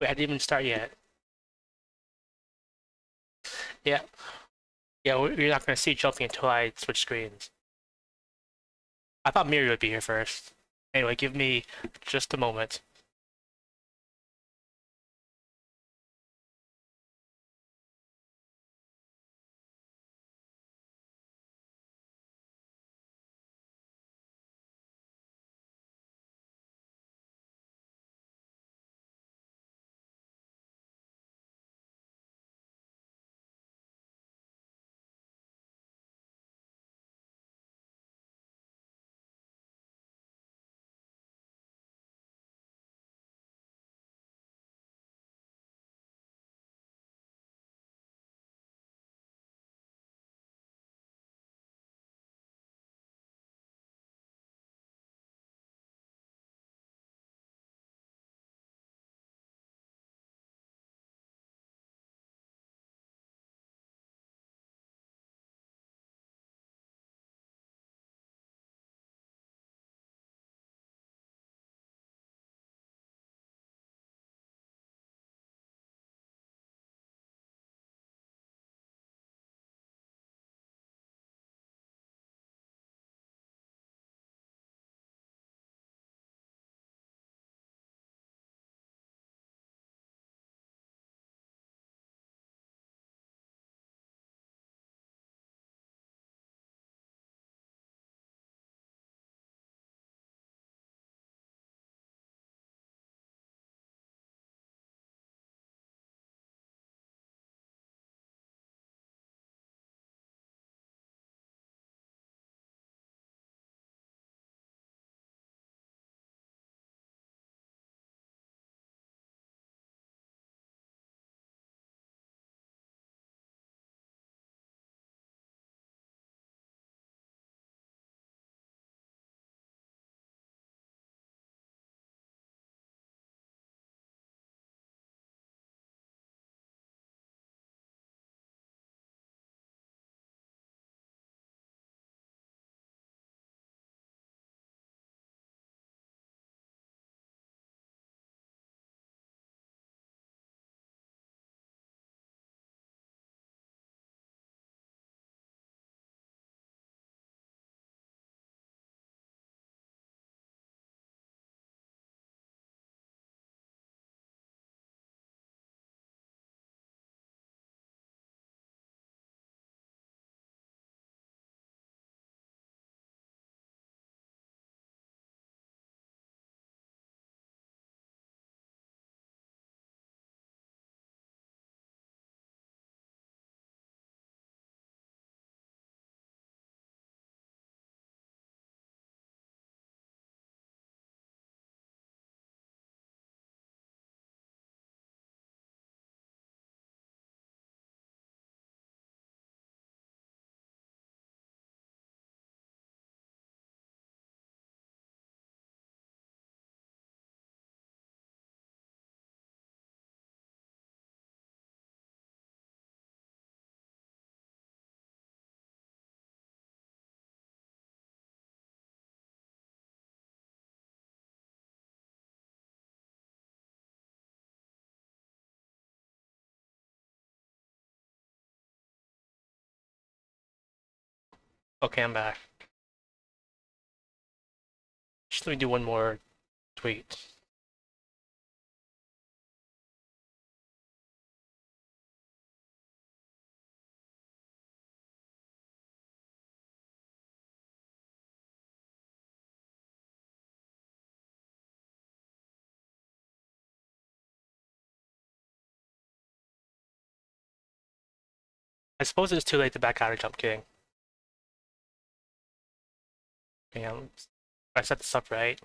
Wait, I didn't even start yet. Yeah, yeah, you're not gonna see jumping until I switch screens. I thought Miri would be here first. Anyway, give me just a moment. Okay, I'm back. Just let me do one more tweet. I suppose it's too late to back out of Jump King. Damn, I set this up right.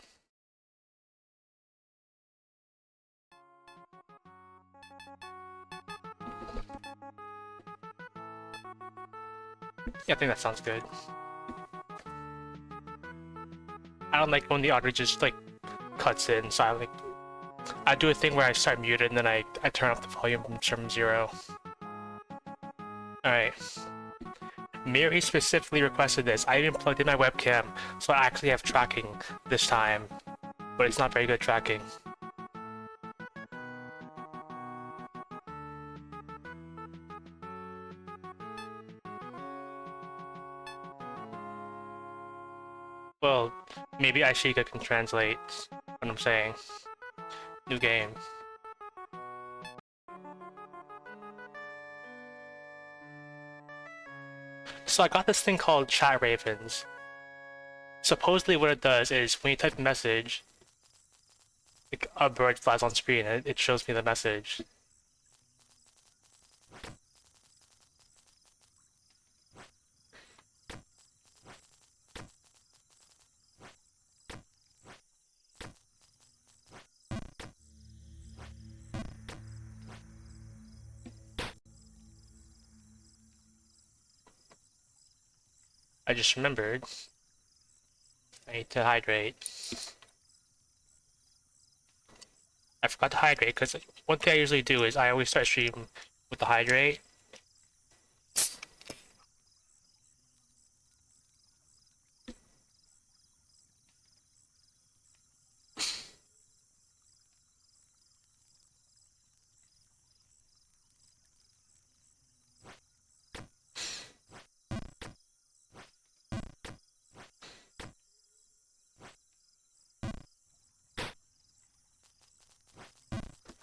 Yeah, I think that sounds good. I don't like when the audio just like cuts in, so I do a thing where I start muted and then I turn off the volume from 0. Alright. Miri specifically requested this. I even plugged in my webcam, so I actually have tracking this time. But it's not very good tracking. Maybe Ashika can translate what I'm saying. New game. So I got this thing called Chat Ravens. Supposedly what it does is when you type a message, like a bird flies on screen and it shows me the message. I just remembered I need to hydrate. I forgot to hydrate because one thing I usually do is I always start stream with the hydrate.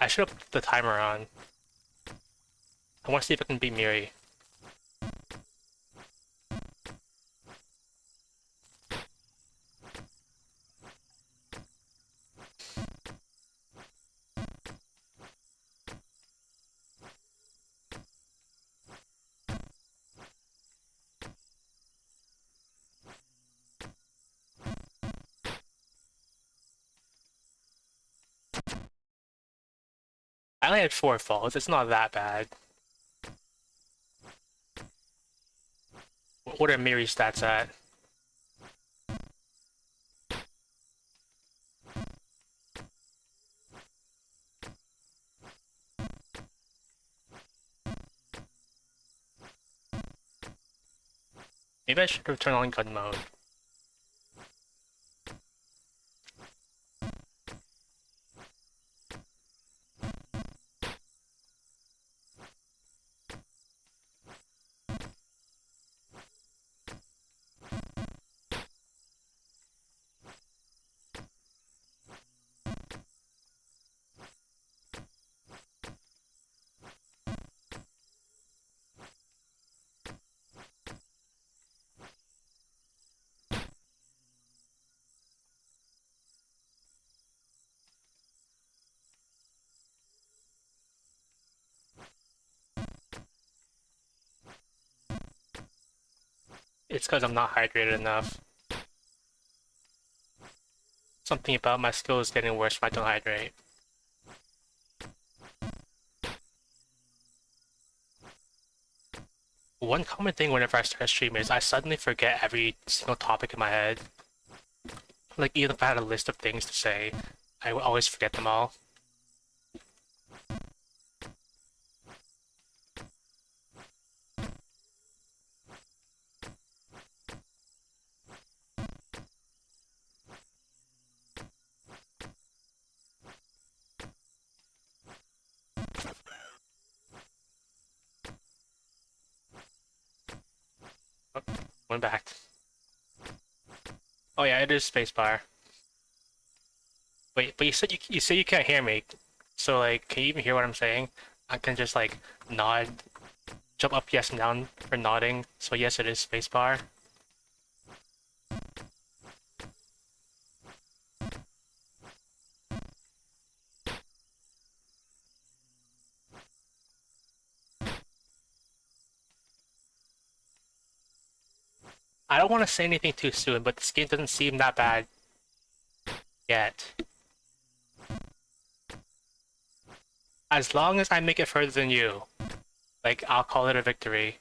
I should have put the timer on. I want to see if I can beat Miri. I only had 4 falls, it's not that bad. What are Miri's stats at? Maybe I should return on gun mode. It's because I'm not hydrated enough. Something about my skill is getting worse if I don't hydrate. One common thing whenever I start a stream is I suddenly forget every single topic in my head. Like, even if I had a list of things to say, I would always forget them all. Oh, went back. Oh yeah, it is spacebar. Wait, but you said you can't hear me. So like, can you even hear what I'm saying? I can just like nod, jump up yes and down for nodding. So yes, it is spacebar. I don't want to say anything too soon, but this game doesn't seem that bad yet. As long as I make it further than you, like, I'll call it a victory.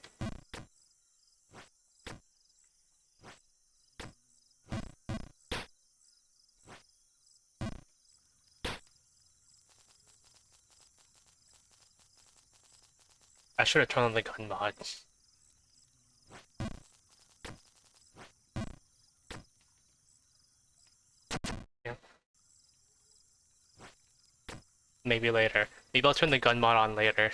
I should have turned on the gun mod. Yeah. Maybe later. Maybe I'll turn the gun mod on later.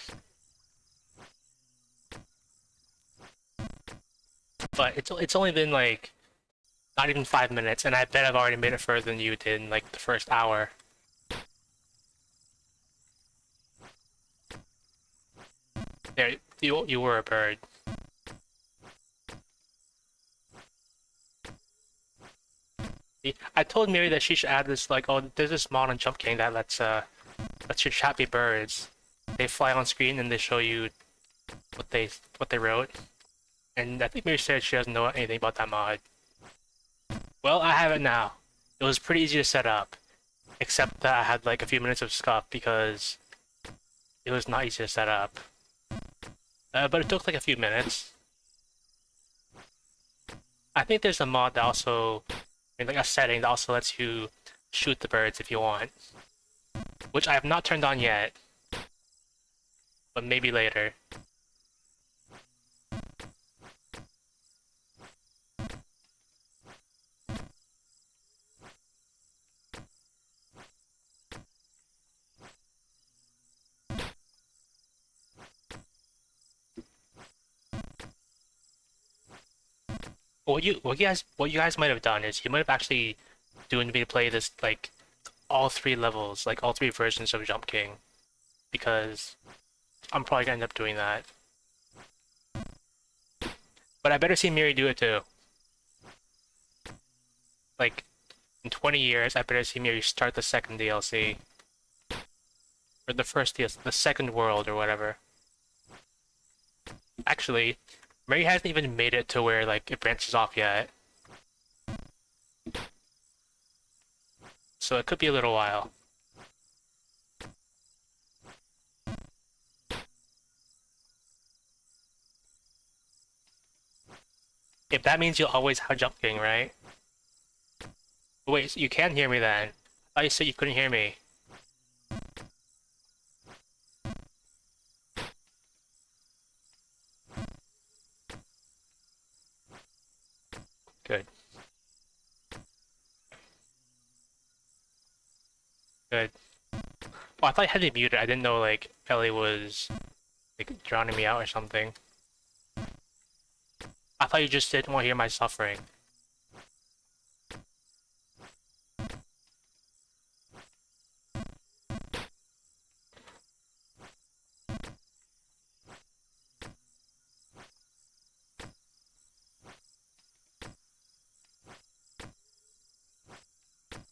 But it's only been like Not even 5 minutes, and I bet I've already made it further than you did in like the first hour. There, you were a bird. I told Miri that she should add this like, oh, there's this mod on Jump King that lets your chat be birds. They fly on screen and they show you what they wrote. And I think Miri said she doesn't know anything about that mod. Well, I have it now. It was pretty easy to set up, except that I had like a few minutes of scuff because it was not easy to set up. But it took like a few minutes. I think there's a mod that also, I mean, like a setting that also lets you shoot the birds if you want, which I have not turned on yet, but maybe later. What you guys might have done is you might have actually doing me to play this like all three levels, like all three versions of Jump King, because I'm probably gonna end up doing that. But I better see Miri do it too. Like in 20 years, I better see Miri start the second DLC or the first DLC, the second world or whatever. Actually, Miri hasn't even made it to where like it branches off yet, so it could be a little while. If that means you'll always have Jump King, right? Wait, so you can hear me then? I thought you said you couldn't hear me. Good. Good. Oh, I thought I had it muted. I didn't know like Ellie was like drowning me out or something. I thought you just didn't want to hear my suffering.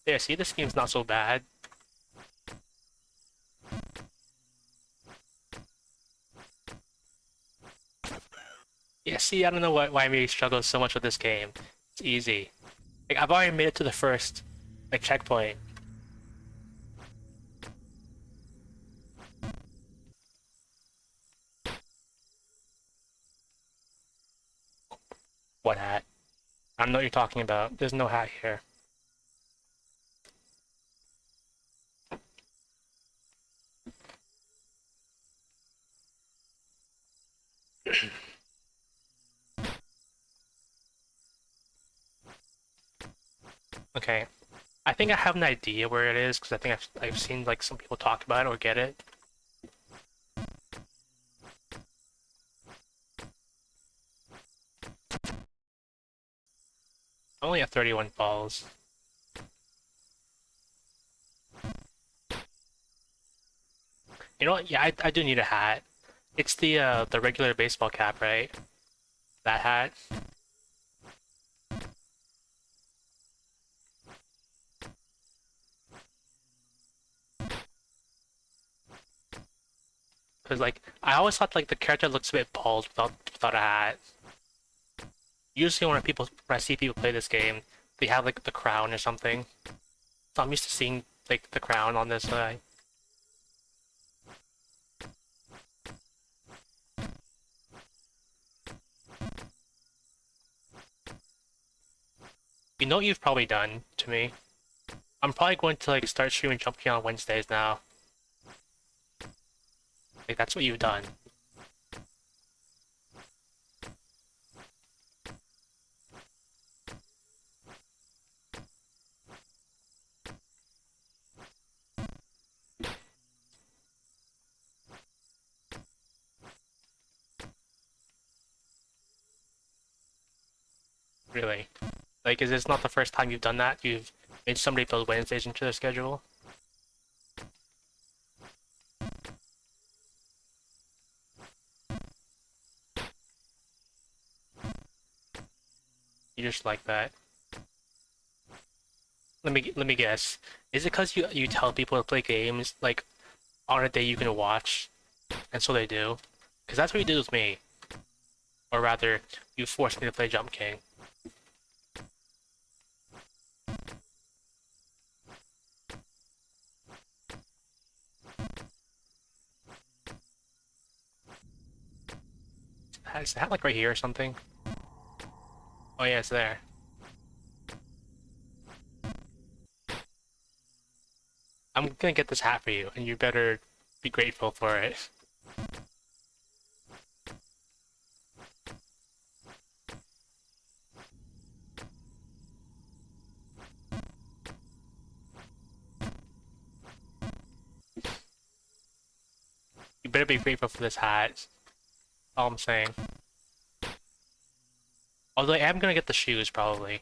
There, see, this game's not so bad. Yeah, see, I don't know why me struggles so much with this game. It's easy. Like, I've already made it to the first, like, checkpoint. What hat? I don't know what you're talking about. There's no hat here. Okay. I think I have an idea where it is, because I think I've seen, like, some people talk about it or get it. I only have 31 balls. You know what? Yeah, I do need a hat. It's the regular baseball cap, right? That hat. Because like I always thought like the character looks a bit bald without a hat. Usually when I see people play this game, they have like the crown or something. So I'm used to seeing like the crown on this guy. You know what you've probably done to me? I'm probably going to like start streaming Jump King on Wednesdays now. Like that's what you've done. Really. Like, is this not the first time you've done that? You've made somebody build Wednesdays into their schedule? You just like that. Let me guess. Is it because you tell people to play games like on a day you can watch, and so they do? Because that's what you did with me. Or rather, you forced me to play Jump King. Is that like right here or something? Oh yeah, it's there. I'm gonna get this hat for you, and you better be grateful for it. You better be grateful for this hat. That's all I'm saying. Although I am gonna get the shoes, probably.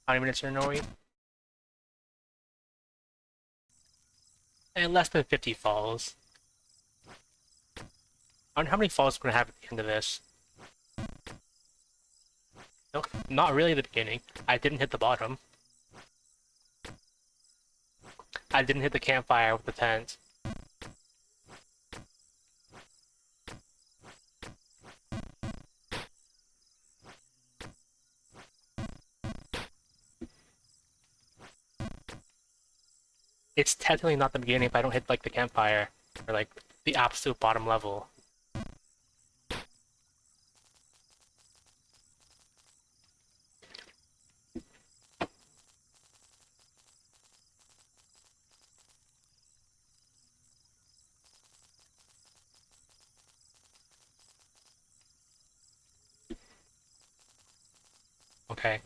How many minutes are we? And less than 50 falls. I wonder how many falls we're gonna have at the end of this. No, not really the beginning. I didn't hit the bottom. I didn't hit the campfire with the tent. It's technically not the beginning if I don't hit like the campfire or like the absolute bottom level. Okay.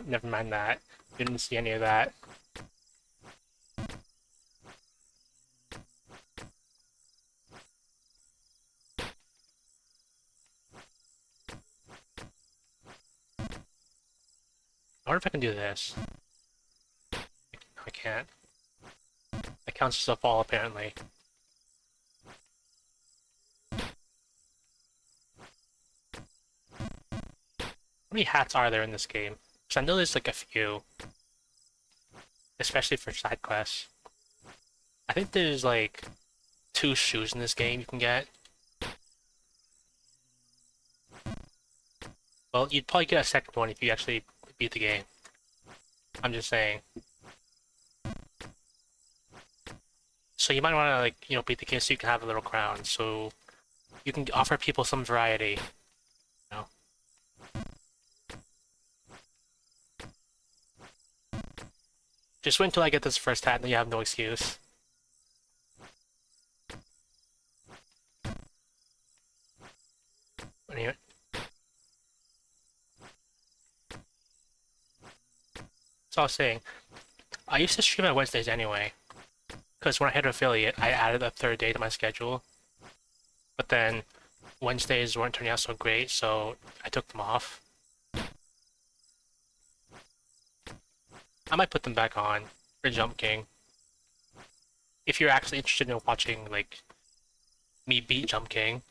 Never mind that. Didn't see any of that. I wonder if I can do this. I can't. That counts as a fall, apparently. How many hats are there in this game? Because I know there's like a few, especially for side quests. I think there's like 2 shoes in this game you can get. Well, you'd probably get a second one if you actually beat the game. I'm just saying. So you might want to like, beat the game so you can have a little crown. So you can offer people some variety. You know? Just wait until I get this first hat and then you have no excuse. Anyway. So I was saying, I used to stream on Wednesdays anyway. Because when I hit affiliate, I added a third day to my schedule. But then Wednesdays weren't turning out so great, so I took them off. I might put them back on for Jump King. If you're actually interested in watching, like, me beat Jump King.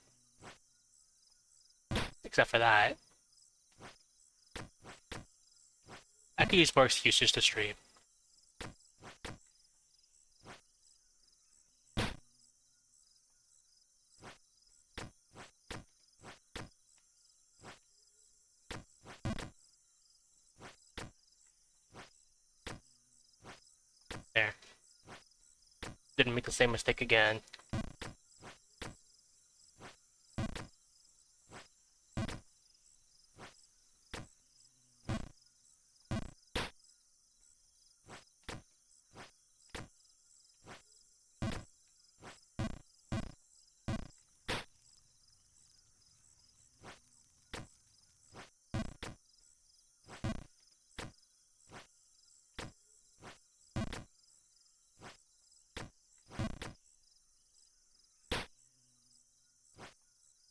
Except for that. I could use more excuses to stream. There. Didn't make the same mistake again.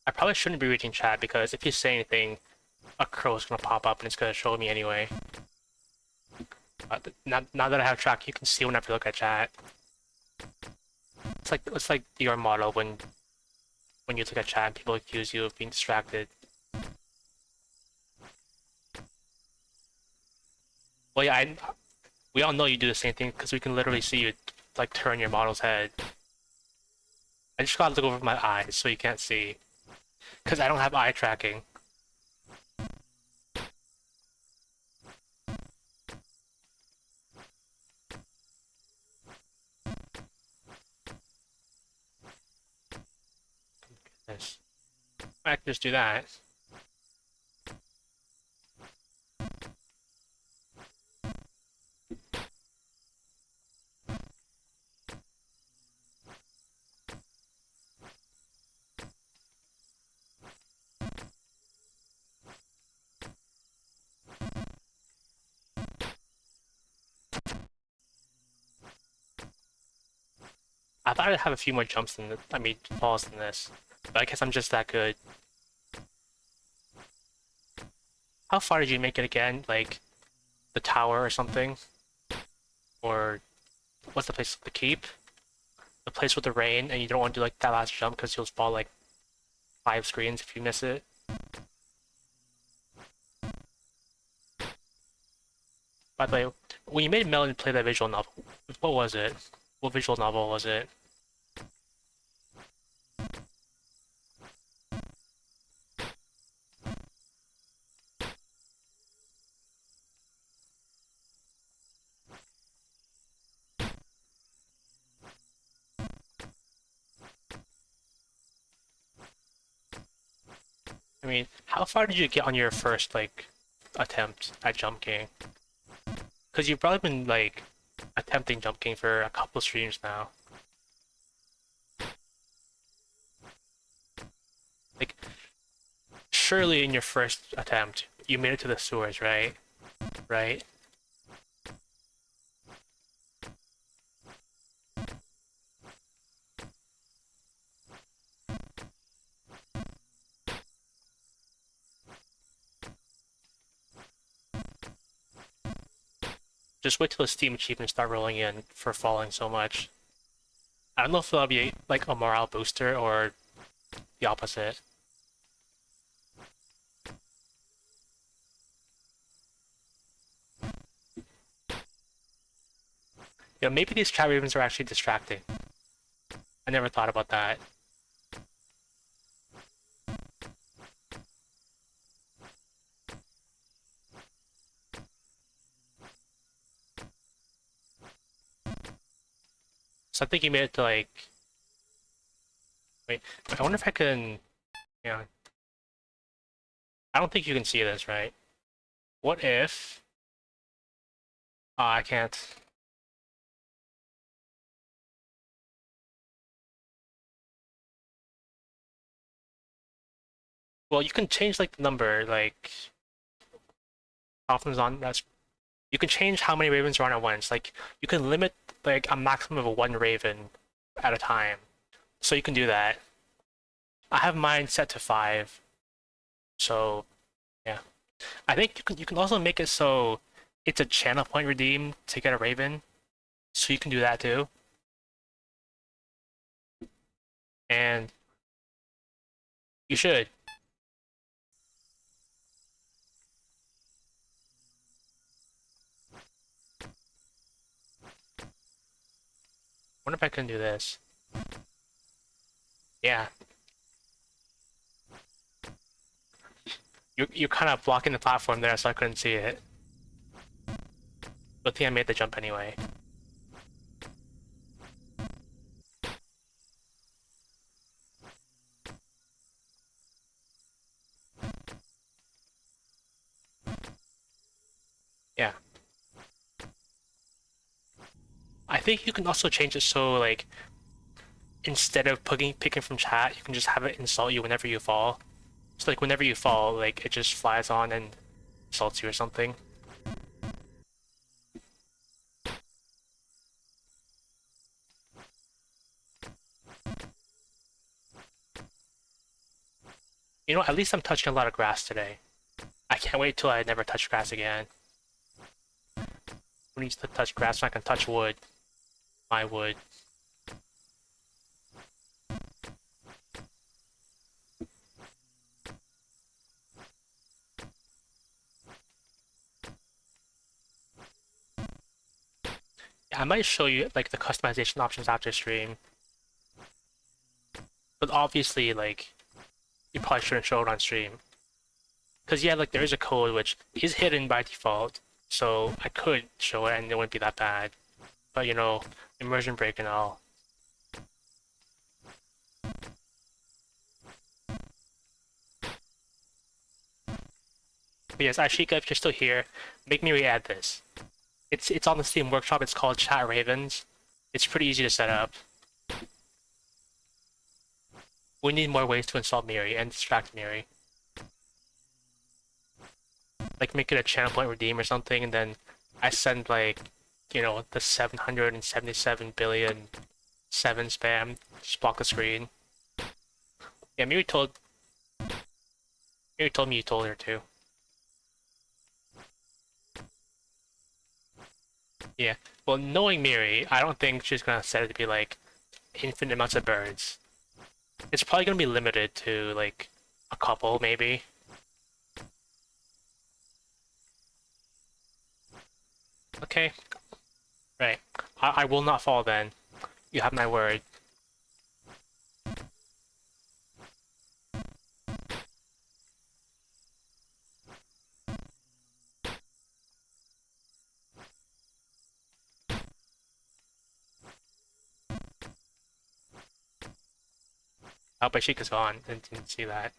I probably shouldn't be reading chat because if you say anything, a crow is gonna pop up and it's gonna show me anyway. Now that I have track, you can see whenever you look at chat. It's like your model when you look at chat and people accuse you of being distracted. Well, yeah, we all know you do the same thing because we can literally see you like turn your model's head. I just gotta look over my eyes so you can't see because I don't have eye tracking. Yes, I can just do that. I thought I'd have a few more jumps than I mean falls than this, but I guess I'm just that good. How far did you make it again? Like the tower or something? Or what's the place? The keep? The place with the rain, and you don't want to do like that last jump because you'll fall like 5 screens if you miss it. By the way, when you made Melon play that visual novel, what was it? What visual novel was it? I mean, how far did you get on your first like attempt at Jump King? Because you've probably been like attempting Jump King for a couple streams now. Like, surely in your first attempt, you made it to the sewers, right? Right? Just wait till the Steam achievements start rolling in for falling so much. I don't know if that'll be like a morale booster or the opposite. Yeah, maybe these chat ravens are actually distracting. I never thought about that. So I think you made it to like. Wait, I wonder if I can. Yeah. I don't think you can see this, right? What if. I can't. Well, you can change like the number, like. Often on that's. You can change how many ravens are on at once. Like, you can limit like a maximum of 1 raven at a time. So you can do that. I have mine set to 5. So, yeah. I think you can also make it so it's a channel point redeem to get a Raven. So you can do that too. And you should. Wonder if I can do this. Yeah. You're kind of blocking the platform there, so I couldn't see it. But I made the jump anyway. Yeah. I think you can also change it so like instead of picking from chat, you can just have it insult you whenever you fall. So like whenever you fall, like it just flies on and insults you or something. You know, at least I'm touching a lot of grass today. I can't wait till I never touch grass again. Who needs to touch grass so I can touch wood? My wood. Yeah, I might show you like the customization options after stream. But obviously, like, you probably shouldn't show it on stream. Because yeah, like there is a code which is hidden by default, so I could show it and it wouldn't be that bad. But you know, immersion break and all. But yes, Ashika, if you're still here, make me re-add this. It's on the Steam Workshop. It's called Chat Ravens. It's pretty easy to set up. We need more ways to install Miri and distract Miri. Like make it a channel point redeem or something, and then I send like, you know, the 777 billion 7 spam. Just block the screen. Yeah, Miri told me you told her to. Yeah. Well, knowing Miri, I don't think she's gonna set it to be like infinite amounts of birds. It's probably gonna be limited to like a couple, maybe. Okay. Right. I will not fall then. You have my word. Oh, but Sheikah's gone. Didn't see that.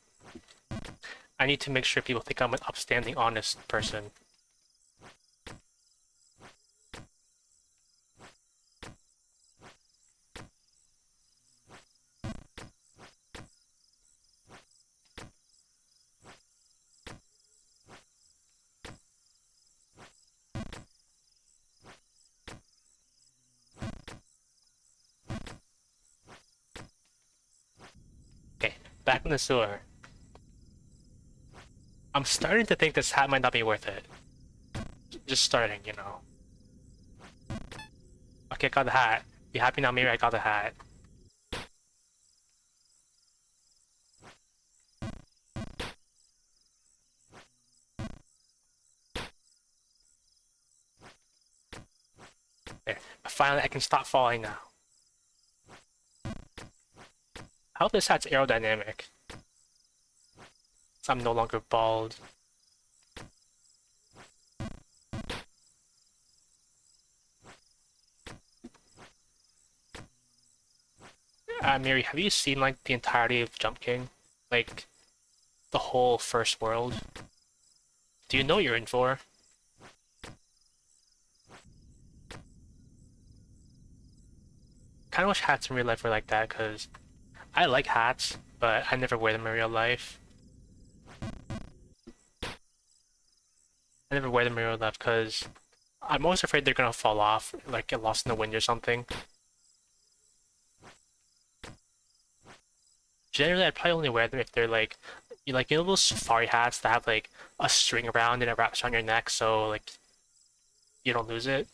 I need to make sure people think I'm an upstanding, honest person. Okay, back in the sewer. I'm starting to think this hat might not be worth it. Just starting, you know. Okay, got the hat. You happy now, Miri? I got the hat. There. Finally, I can stop falling now. I hope this hat's aerodynamic. So I'm no longer bald. Miri, have you seen like the entirety of Jump King? Like the whole first world? Do you know what you're in for? Kind of wish hats in real life were like that, because I like hats, but I never wear them in real life. I never wear them in real life because I'm always afraid they're gonna fall off, like get lost in the wind or something. Generally, I'd probably only wear them if they're like, you know those safari hats that have like a string around and it wraps around your neck, so like you don't lose it.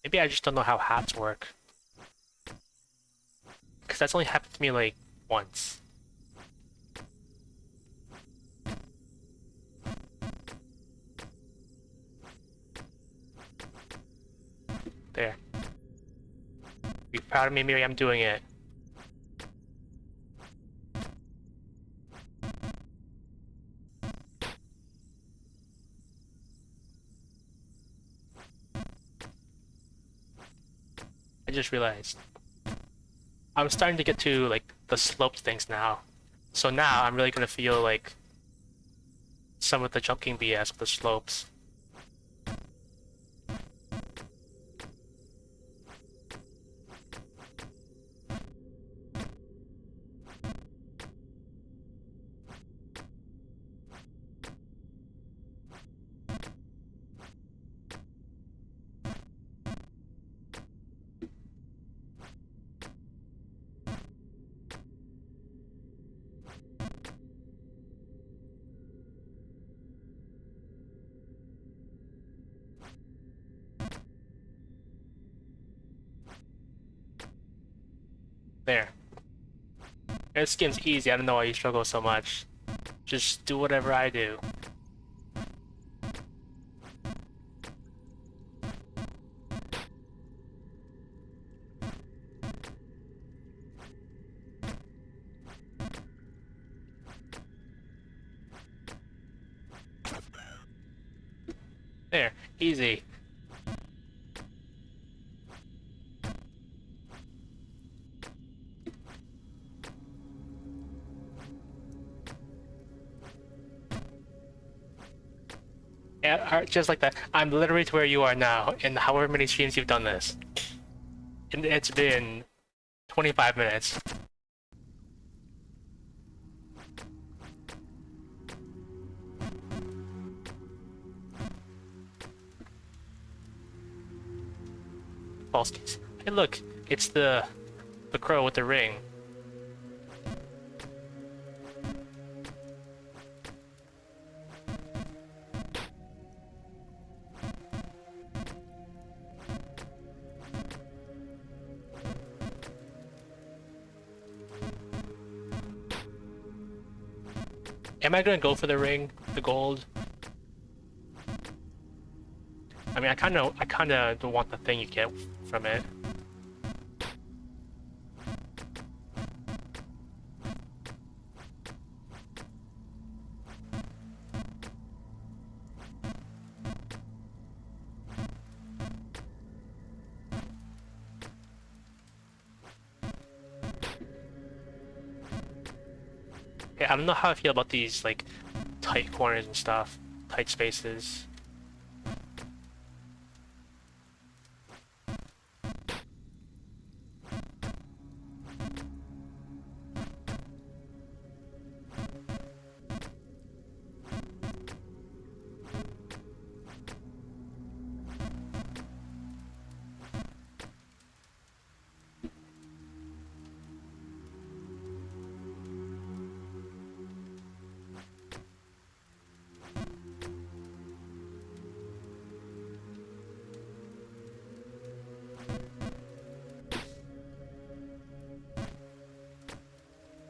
Maybe I just don't know how hats work, because that's only happened to me like once. There. Be proud of me, Miri. I'm doing it. I just realized. I'm starting to get to like the sloped things now. So now I'm really gonna feel like some of the Jump King BS with the slopes. There. This game's easy. I don't know why you struggle so much. Just do whatever I do. There. Easy. Yeah, just like that. I'm literally to where you are now, in however many streams you've done this. And it's been 25 minutes. False case. Hey, look, it's the crow with the ring. Am I gonna go for the ring, the gold? I mean, I kind of don't want the thing you get from it. Yeah, I don't know how I feel about these like tight corners and stuff, tight spaces.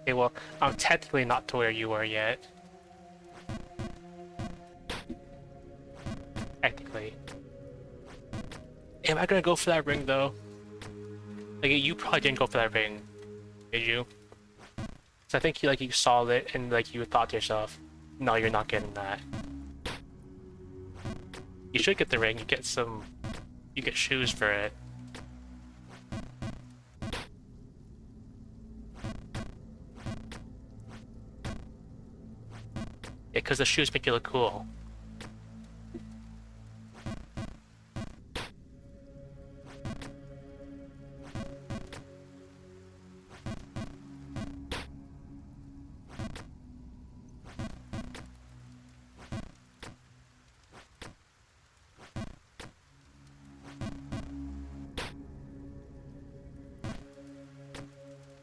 Okay, well, I'm technically not to where you are yet. Technically. Am I gonna go for that ring though? Like, you probably didn't go for that ring, did you? So I think you saw it and like you thought to yourself, no, you're not getting that. You should get the ring. You get shoes for it. Yeah, because the shoes make you look cool.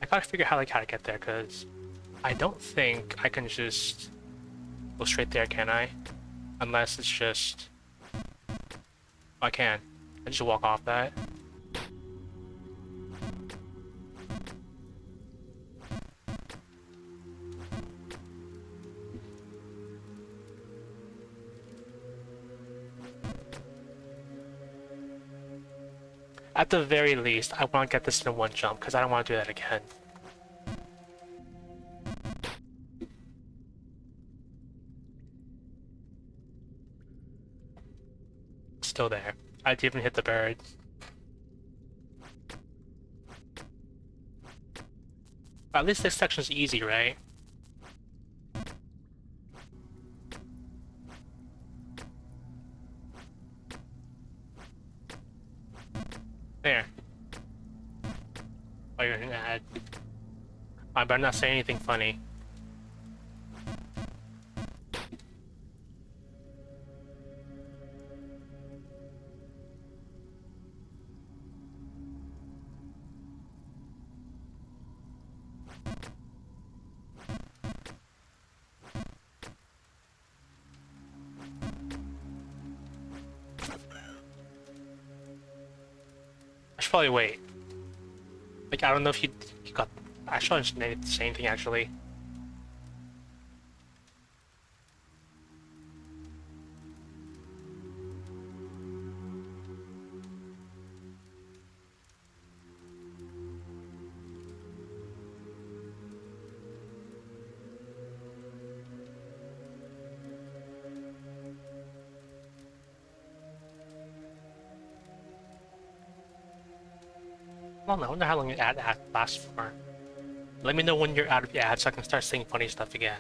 I gotta figure out how to get there, because I don't think I can just go straight there, can I? Unless it's just... Oh, I can. I just walk off that. At the very least, I want to get this in one jump, because I don't want to do that again. Still there. I didn't even hit the bird. At least this section's easy, right? There. Oh, you're an ad. I better not say anything funny. I should probably wait. Like, I don't know if you got. Actually, I didn't say anything actually. I wonder how long your ad lasts for. Let me know when you're out of your ad so I can start saying funny stuff again.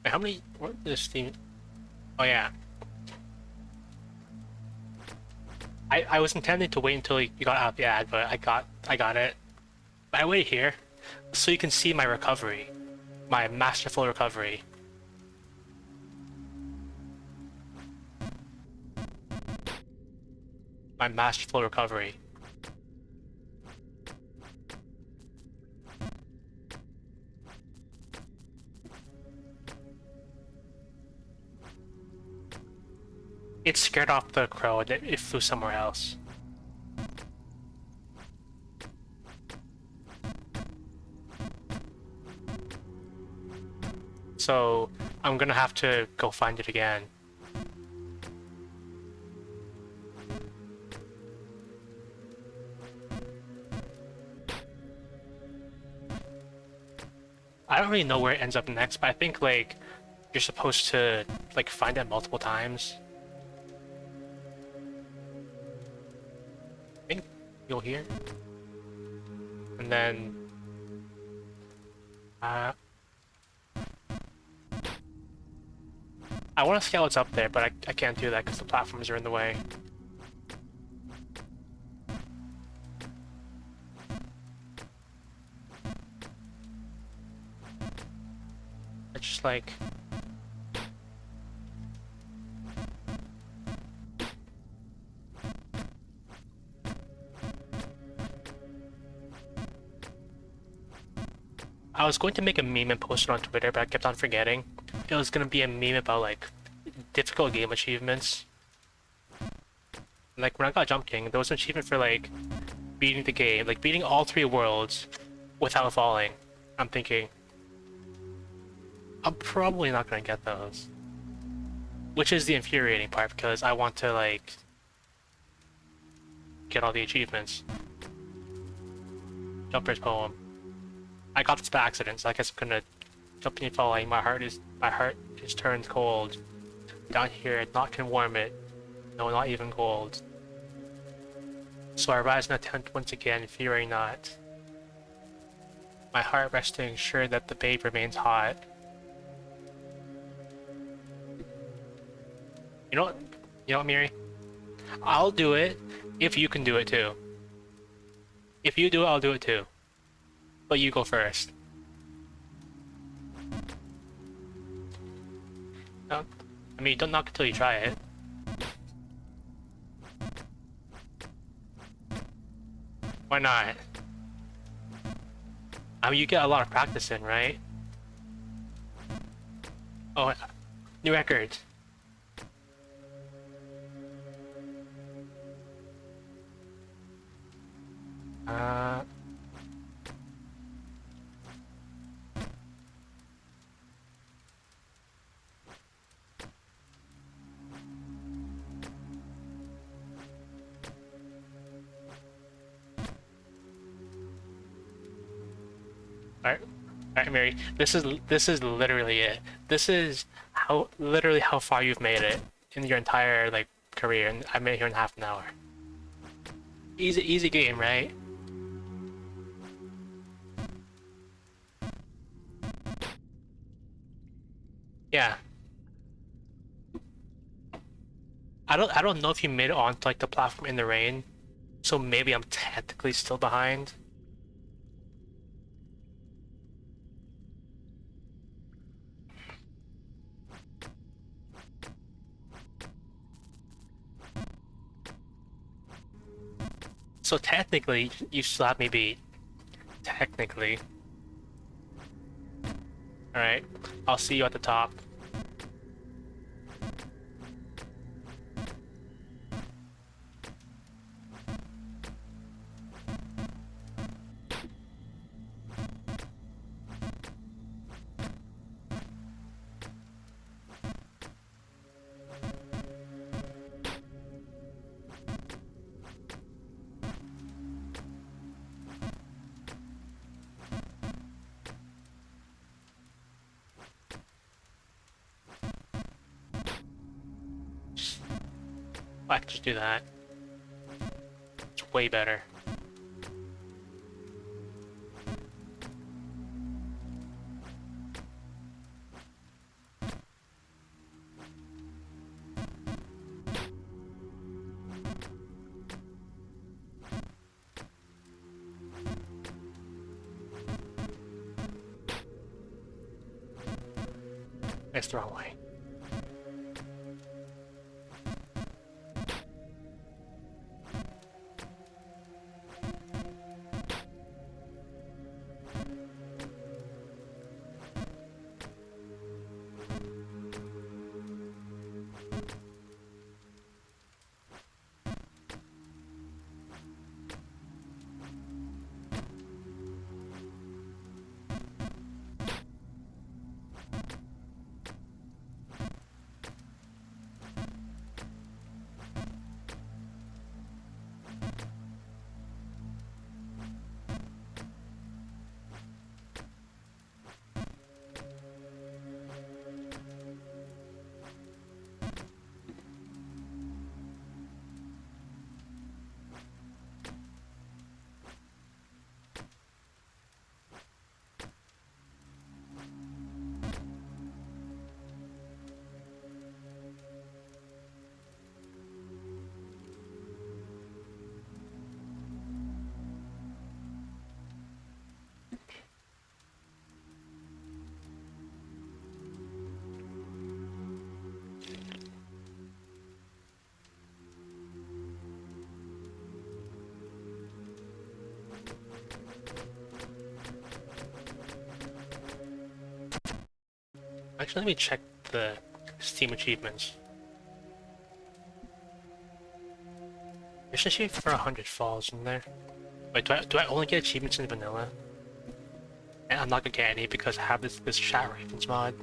Wait, how many? What is Steam? Oh yeah. I was intending to wait until you got out of the ad, but I got it. But I wait here so you can see my recovery, my masterful recovery. My masterful recovery. It scared off the crow and it flew somewhere else. So I'm gonna have to go find it again. I don't really know where it ends up next, but I think like you're supposed to like find it multiple times. I think you'll hear. And then I want to see what's up there, but I can't do that because the platforms are in the way. It's just like... I was going to make a meme and post it on Twitter, but I kept on forgetting. It was gonna be a meme about like difficult game achievements. Like when I got Jump King, there was an achievement for like beating the game, like beating all 3 worlds without falling. I'm thinking, I'm probably not gonna get those. Which is the infuriating part because I want to like get all the achievements. Jumper's poem. I got this by accident, so I guess I'm gonna jump in falling. My heart is turned cold. Down here, naught can warm it. No, not even cold. So I rise and attempt once again, fearing not. My heart resting, sure that the babe remains hot. You know what? You know what, Miri? I'll do it if you can do it too. If you do it, I'll do it too. But you go first. No, I mean, don't knock until you try it. Why not? I mean, you get a lot of practice in, right? Oh, new record. Alright, Mary. This is literally it. This is literally how far you've made it in your entire like career, and I made it here in half an hour. Easy game, right? Yeah. I don't know if you made it onto like the platform in the rain, so maybe I'm technically still behind. So technically, you still have me beat. Technically. Alright. I'll see you at the top. I can just do that. It's way better. It's the wrong way. Actually, let me check the Steam achievements. There's actually for 100 falls in there. Wait, do I only get achievements in vanilla? And I'm not gonna get any because I have this Chat Ravens mod.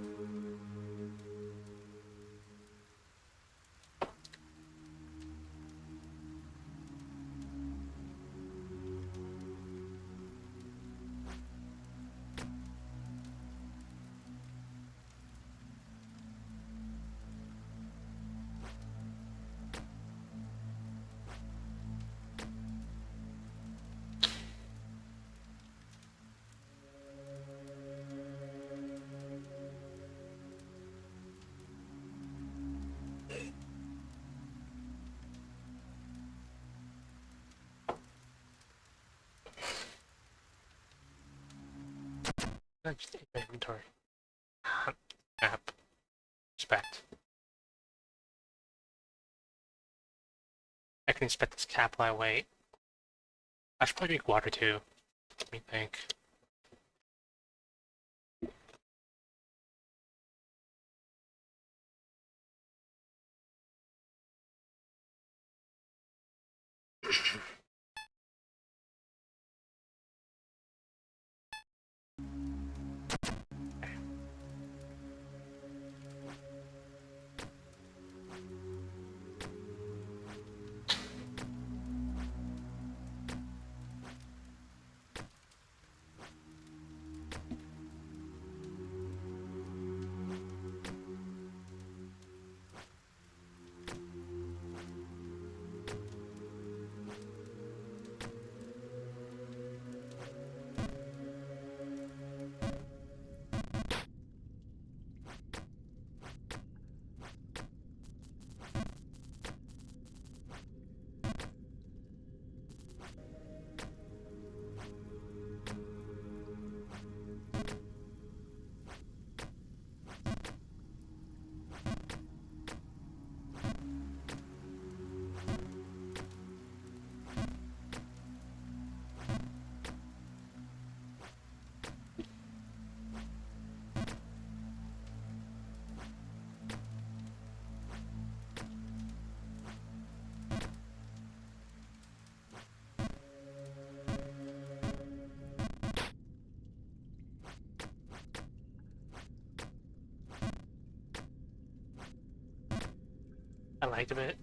Just inventory. Map. Inspect. I can inspect this capillary weight. I should probably drink water too. Let me think. I liked it.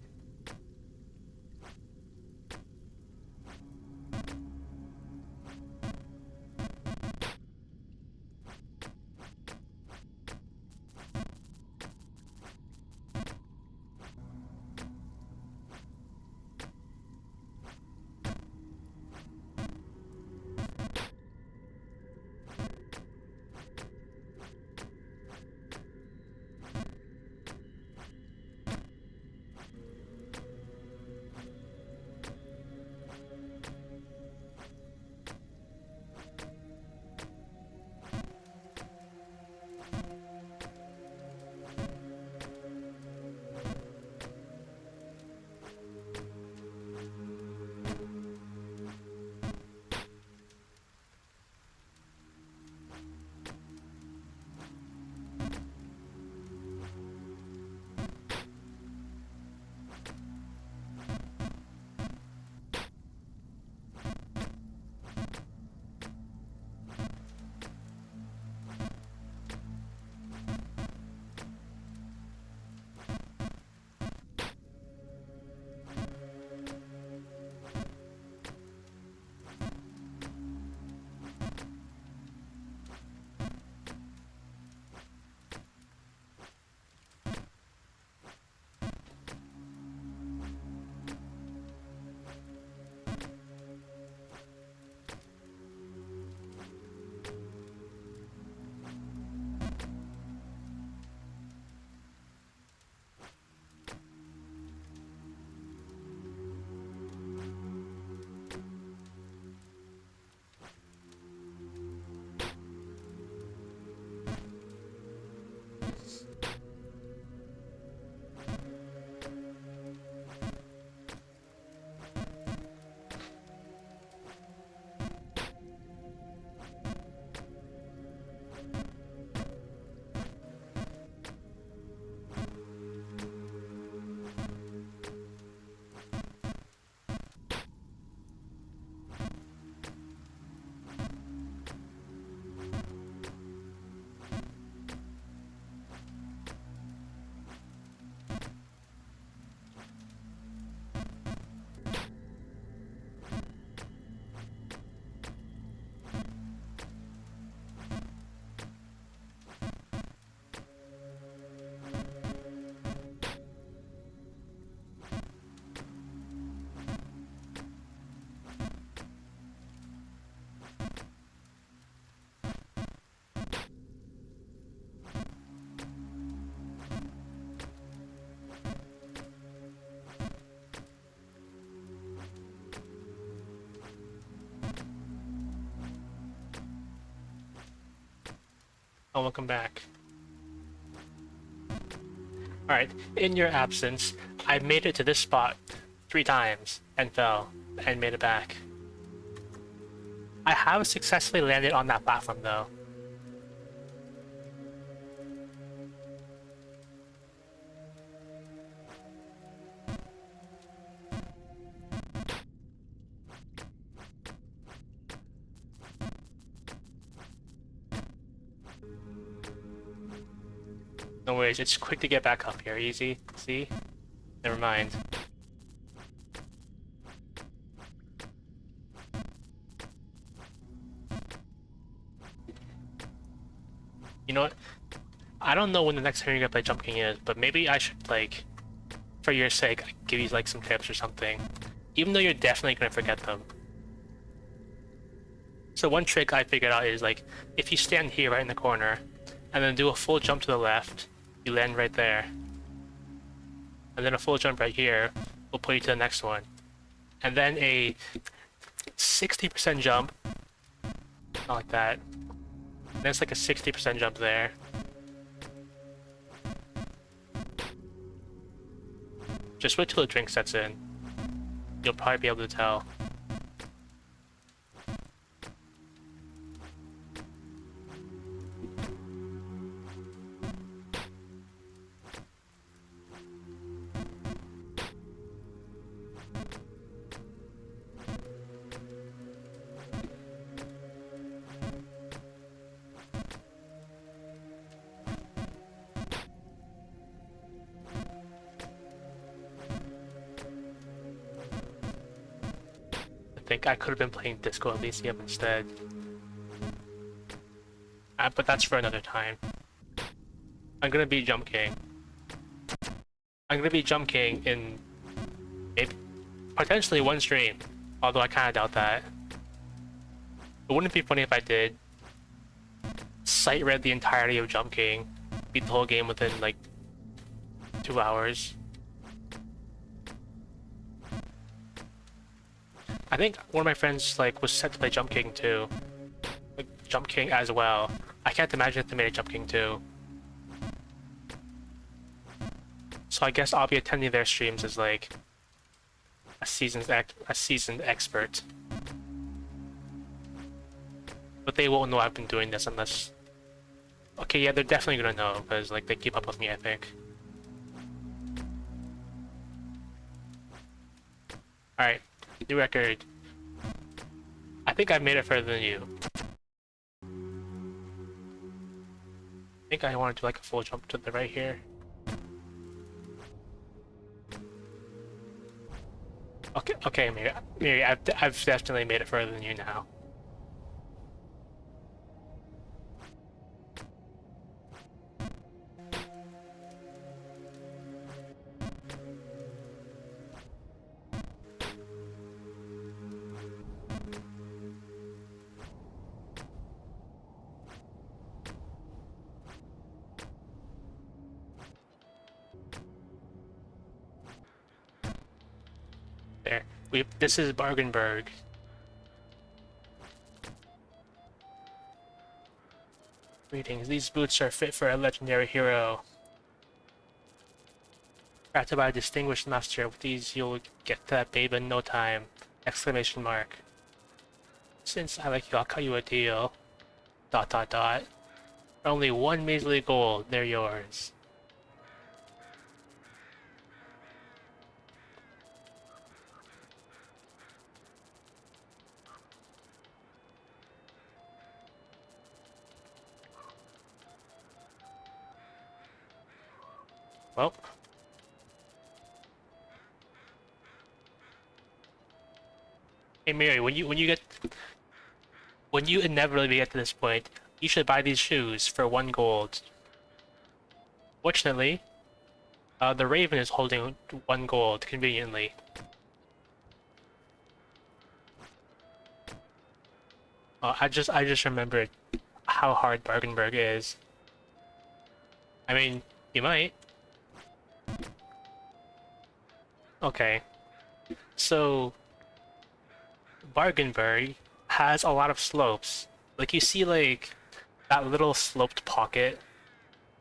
Oh, welcome back. Alright, in your absence, I made it to this spot 3 times and fell and made it back. I have successfully landed on that platform though. No worries, it's quick to get back up here, easy. See? Never mind. You know what? I don't know when the next time you're gonna play Jump King is, but maybe I should, like, for your sake, give you, like, some tips or something. Even though you're definitely gonna forget them. So one trick I figured out is, like, if you stand here right in the corner, and then do a full jump to the left, you land right there. And then a full jump right here will put you to the next one. And then a 60% jump, not like that. And then it's like a 60% jump there. Just wait till the drink sets in. You'll probably be able to tell. think I could have been playing Disco Elysium instead. But that's for another time. I'm gonna be Jump King. I'm gonna be Jump King in maybe, potentially one stream, although I kind of doubt that. It wouldn't be funny if I did. Sight read the entirety of Jump King, beat the whole game within like 2 hours. I think one of my friends like was set to play Jump King too, like Jump King as well. I can't imagine if they made a Jump King 2. So I guess I'll be attending their streams as like a seasoned expert. But they won't know I've been doing this unless... Okay, yeah, they're definitely gonna know, because like they keep up with me, I think. Alright, new record. I think I've made it further than you. I think I want to do like a full jump to the right here. Okay, Miri, I've definitely made it further than you now. There. This is Bargenberg. Greetings. These boots are fit for a legendary hero. Crafted by a distinguished master. With these, you'll get to that babe in no time! Exclamation mark. Since I like you, I'll cut you a deal. ... For only 1 measly gold, they're yours. Well. Hey Miri, when you inevitably get to this point, you should buy these shoes for 1 gold. Fortunately, the Raven is holding 1 gold conveniently. I just remembered how hard Bargenberg is. I mean, you might. Okay. So Bargenberg has a lot of slopes. Like you see like that little sloped pocket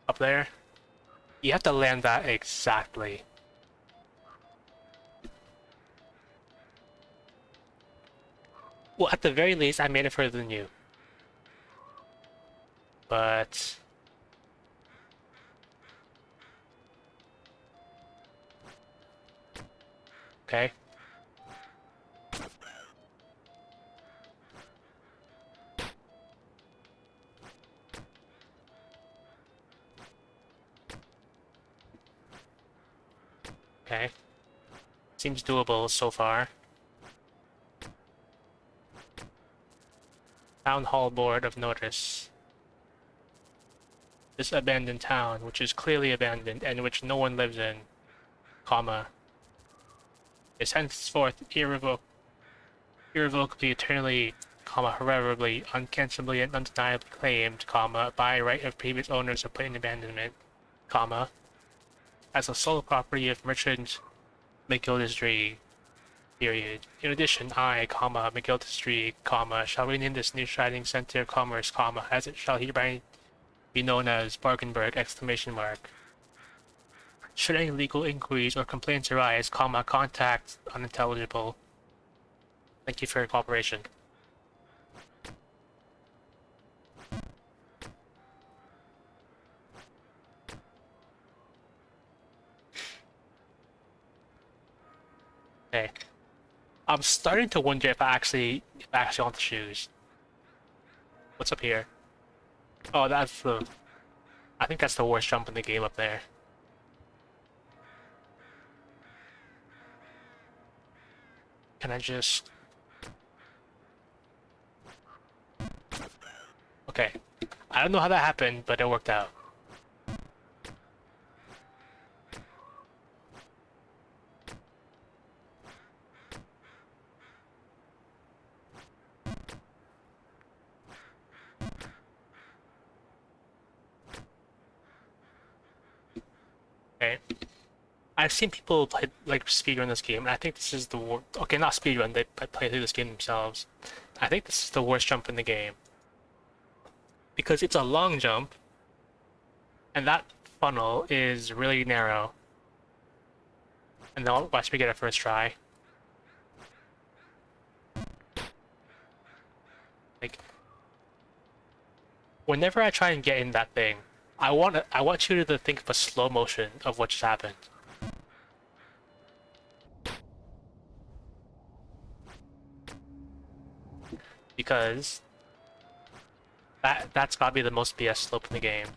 up there? You have to land that exactly. Well, at the very least, I made it further than you. But... Okay. Okay. Seems doable so far. Town Hall Board of Notice. This abandoned town, which is clearly abandoned and which no one lives in, comma, is henceforth irrevocably, eternally, comma, irreparably, uncancelably, and undeniably claimed, comma, by right of previous owners of blatant abandonment, comma, as a sole property of merchant McGildersdree, period. In addition, I, comma, McGildersdree, comma, shall rename this new shining center of commerce, comma, as it shall hereby be known as Bargenberg, exclamation mark. Should any legal inquiries or complaints arise, comma, contact unintelligible. Thank you for your cooperation. Okay. I'm starting to wonder if I actually want the shoes. What's up here? Oh, that's the... I think that's the worst jump in the game up there. Can I just... Okay. I don't know how that happened, but it worked out. Okay. I've seen people play like speedrun this game, and I think this is the worst. Okay, not speedrun. They play through this game themselves. I think this is the worst jump in the game because it's a long jump, and that funnel is really narrow. And then watch me get it first try. Like, whenever I try and get in that thing, I want you to think of a slow motion of what just happened. Because that's gotta be the most BS slope in the game.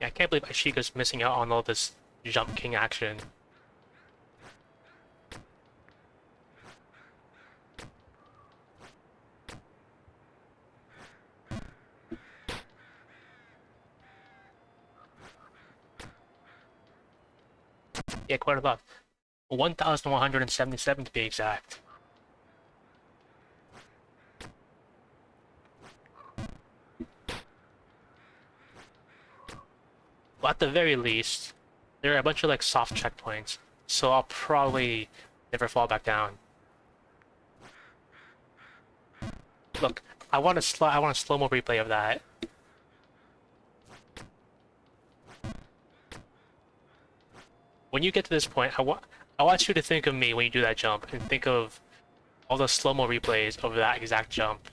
Yeah, I can't believe Ashika's missing out on all this jump king action. Yeah, quite a lot. 1,177 to be exact. Well, at the very least, there are a bunch of like soft checkpoints, so I'll probably never fall back down. Look, I want a slow-mo replay of that. When you get to this point, I want you to think of me when you do that jump, and think of all the slow-mo replays of that exact jump.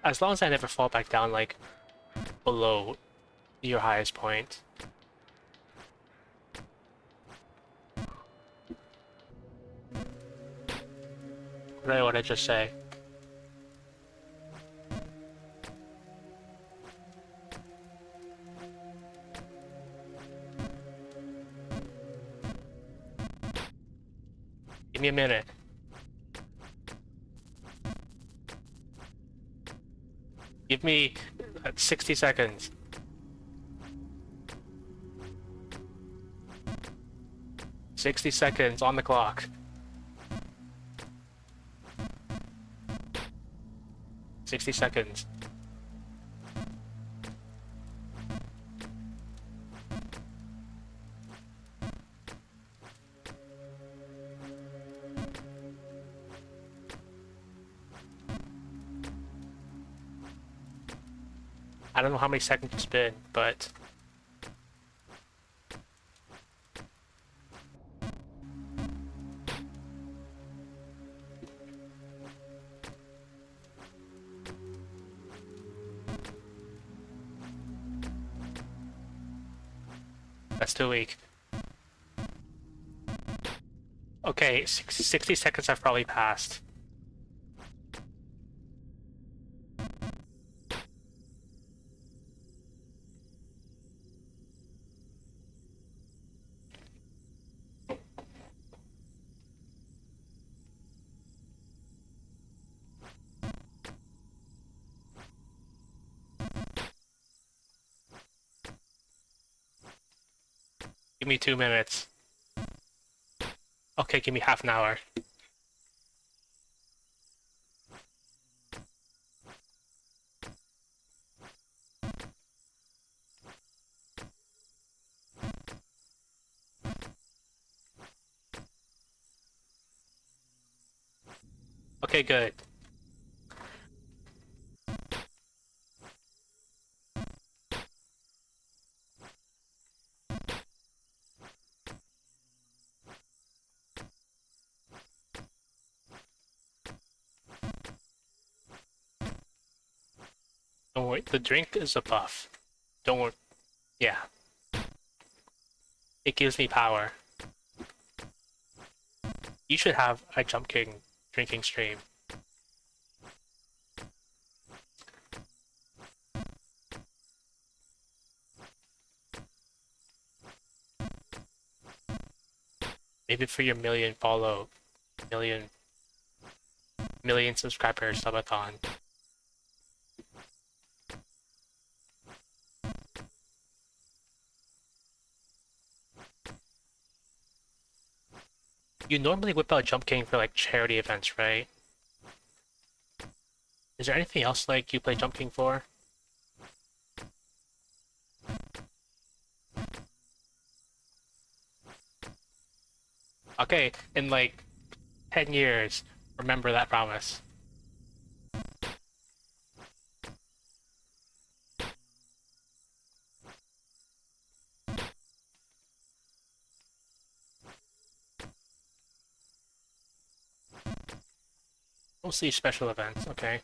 As long as I never fall back down, like, below your highest point. What did I just say? Give me a minute. Give me 60 seconds. 60 seconds on the clock. 60 seconds. I don't know how many seconds it's been, but that's too weak. Okay, 60 seconds have probably passed. Give me 2 minutes. Okay, give me half an hour. Okay, good. Don't worry, the drink is a buff. Don't worry. Yeah, it gives me power. You should have a Jump King drinking stream. Maybe for your million million subscriber subathon. You normally whip out Jump King for like charity events, right? Is there anything else like you play Jump King for? Okay, in like 10 years, remember that promise. Mostly special events, okay.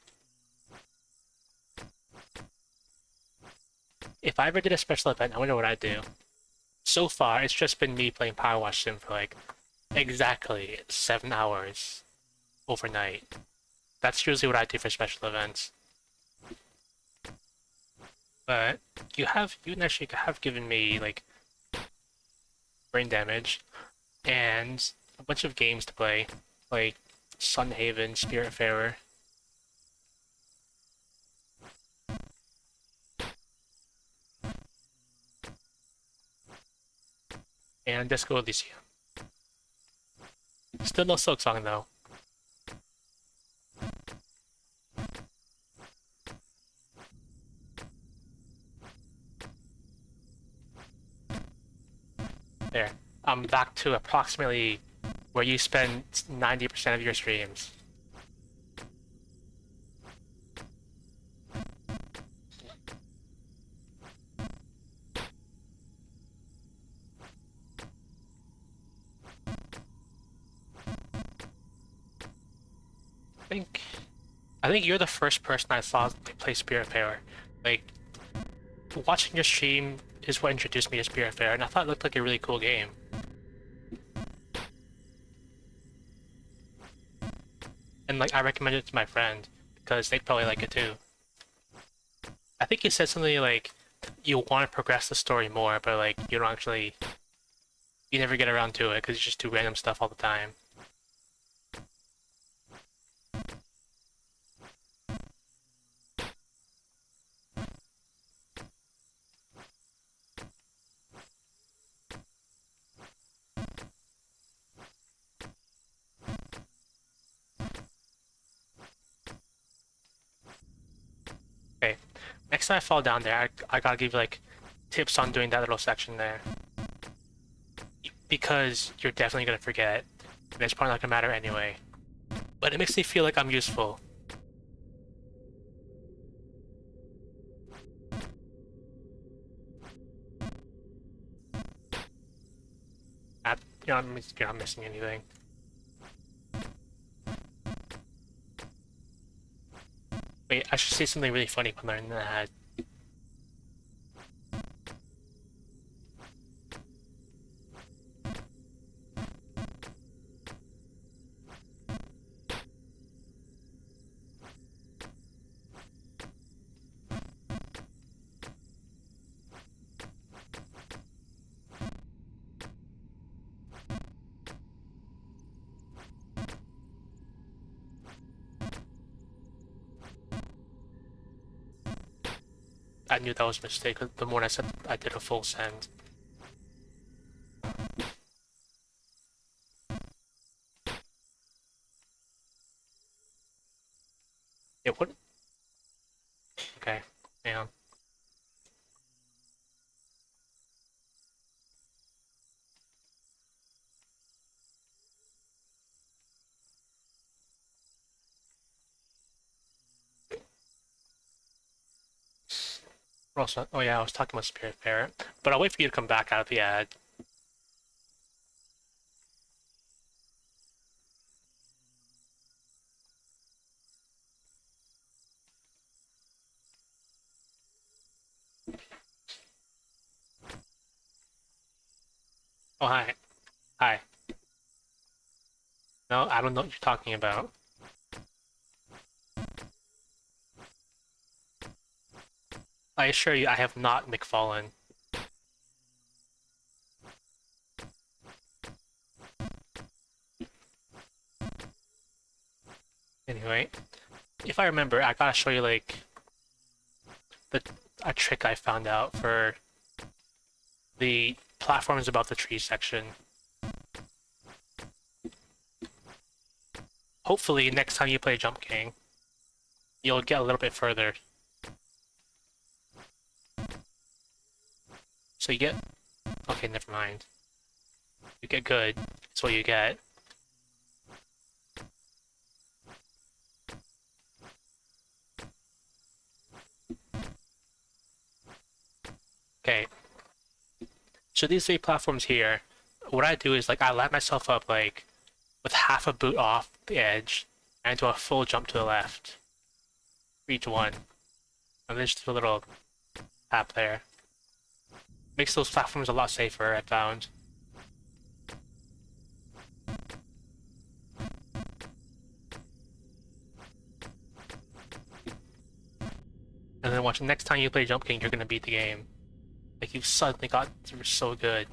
If I ever did a special event, I wonder what I'd do. So far, it's just been me playing Power Wash Sim for like exactly 7 hours overnight. That's usually what I do for special events. But you actually have given me like brain damage and a bunch of games to play, like Sunhaven, Spiritfarer, and Disco Elysium. Still no Silk Song though. There. I'm back to approximately where you spend 90% of your streams. think I think you're the first person I saw play Spiritfarer. Like watching your stream is what introduced me to Spiritfarer, and I thought it looked like a really cool game. And like I recommended it to my friend because they'd probably like it too. I think you said something like you want to progress the story more, but like you never get around to it because you just do random stuff all the time. Okay, next time I fall down there, I gotta give you like tips on doing that little section there because you're definitely gonna forget, and it's probably not gonna matter anyway. But it makes me feel like I'm useful. At, you're not missing anything. Wait, I should say something really funny when they're in the head. I knew that was a mistake the moment I said I did a full send. It would. Okay, yeah. Also, oh yeah, I was talking about Spiritfarer, but I'll wait for you to come back out of the ad. Oh, hi. Hi. No, I don't know what you're talking about. I assure you, I have not McFallen. Anyway, if I remember, I gotta show you, like, the a trick I found out for the platforms above the tree section. Hopefully, next time you play Jump King, you'll get a little bit further. So you get... Okay, never mind. You get good. That's what you get. Okay. So these three platforms here, what I do is, like, I line myself up, like, with half a boot off the edge and do a full jump to the left for each one. And there's just a little tap there. Makes those platforms a lot safer, I found. And then watch, next time you play Jump King, you're gonna beat the game. Like, you suddenly got so good.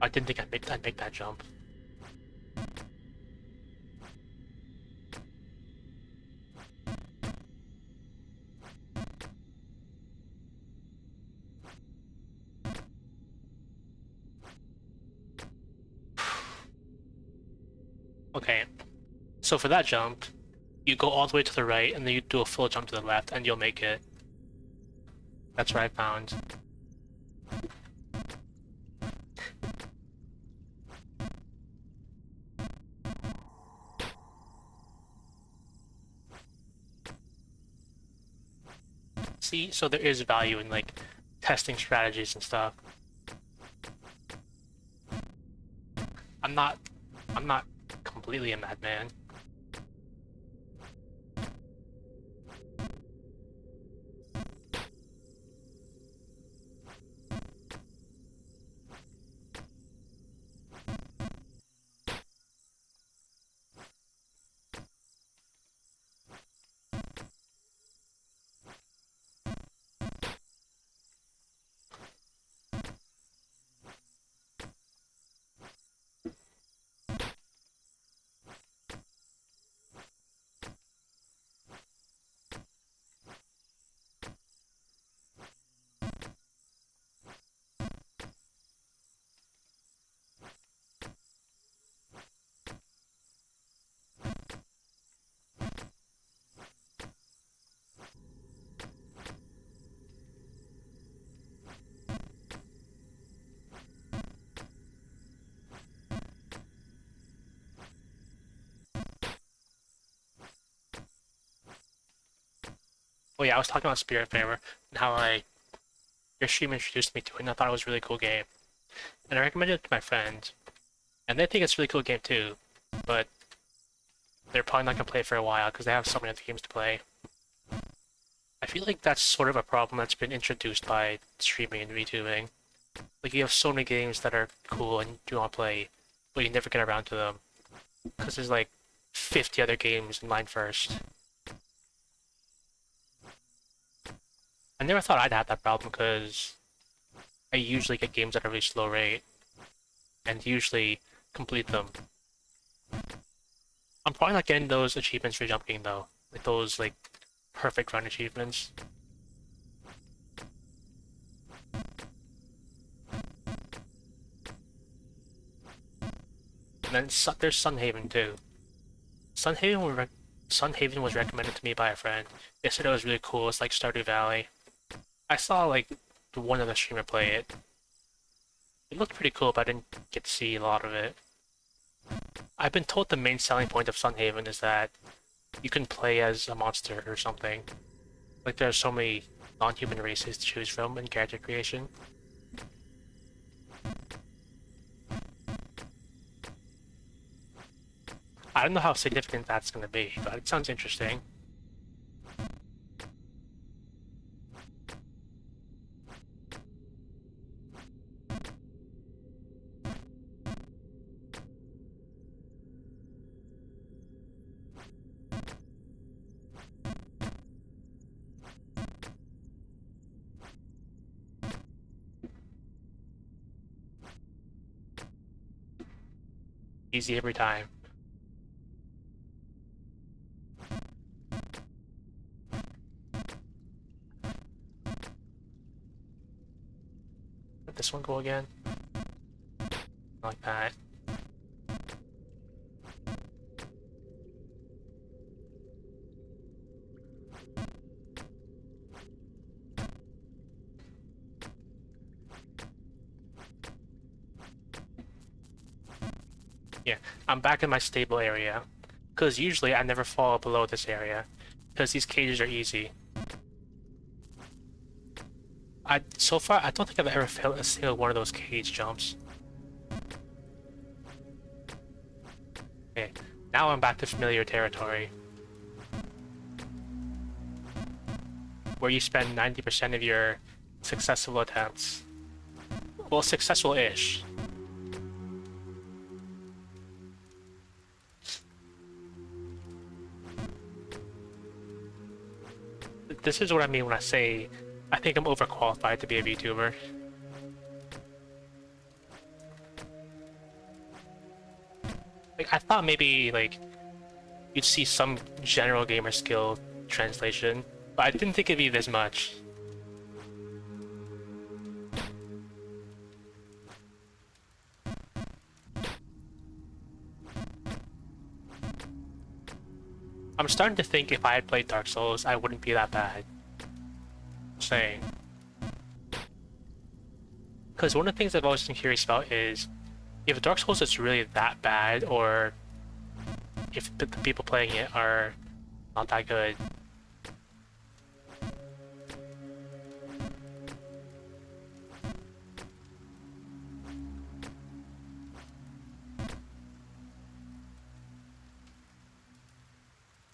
I didn't think I'd make that jump. Okay, so for that jump, you go all the way to the right, and then you do a full jump to the left, and you'll make it. That's what I found. See, so there is value in, like, testing strategies and stuff. I'm not, I'm not completely a madman. Oh yeah, I was talking about Spiritfarer and how your stream introduced me to it, and I thought it was a really cool game. And I recommended it to my friends, and they think it's a really cool game too, but they're probably not gonna play it for a while because they have so many other games to play. I feel like that's sort of a problem that's been introduced by streaming and VTubing. Like, you have so many games that are cool and you want to play, but you never get around to them because there's like 50 other games in line first. I never thought I'd have that problem because I usually get games at a really slow rate and usually complete them. I'm probably not getting those achievements for jumping though, like those like perfect run achievements. And then there's Sunhaven too. Sunhaven was Sunhaven was recommended to me by a friend. They said it was really cool. It's like Stardew Valley. I saw like one other streamer play it. It looked pretty cool, but I didn't get to see a lot of it. I've been told the main selling point of Sunhaven is that you can play as a monster or something. Like, there's so many non-human races to choose from in character creation. I don't know how significant that's going to be, but it sounds interesting. Easy every time. Let this one go again. Like that. Yeah, I'm back in my stable area. Because usually I never fall below this area. Because these cages are easy. So far, I don't think I've ever failed a single one of those cage jumps. Okay, now I'm back to familiar territory. Where you spend 90% of your successful attempts. Well, successful-ish. This is what I mean when I say I think I'm overqualified to be a VTuber. Like, I thought maybe, like, you'd see some general gamer skill translation, but I didn't think it'd be this much. I'm starting to think if I had played Dark Souls, I wouldn't be that bad. Saying. Because one of the things I've always been curious about is if Dark Souls is really that bad, or if the people playing it are not that good.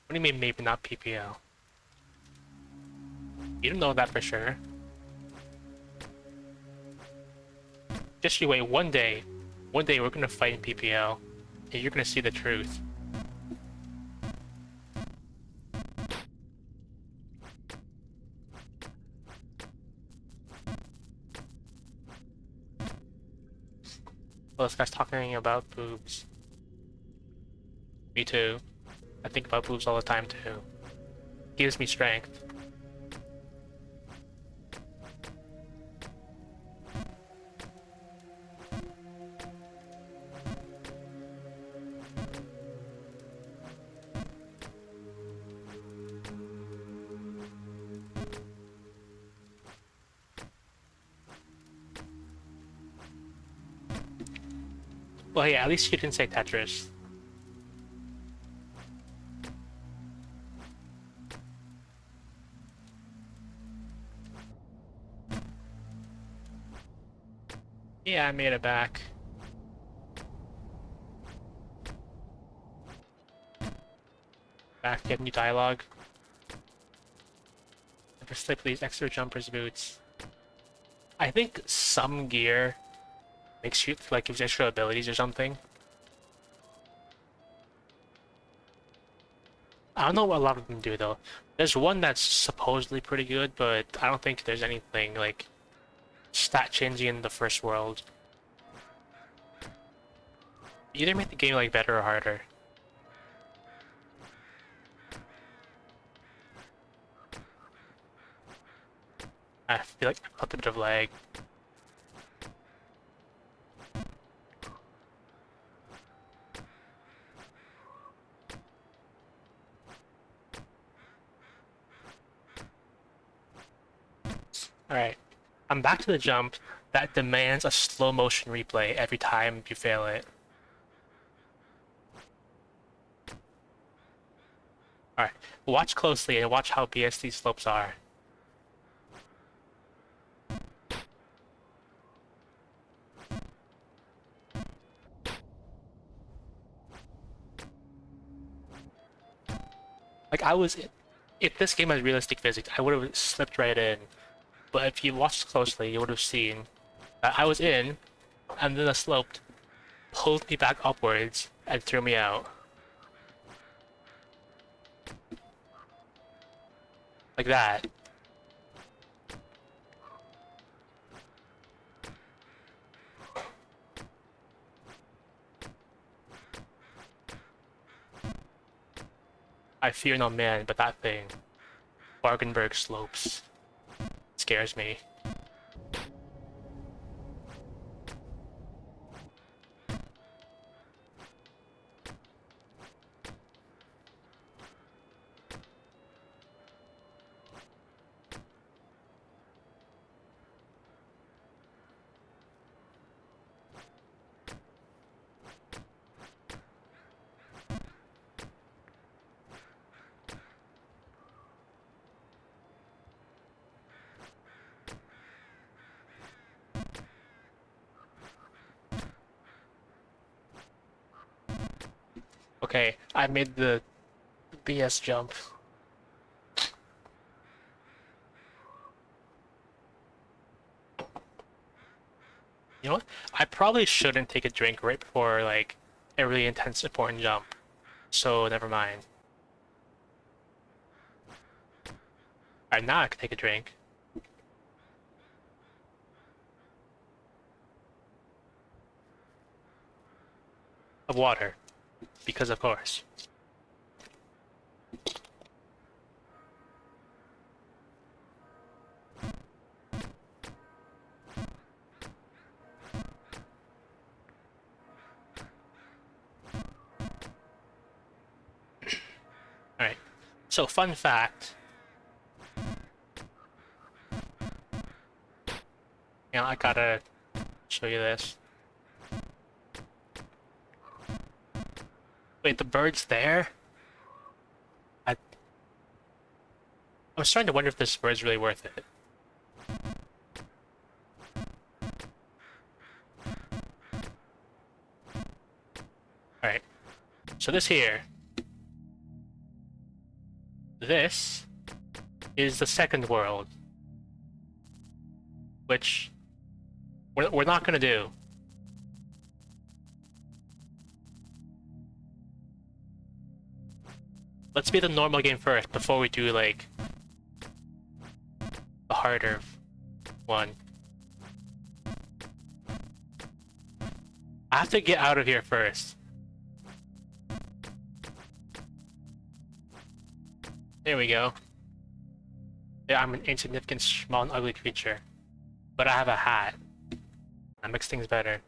What do you mean maybe not PPL? You don't know that for sure. Just you wait one day we're gonna fight in PPL, and you're gonna see the truth. Well, this guy's talking about boobs. Me too. I think about boobs all the time too. Gives me strength. Well, yeah, at least you didn't say Tetris. Yeah, I made it back. Back, get new dialogue. Never slip these extra jumper's boots. I think some gear makes you, like, gives extra abilities or something. I don't know what a lot of them do though. There's one that's supposedly pretty good, but I don't think there's anything like stat changing in the first world. Either make the game like better or harder. I feel like I felt a bit of lag. Alright. I'm back to the jump that demands a slow motion replay every time you fail it. Alright. Watch closely and watch how BS these slopes are. Like if this game has realistic physics, I would have slipped right in. But if you watched closely, you would have seen that I was in, and then the slope pulled me back upwards and threw me out. Like that. I fear no man, but that thing, Bargenberg slopes, scares me. Okay, I made the BS jump. You know what? I probably shouldn't take a drink right before like a really intense important jump. So never mind. Alright, now I can take a drink of water. Because of course. Alright. So fun fact. I gotta show you this. Wait, the bird's there? I was starting to wonder if this bird's really worth it. Alright. So this is the second world. Which we're not gonna do. Let's be the normal game first before we do like the harder one. I have to get out of here first. There we go. Yeah, I'm an insignificant, small, and ugly creature. But I have a hat. That makes things better.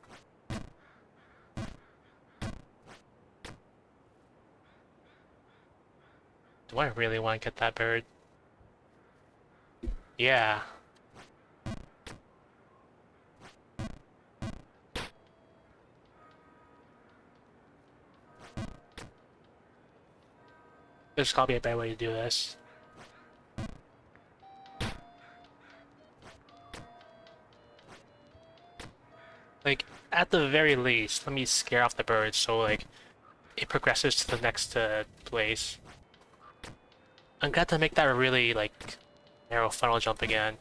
Do I really want to get that bird? Yeah. There's gotta be a better way to do this. Like, at the very least, let me scare off the bird so, like, it progresses to the next place. I'm gonna have to make that a really, like, narrow funnel jump again.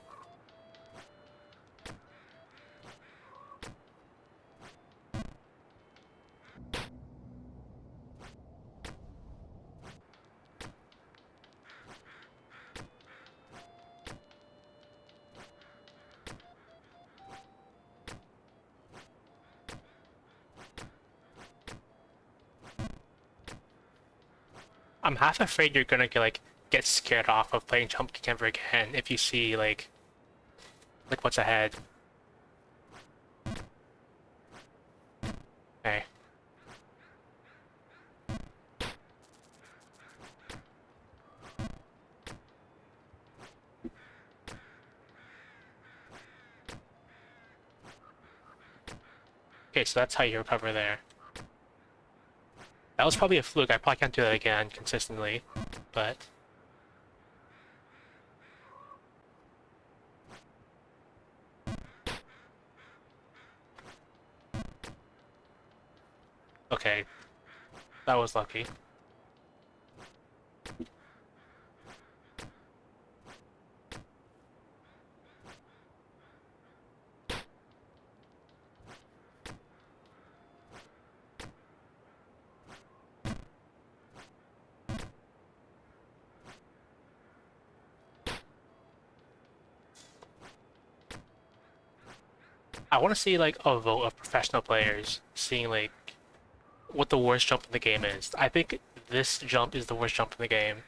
I'm half afraid you're gonna get scared off of playing Jump King ever again if you see like what's ahead. Okay. Okay, so that's how you recover there. That was probably a fluke. I probably can't do that again consistently, but okay. That was lucky. I want to see like a vote of professional players seeing like what the worst jump in the game is. I think this jump is the worst jump in the game.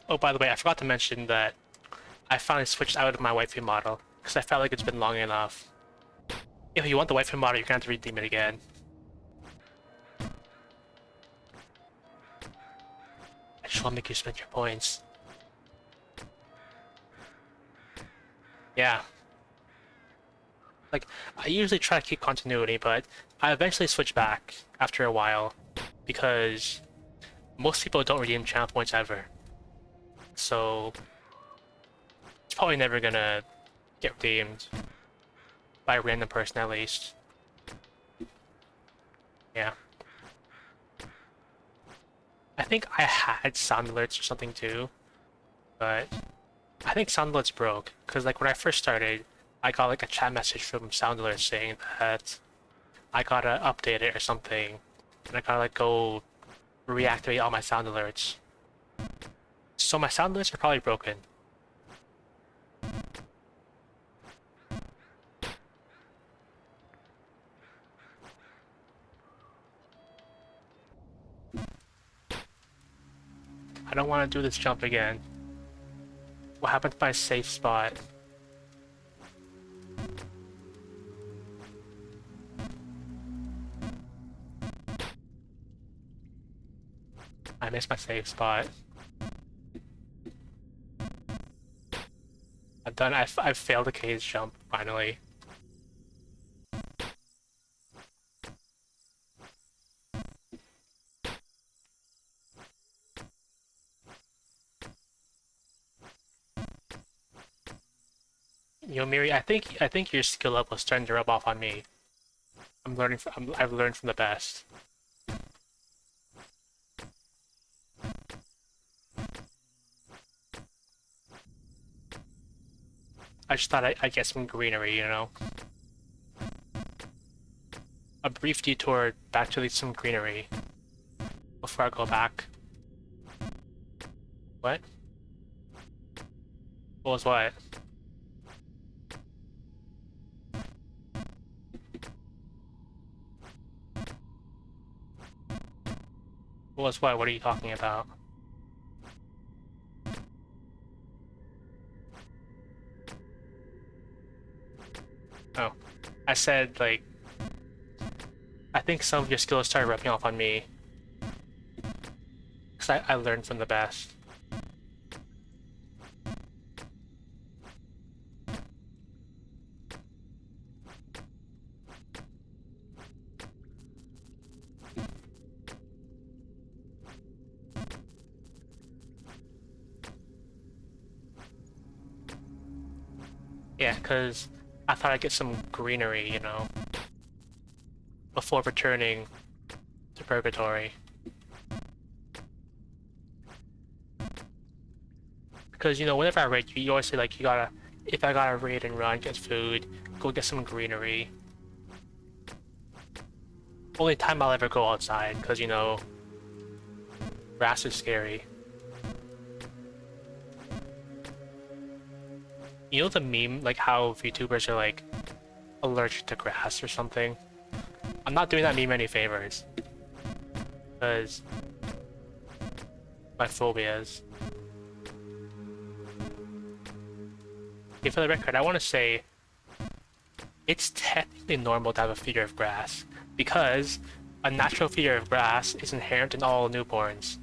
Oh, by the way, I forgot to mention that I finally switched out of my waifu model because I felt like it's been long enough. If you want the waifu model, you're gonna have to redeem it again. I just want to make you spend your points. Yeah. Like, I usually try to keep continuity, but I eventually switch back after a while because most people don't redeem channel points ever. So, it's probably never gonna get redeemed by a random person at least. Yeah. I think I had sound alerts or something too, but I think sound alerts broke because like when I first started, I got like a chat message from sound alerts saying that I gotta update it or something, and I gotta like go reactivate all my sound alerts. So my sound alerts are probably broken. I don't want to do this jump again. What happened to my safe spot? I missed my safe spot. I've failed a cage jump, finally. Miri, I think your skill level is starting to rub off on me. I've learned from the best. I just thought I'd get some greenery, you know? A brief detour back to some greenery before I go back. What? What was what? What was what? What are you talking about? Oh. I said, like, I think some of your skills started rubbing off on me. Because I learned from the best. Yeah, because I thought I'd get some greenery, you know, before returning to Purgatory. Because, you know, whenever I raid you always say, like, you gotta, if I gotta raid and run, get food, go get some greenery. Only time I'll ever go outside, because, you know, grass is scary. You know the meme, like how VTubers are, like, allergic to grass or something? I'm not doing that meme any favors. Because my phobias. Okay, for the record, I want to say it's technically normal to have a fear of grass because a natural fear of grass is inherent in all newborns.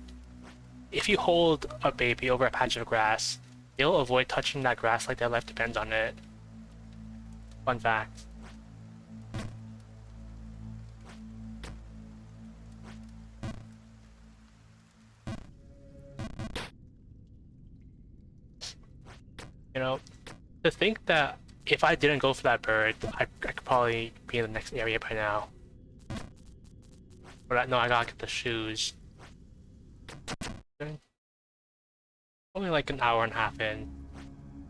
If you hold a baby over a patch of grass, they'll avoid touching that grass like their life depends on it. Fun fact. To think that if I didn't go for that bird, I could probably be in the next area by now. But no, I gotta get the shoes. Only like an hour and a half in.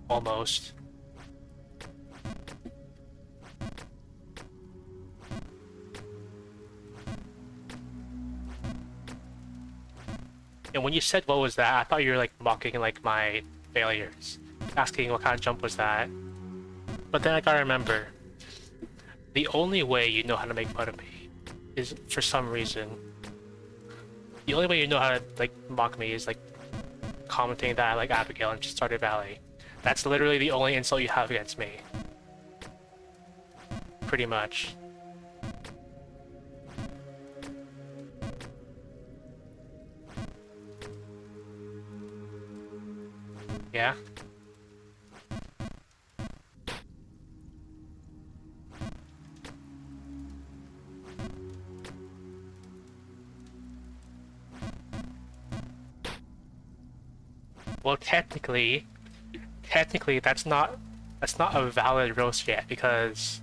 Almost. And when you said what was that, I thought you were like mocking like my failures. Asking what kind of jump was that. But then I gotta remember, the only way you know how to make fun of me is for some reason. The only way you know how to like mock me is like commenting that I like Abigail and Stardew Valley. That's literally the only insult you have against me. Pretty much. Yeah? Well, technically that's not a valid roast yet because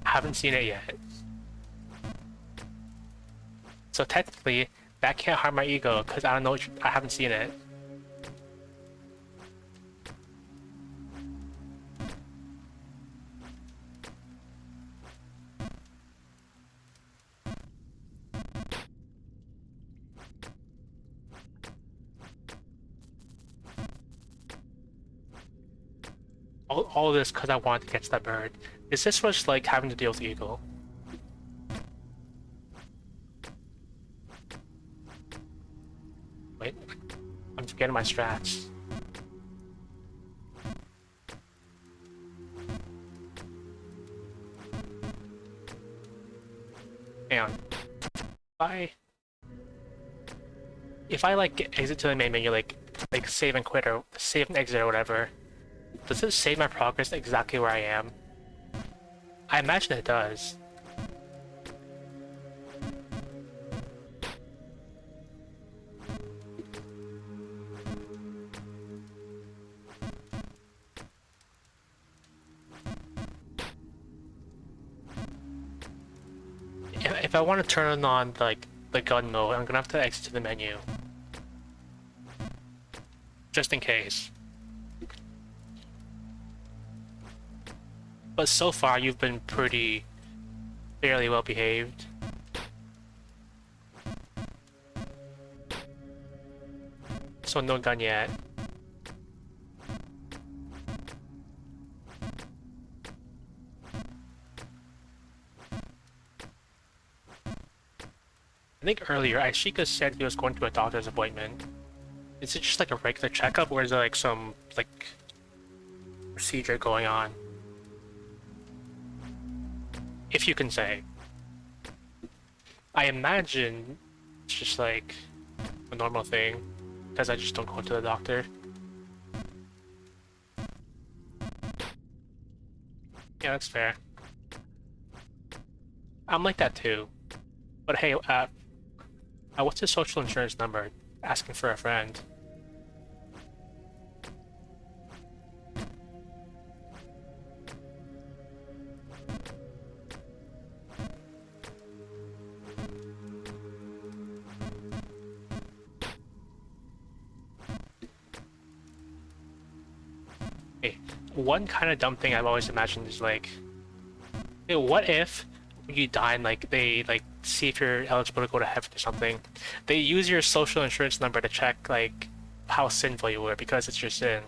I haven't seen it yet. So technically, that can't harm my ego because I don't know. I haven't seen it. All this because I wanted to catch that bird. Is this what's like having to deal with ego? Wait, I'm forgetting my strats. Hang on. If I like exit to the main menu, like save and quit or save and exit or whatever, does it save my progress exactly where I am? I imagine it does. If I want to turn on like the gun mode, I'm gonna have to exit to the menu. Just in case. But so far you've been fairly well behaved. So no gun yet. I think earlier Ashika said he was going to a doctor's appointment. Is it just like a regular checkup or is there like some like procedure going on? If you can say. I imagine it's just like a normal thing because I just don't go to the doctor. Yeah, that's fair. I'm like that too. But hey, what's his social insurance number? Asking for a friend. Hey, one kind of dumb thing I've always imagined is like, hey, what if you die and like they like see if you're eligible to go to heaven or something? They use your social insurance number to check like how sinful you were because it's your sin.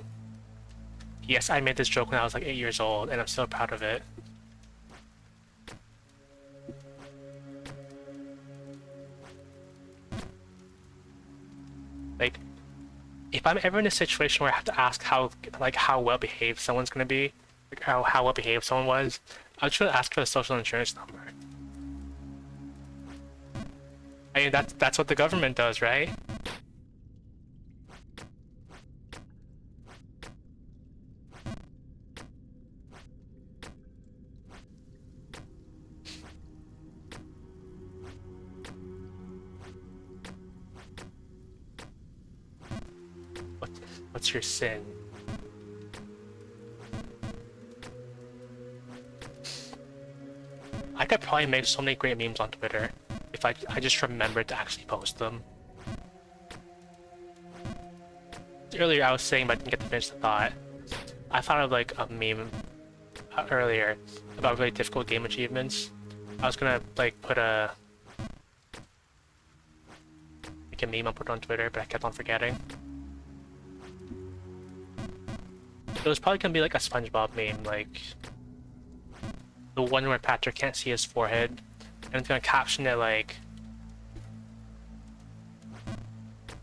Yes, I made this joke when I was like 8 years old, and I'm still proud of it. Like, if I'm ever in a situation where I have to ask how well behaved someone's gonna be, like how well behaved someone was, I'm just gonna ask for the social insurance number. I mean, that's what the government does, right? What, what's your sin? I could probably make so many great memes on Twitter if I just remembered to actually post them. Earlier I was saying, but I didn't get to finish the thought. I thought of like a meme earlier about really difficult game achievements. I was gonna like put a meme and put it on Twitter, but I kept on forgetting. It was probably gonna be like a SpongeBob meme, like the one where Patrick can't see his forehead, and it's gonna caption it like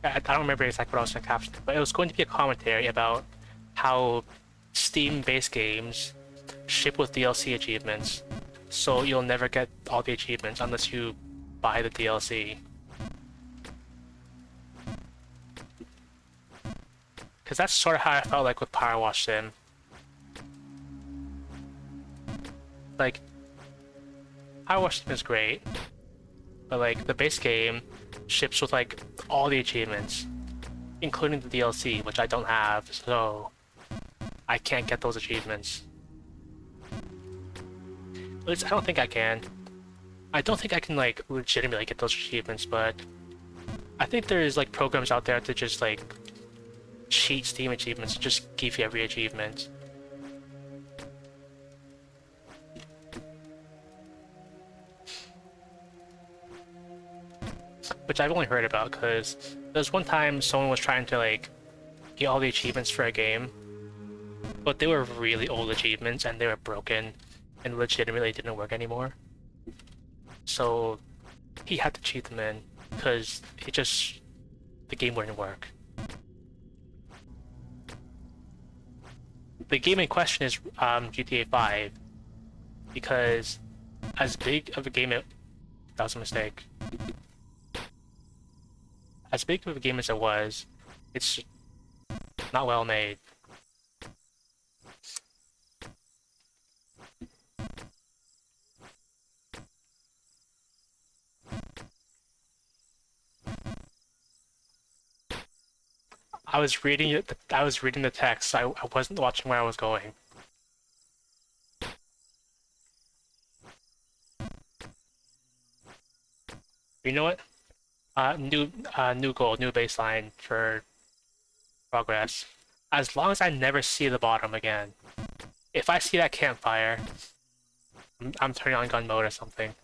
I don't remember exactly what I was gonna caption, but it was going to be a commentary about how Steam-based games ship with DLC achievements, so you'll never get all the achievements unless you buy the DLC. Because that's sort of how I felt like with Power Wash Sim. Like, Power Wash Sim is great, but like the base game ships with like all the achievements, including the DLC, which I don't have, so I can't get those achievements. At least I don't think I can. I don't think I can like legitimately get those achievements, but I think there's like programs out there to just like cheat Steam achievements, just give you every achievement. Which I've only heard about because there's one time someone was trying to like get all the achievements for a game, but they were really old achievements and they were broken and legitimately didn't work anymore. So he had to cheat them in because the game wouldn't work. The game in question is GTA 5 because as big of a game that was a mistake. As big of a game as it was, it's not well made. I was reading it. I was reading the text. I wasn't watching where I was going. You know what? New goal, new baseline for progress. As long as I never see the bottom again. If I see that campfire, I'm turning on gun mode or something.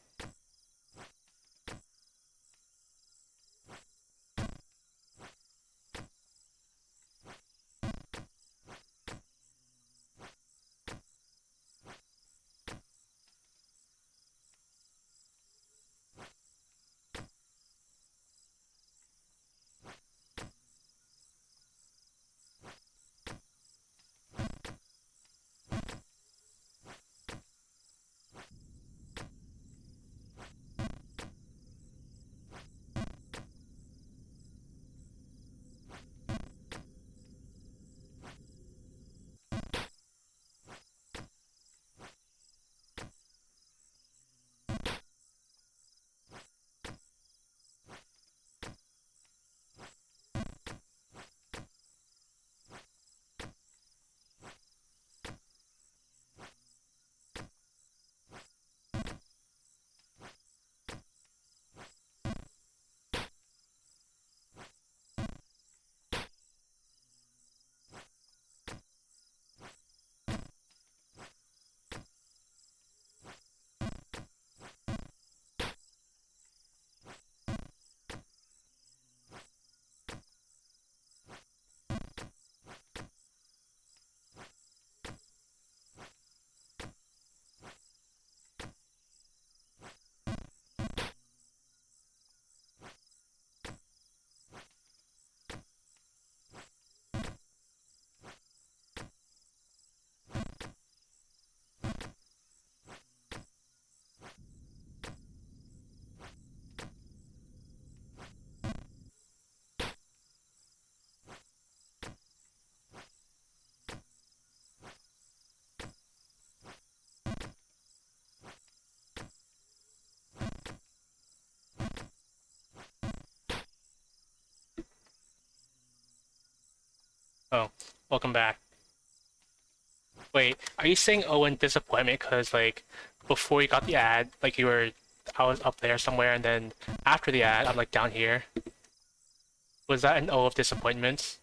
Oh, welcome back. Wait, are you saying Owen disappointment because like before you got the ad, like I was up there somewhere, and then after the ad, I'm like down here. Was that an O of disappointment?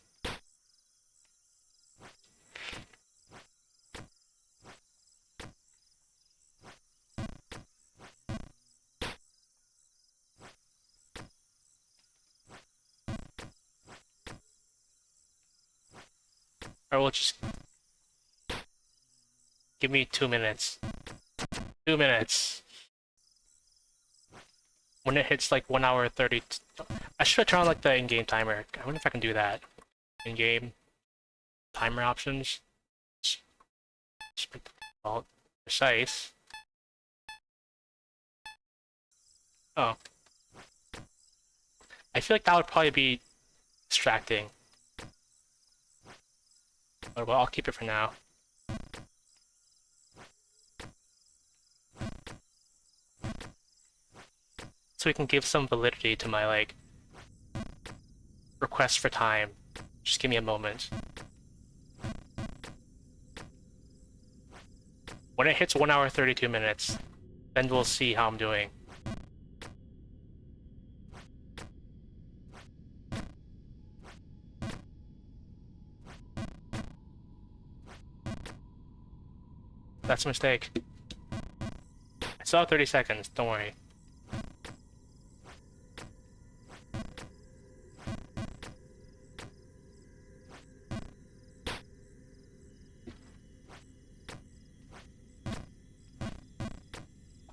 Or we'll just give me 2 minutes. 2 minutes. When it hits like 1 hour 30. I should have turned on like the in-game timer. I wonder if I can do that. In-game timer options. Well, precise. Oh. I feel like that would probably be distracting. But well, I'll keep it for now. So we can give some validity to my like request for time. Just give me a moment. When it hits 1 hour 32 minutes, then we'll see how I'm doing. That's a mistake. I still have 30 seconds, don't worry.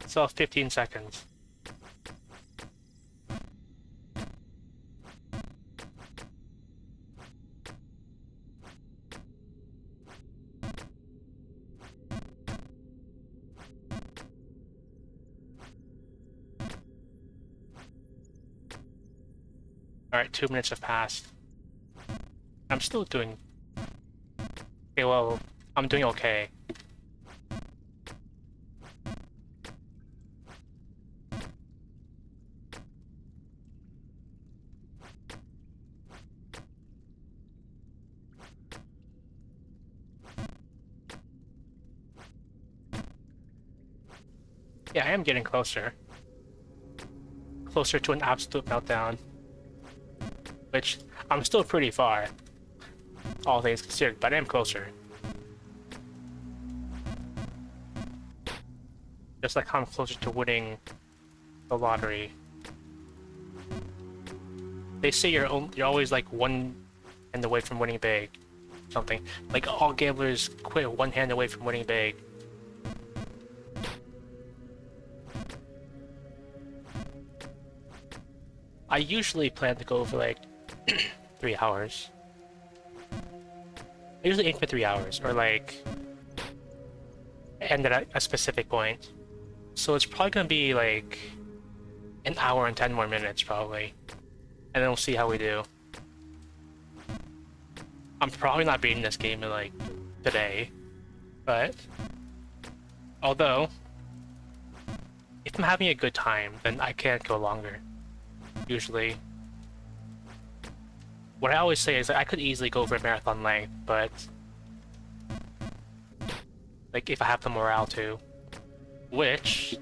Still have 15 seconds. Alright, 2 minutes have passed. I'm still doing... Okay, well, I'm doing okay. Yeah, I am getting closer. Closer to an absolute meltdown. Which, I'm still pretty far. All things considered, but I am closer. Just like I'm closer to winning the lottery. They say you're always like one hand away from winning big. Something. Like all gamblers quit one hand away from winning big. I usually plan to go for like 3 hours. I usually aim for 3 hours, or like end at a specific point. So it's probably gonna be like an hour and 10 more minutes probably. And then we'll see how we do. I'm probably not beating this game in like today, but although if I'm having a good time, then I can't go longer. Usually. What I always say is that I could easily go for a marathon length, but like if I have the morale to, which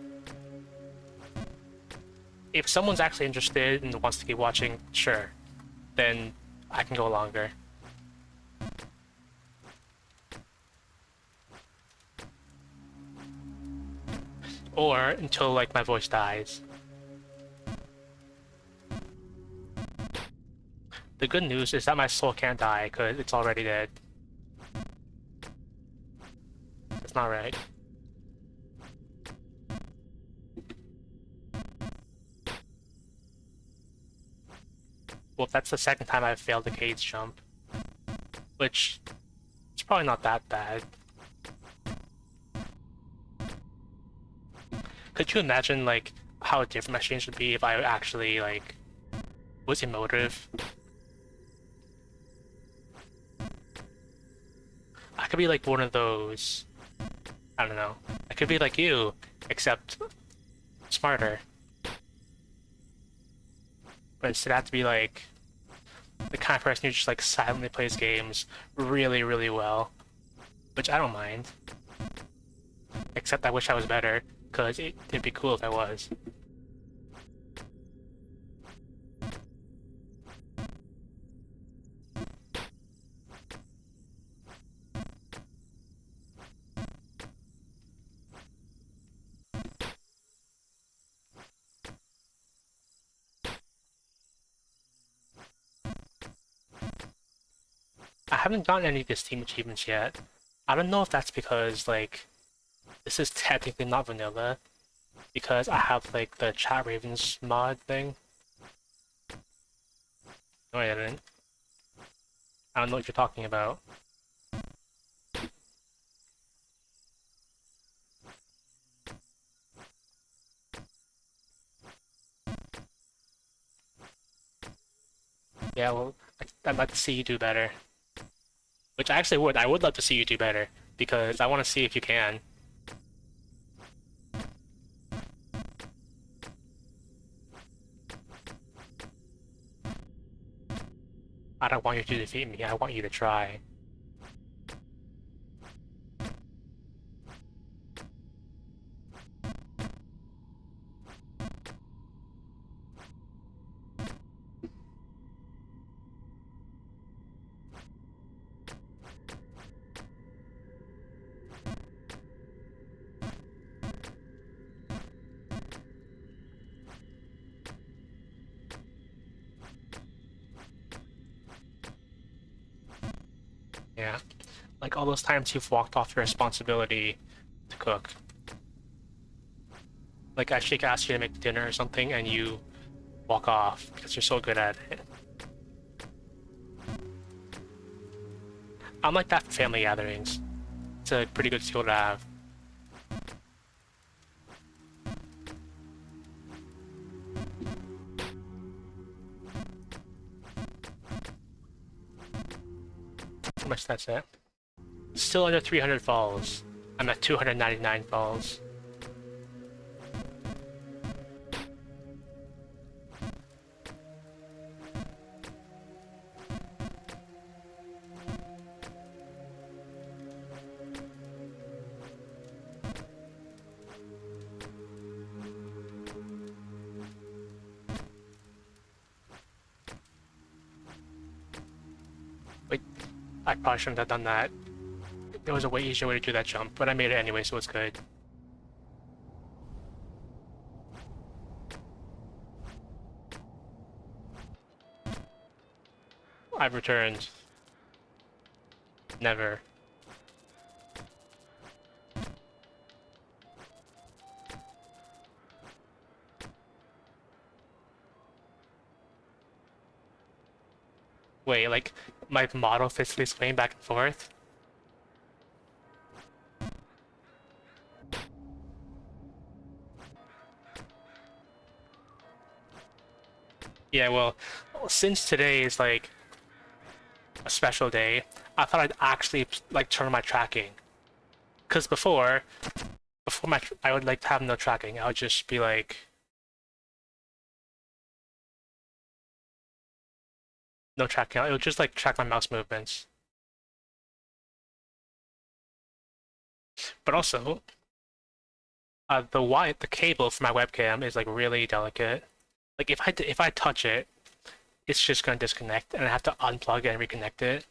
if someone's actually interested and wants to keep watching, sure, then I can go longer. Or until like my voice dies. The good news is that my soul can't die because it's already dead. That's not right. Well, that's the second time I've failed the cage jump. Which, it's probably not that bad. Could you imagine, like, how different my streams would be if I actually, like, was emotive? I could be like one of those... I don't know. I could be like you, except smarter. But instead I have to be like the kind of person who just like silently plays games really, really well. which I don't mind. Except I wish I was better, because it'd be cool if I was. I haven't gotten any of the Steam achievements yet. I don't know if that's because, like, this is technically not vanilla, because I have, like, the Chat Ravens mod thing. No, I didn't. I don't know what you're talking about. Yeah, well, I'd like to see you do better. Which I actually would. I would love to see you do better, because I want to see if you can. I don't want you to defeat me, I want you to try. Yeah. Like all those times you've walked off your responsibility to cook. Like Ashika asks you to make dinner or something and you walk off because you're so good at it. I'm like that for family gatherings. It's a pretty good skill to have. How much that's it? Still under 300 falls. I'm at 299 falls. Wait, I probably shouldn't have done that. There was a way easier way to do that jump, but I made it anyway, so it's good. I've returned. Never. Wait, like, my model physically swaying back and forth? Yeah, well, since today is like a special day, I thought I'd actually like turn my tracking. Cause before I would like to have no tracking. I would just be like, no tracking. It would just like track my mouse movements. But also, the cable for my webcam is like really delicate. Like if I touch it, it's just gonna disconnect, and I have to unplug it and reconnect it,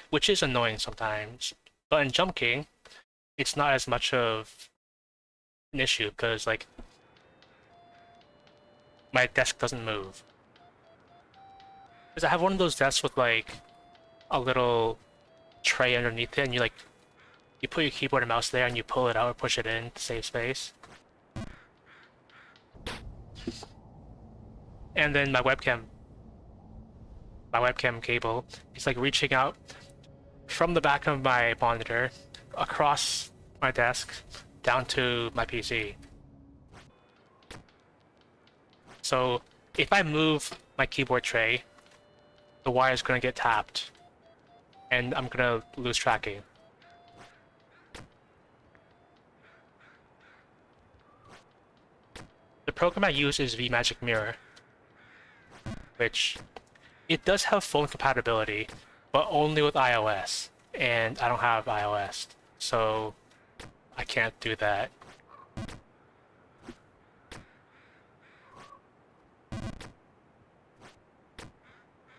which is annoying sometimes. But in Jump King, it's not as much of an issue because like my desk doesn't move. Because I have one of those desks with like a little tray underneath it, and you put your keyboard and mouse there, and you pull it out or push it in to save space. And then my webcam cable is like reaching out from the back of my monitor across my desk down to my PC. So if I move my keyboard tray, the wire is going to get tapped, and I'm going to lose tracking. The program I use is vMagic Mirror, which it does have phone compatibility, but only with iOS. and I don't have iOS, so I can't do that.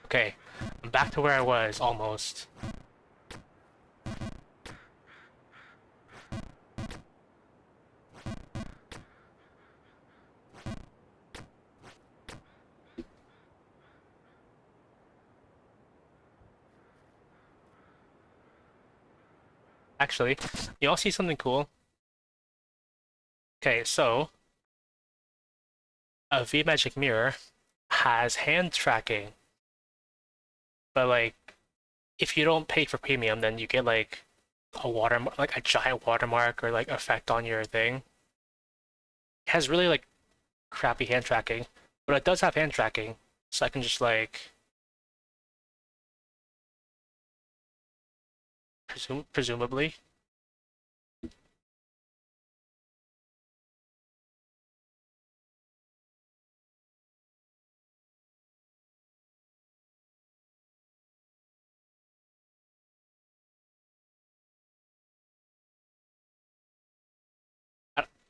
Okay, I'm back to where I was almost. Actually, you all see something cool? Okay, so a V-Magic mirror has hand tracking, but like if you don't pay for premium, then you get like a watermark, like a giant watermark or like effect on your thing. It has really like crappy hand tracking, but it does have hand tracking, so I can just like presumably.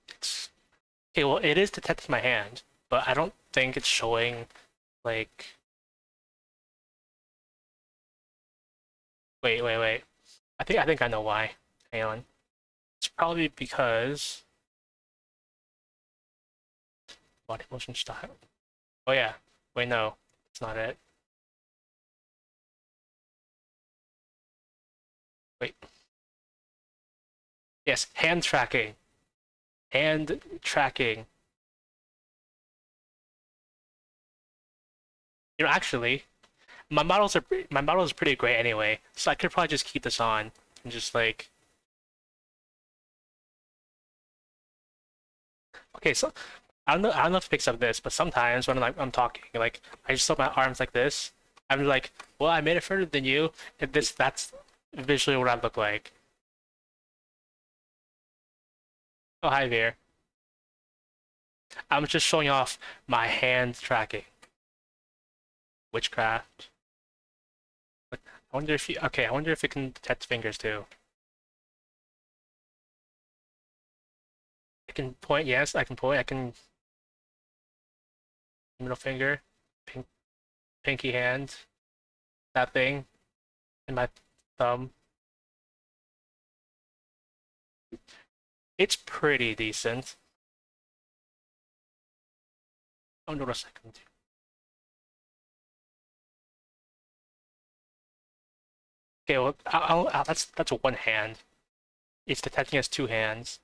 It's okay. Well, it is detecting my hand, but I don't think it's showing like. Wait. I think I know why. Hang on. It's probably because body motion style. Oh yeah. Wait, no, it's not it. Wait. Yes, hand tracking. Hand tracking. Actually, my model is pretty great anyway, so I could probably just keep this on and just like. Okay, so I don't know if it picks up this, but sometimes when I'm talking, like I just put my arms like this. I'm like, well, I made it further than you, and that's visually what I look like. Oh, hi there. I'm just showing off my hand tracking. Witchcraft. I wonder if you. Okay, I wonder if it can detect fingers too. I can point. Yes, I can point. I can middle finger, pink, pinky hand, that thing, and my thumb. It's pretty decent. Oh, no, a second. Okay, well, that's one hand. It's detecting as two hands.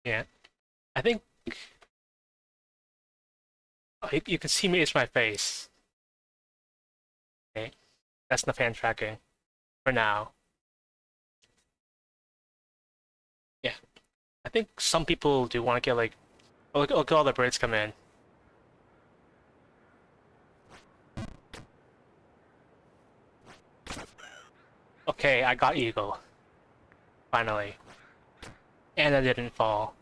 Yeah, I think you can see me. It's my face. Okay, that's enough hand tracking for now. Yeah, I think some people do want to get like, oh, look at all the birds come in. Okay, I got eagle finally, and I didn't fall.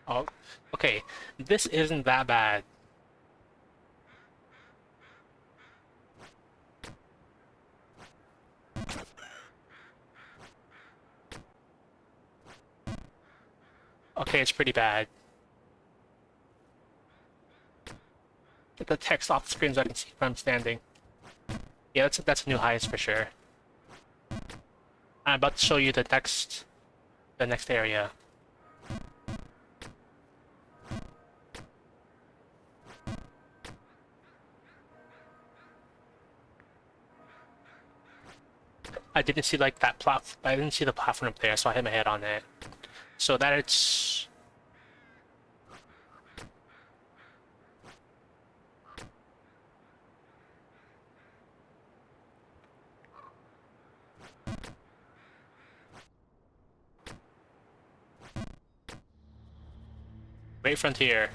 Oh, okay, this isn't that bad. Okay, it's pretty bad. Get the text off the screen so I can see where I'm standing. Yeah, that's a new highest for sure. I'm about to show you the next area. I didn't see like that I didn't see the platform up there, so I hit my head on it. So that it's Great Frontier.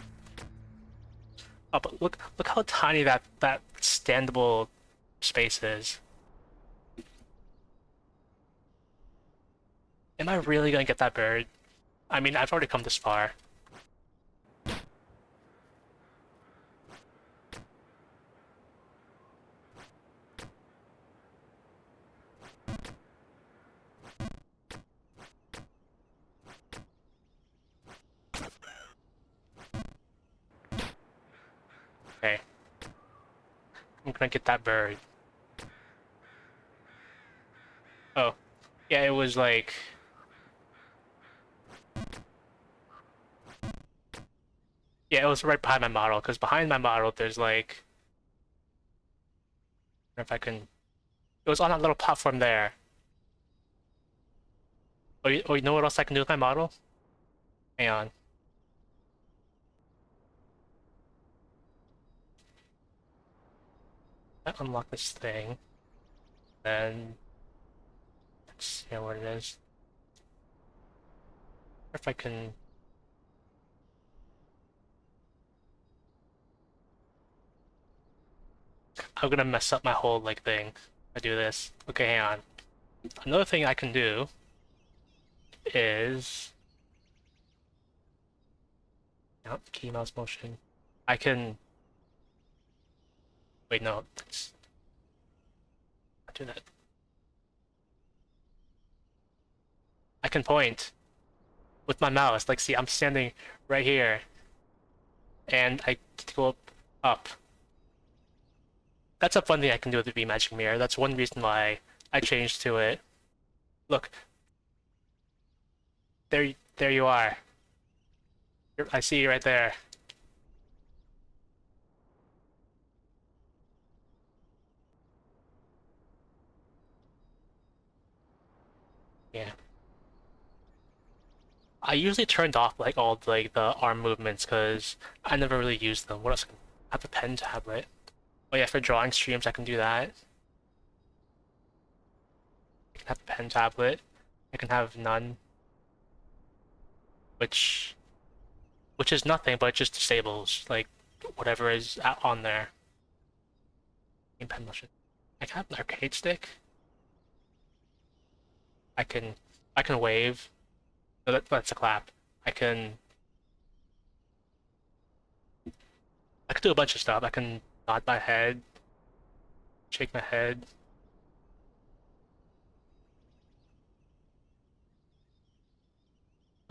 Oh, but look how tiny that standable space is. Am I really gonna get that bird? I mean, I've already come this far. Okay, I'm gonna get that bird. Oh, yeah, it was like... Yeah, it was right behind my model, because behind my model there's like... I don't know if I can... It was on that little platform there. Oh, you know what else I can do with my model? Hang on. I unlock this thing. Then... Let's see what it is. If I can... I'm gonna mess up my whole, like, thing. If I do this. Okay, hang on. Another thing I can do is... No, key mouse motion. I can... Wait, no. Let's not do that. I can point with my mouse. Like, see, I'm standing right here. And I go up. That's a fun thing I can do with the V-Magic Mirror. That's one reason why I changed to it. Look, there you are. I see you right there. Yeah. I usually turned off like all like the arm movements because I never really used them. What else? I have a pen tablet. Oh yeah, for drawing streams I can do that. I can have a pen tablet. I can have none, which which is nothing, but it just disables like whatever is on there. Pen motion. I can have an arcade stick. I can I can wave. No, that's a clap. I can I can do a bunch of stuff. I can nod my head, shake my head.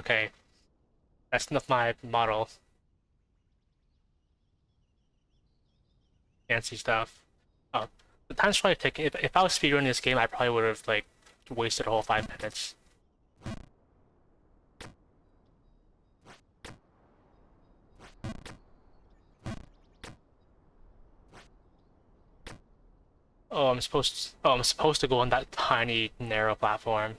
Okay, that's enough my model. Fancy stuff. Oh, the time's probably taking. If I was speedrunning this game, I probably would have like wasted a whole 5 minutes. I'm supposed to go on that tiny narrow platform.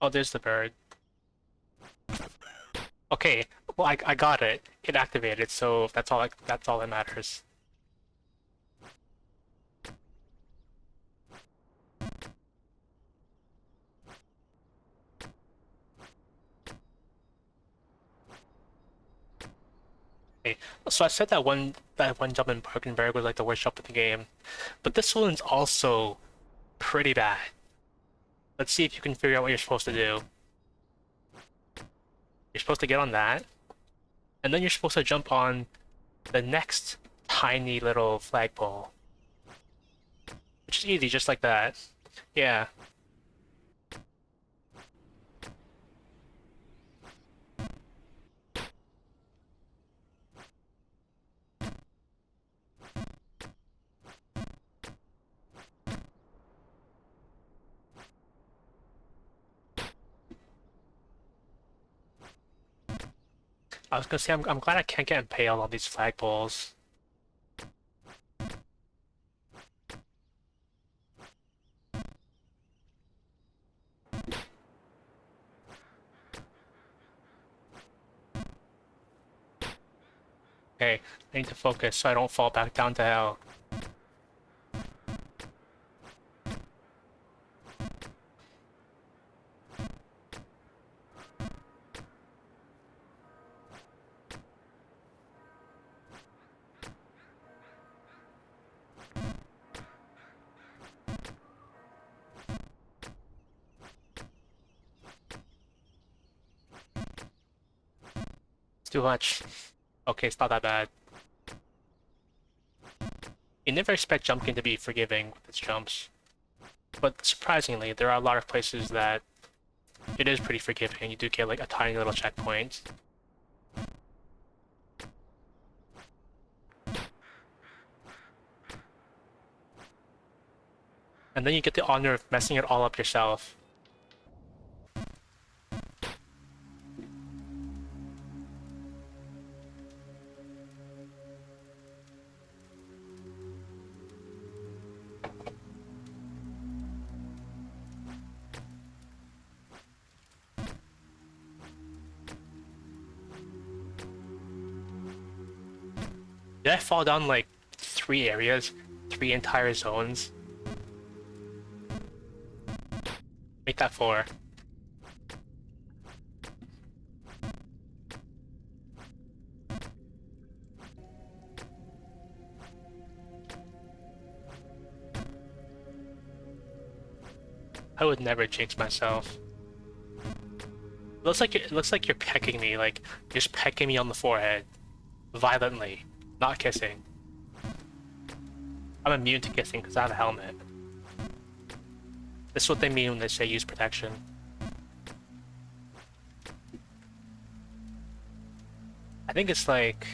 Oh, there's the bird. Okay, well I got it. It activated, so that's all that matters. Okay, so I said that one jump in Parkenberg was like the worst jump in the game, but this one's also pretty bad. Let's see if you can figure out what you're supposed to do. You're supposed to get on that, and then you're supposed to jump on the next tiny little flagpole, which is easy, just like that. Yeah. I was gonna say I'm glad I can't get impaled on these flagpoles. Okay, I need to focus so I don't fall back down to hell. It's too much. Okay, it's not that bad. You never expect Jump King to be forgiving with its jumps. But surprisingly, there are a lot of places that it is pretty forgiving. You do get like a tiny little checkpoint. And then you get the honor of messing it all up yourself. Did I fall down like 3 areas? 3 entire zones? Make that 4. I would never jinx myself. It looks like you're pecking me, like you're just pecking me on the forehead. Violently. Not kissing. I'm immune to kissing because I have a helmet. This is what they mean when they say use protection. I think it's like...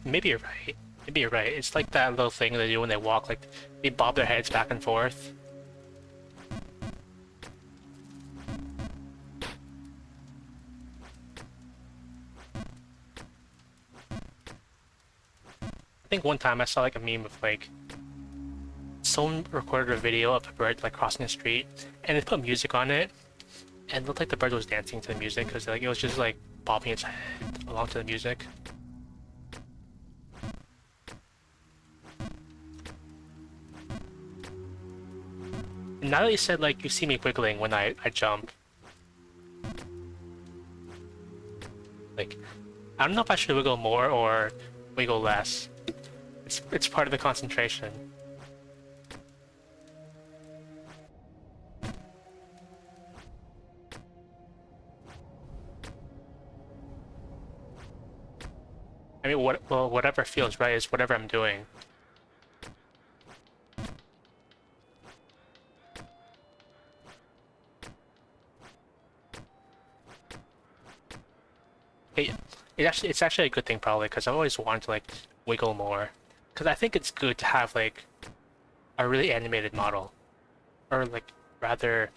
Maybe you're right. Maybe you're right. It's like that little thing they do when they walk, like they bob their heads back and forth. I think one time I saw like a meme of like someone recorded a video of a bird like crossing the street and they put music on it and it looked like the bird was dancing to the music because like it was just like bobbing its head along to the music. And now that you said like you see me wiggling when I jump, like I don't know if I should wiggle more or wiggle less. It's part of the concentration. I mean, whatever feels right is whatever I'm doing. It, it's actually a good thing probably because I've always wanted to like wiggle more because I think it's good to have like a really animated model or like rather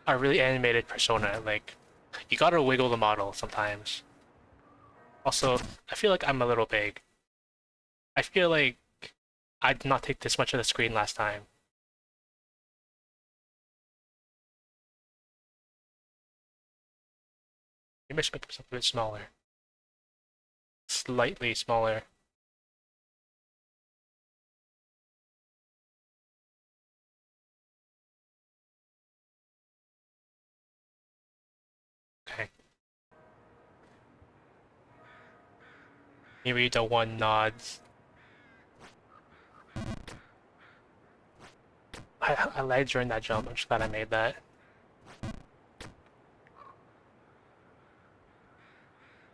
a really animated persona. Like you gotta wiggle the model sometimes. Also, I feel like I'm a little big. I feel like I did not take this much of the screen last time. Maybe I should make myself a bit smaller. Slightly smaller. Okay. Maybe the one nods. I lied during that jump. I'm just glad I made that.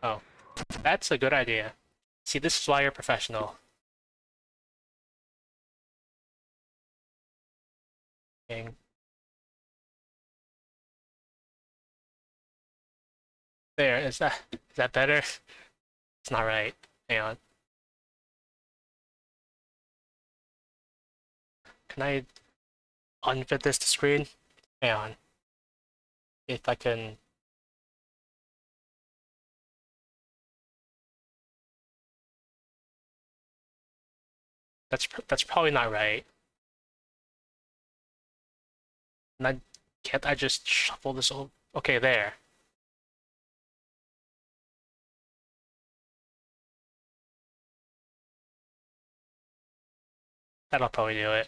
Oh, that's a good idea. See, this is why you're a professional. Dang. There, is that better? It's not right. Hang on. Can I unfit this to screen? Hang on. if I can. That's probably not right. And I can't I just shuffle this over? Okay, there. That'll probably do it.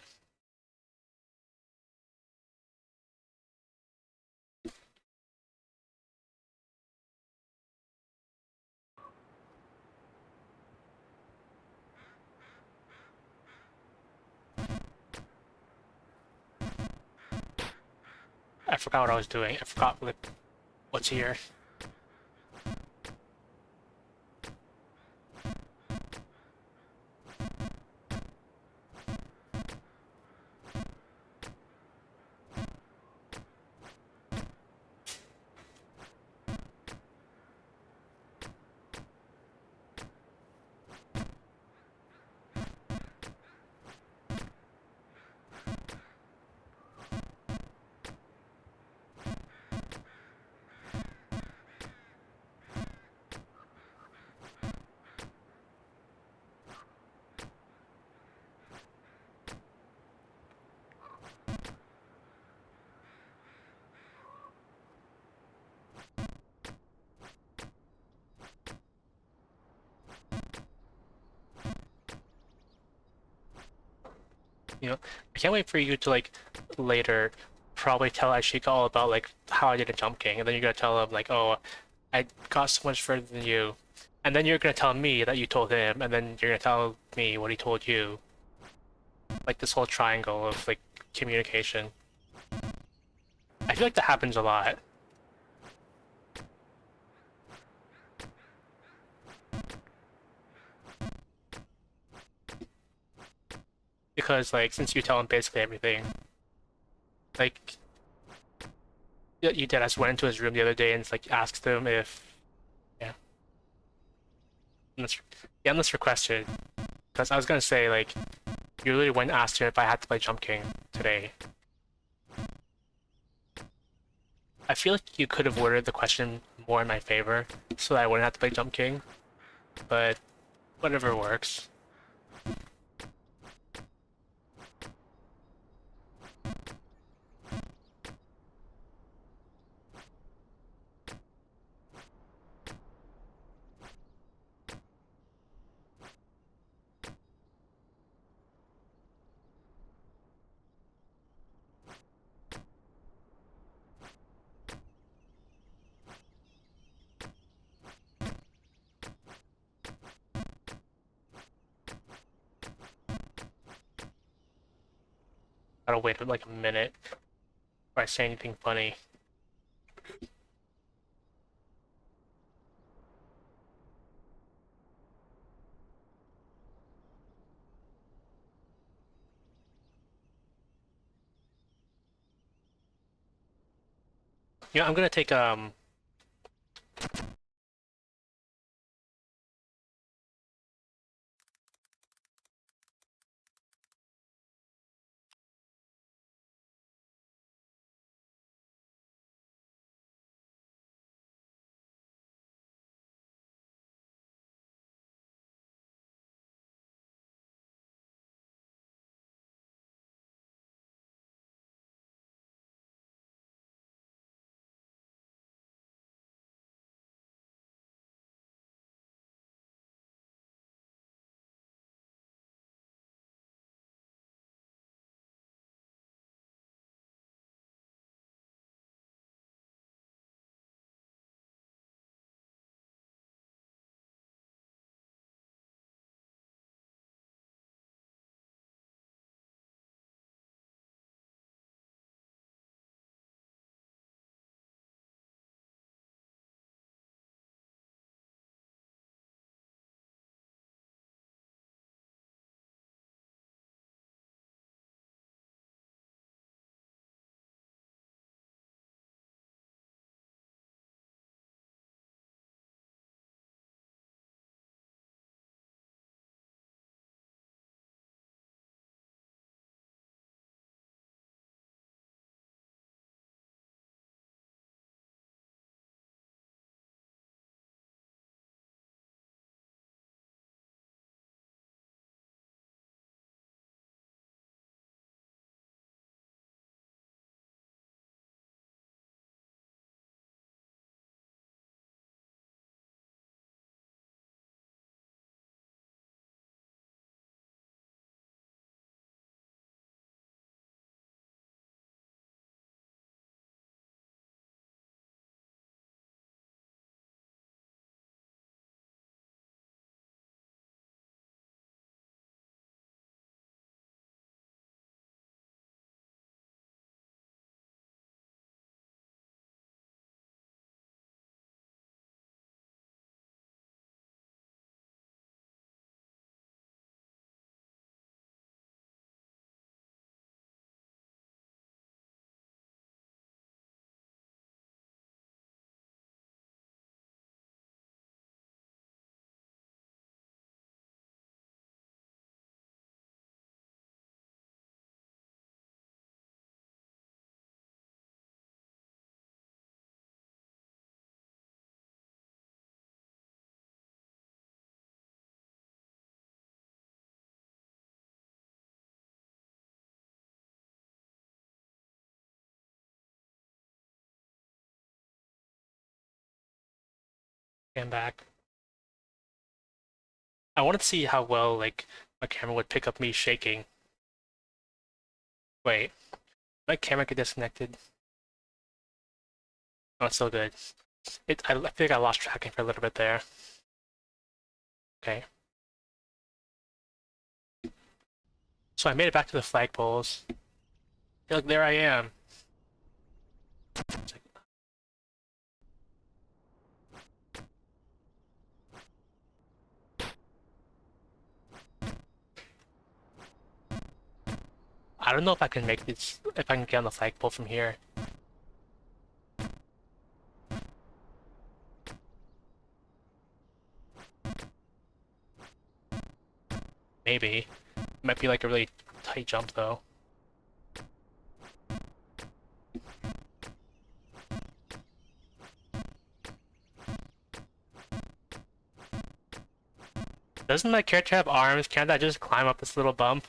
I forgot what I was doing. I forgot like what's here. You know, I can't wait for you to like later probably tell Ashika all about like how I did a jump king, and then you're gonna tell him like, oh, I got so much further than you, and then you're gonna tell me that you told him, and then you're gonna tell me what he told you. Like this whole triangle of like communication. I feel like that happens a lot because like since you tell him basically everything, like you did. I just went into his room the other day and like asked him if yeah, endless, the endless requested because I was gonna say like you literally went and asked him if I had to play Jump King today. I feel like you could have worded the question more in my favor so that I wouldn't have to play Jump King, but whatever works. I gotta wait like a minute before I say anything funny. You know, I'm gonna take Came back. I wanted to see how well like my camera would pick up me shaking. Wait, my camera get disconnected. Oh, it's still good. I feel like I lost tracking for a little bit there. Okay. So I made it back to the flagpoles. Look, there I am. I don't know if I can make this, if I can get on the flagpole from here. Maybe. It might be like a really tight jump though. Doesn't my character have arms? Can't I just climb up this little bump?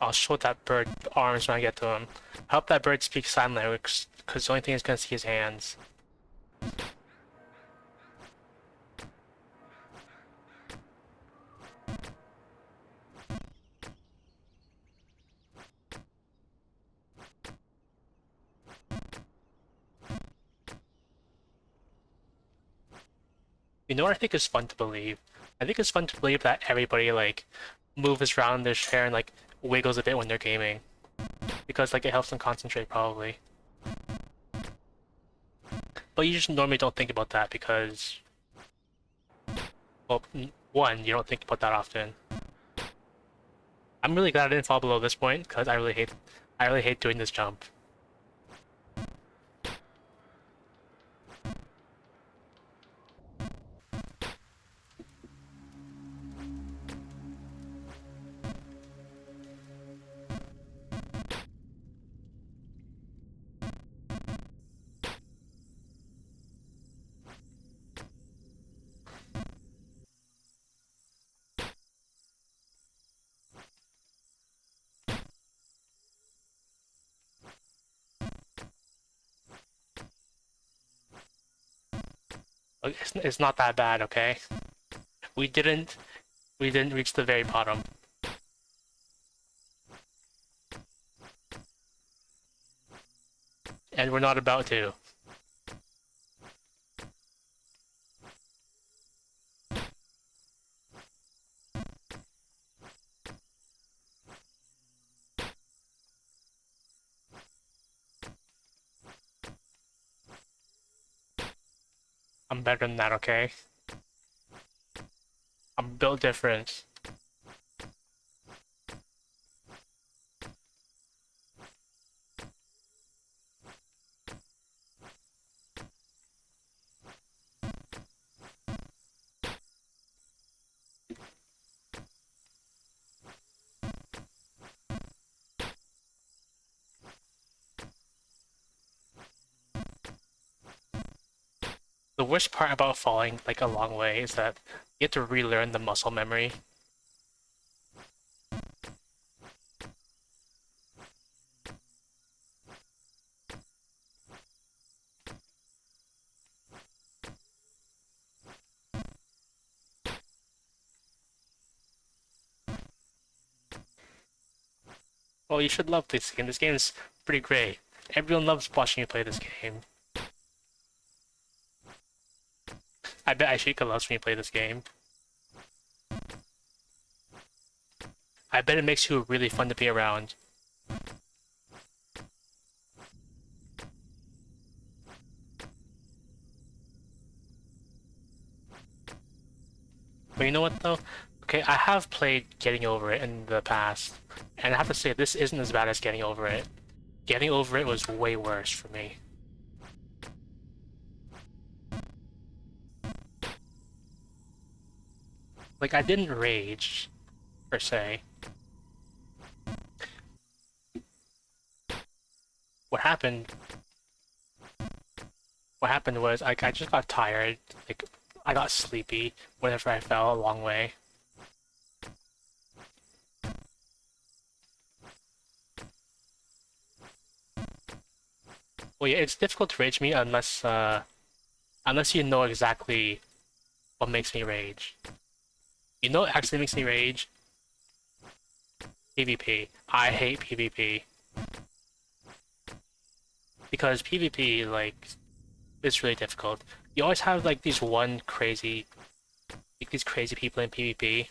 I'll show that bird arms when I get to him. I hope that bird speaks sign language, because the only thing is gonna see his hands. You know what I think is fun to believe? I think it's fun to believe that everybody like moves around their chair and like wiggles a bit when they're gaming. Because like it helps them concentrate probably. But you just normally don't think about that because well, one, you don't think about that often. I'm really glad I didn't fall below this point because I really hate doing this jump. Like, it's not that bad, okay? We didn't we didn't reach the very bottom. And we're not about to. I'm better than that, okay? I'm built different. The worst part about falling like a long way is that you have to relearn the muscle memory. Well, you should love this game. This game is pretty great. Everyone loves watching you play this game. I bet Ashika loves when you play this game. I bet it makes you really fun to be around. But you know what though? Okay, I have played Getting Over It in the past, and I have to say this isn't as bad as Getting Over It. Getting Over It was way worse for me. Like I didn't rage per se. What happened? What happened was I just got tired. Like I got sleepy whenever I fell a long way. Well, yeah, it's difficult to rage me unless you know exactly what makes me rage. You know what actually makes me rage? PvP. I hate PvP. Because PvP, like, is really difficult. You always have, like, these crazy people in PvP.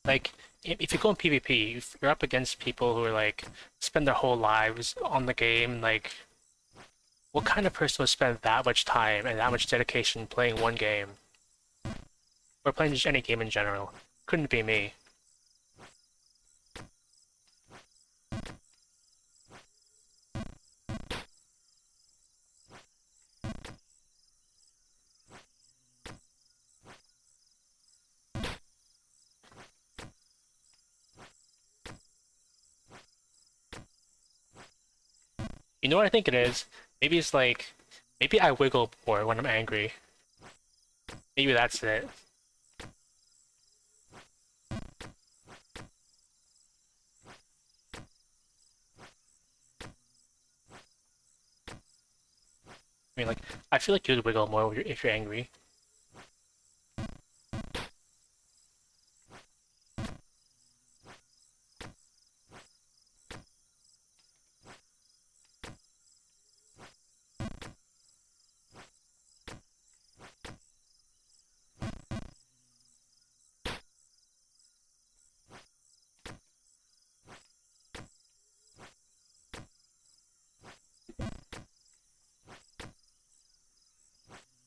Like, if you go in PvP, if you're up against people who are, like, spend their whole lives on the game, like, what kind of person would spend that much time and that much dedication playing one game? Or playing just any game in general? Couldn't be me. You know what I think it is? Maybe it's like, maybe I wiggle more when I'm angry. Maybe that's it. I mean, like, I feel like you'd wiggle more if you're angry.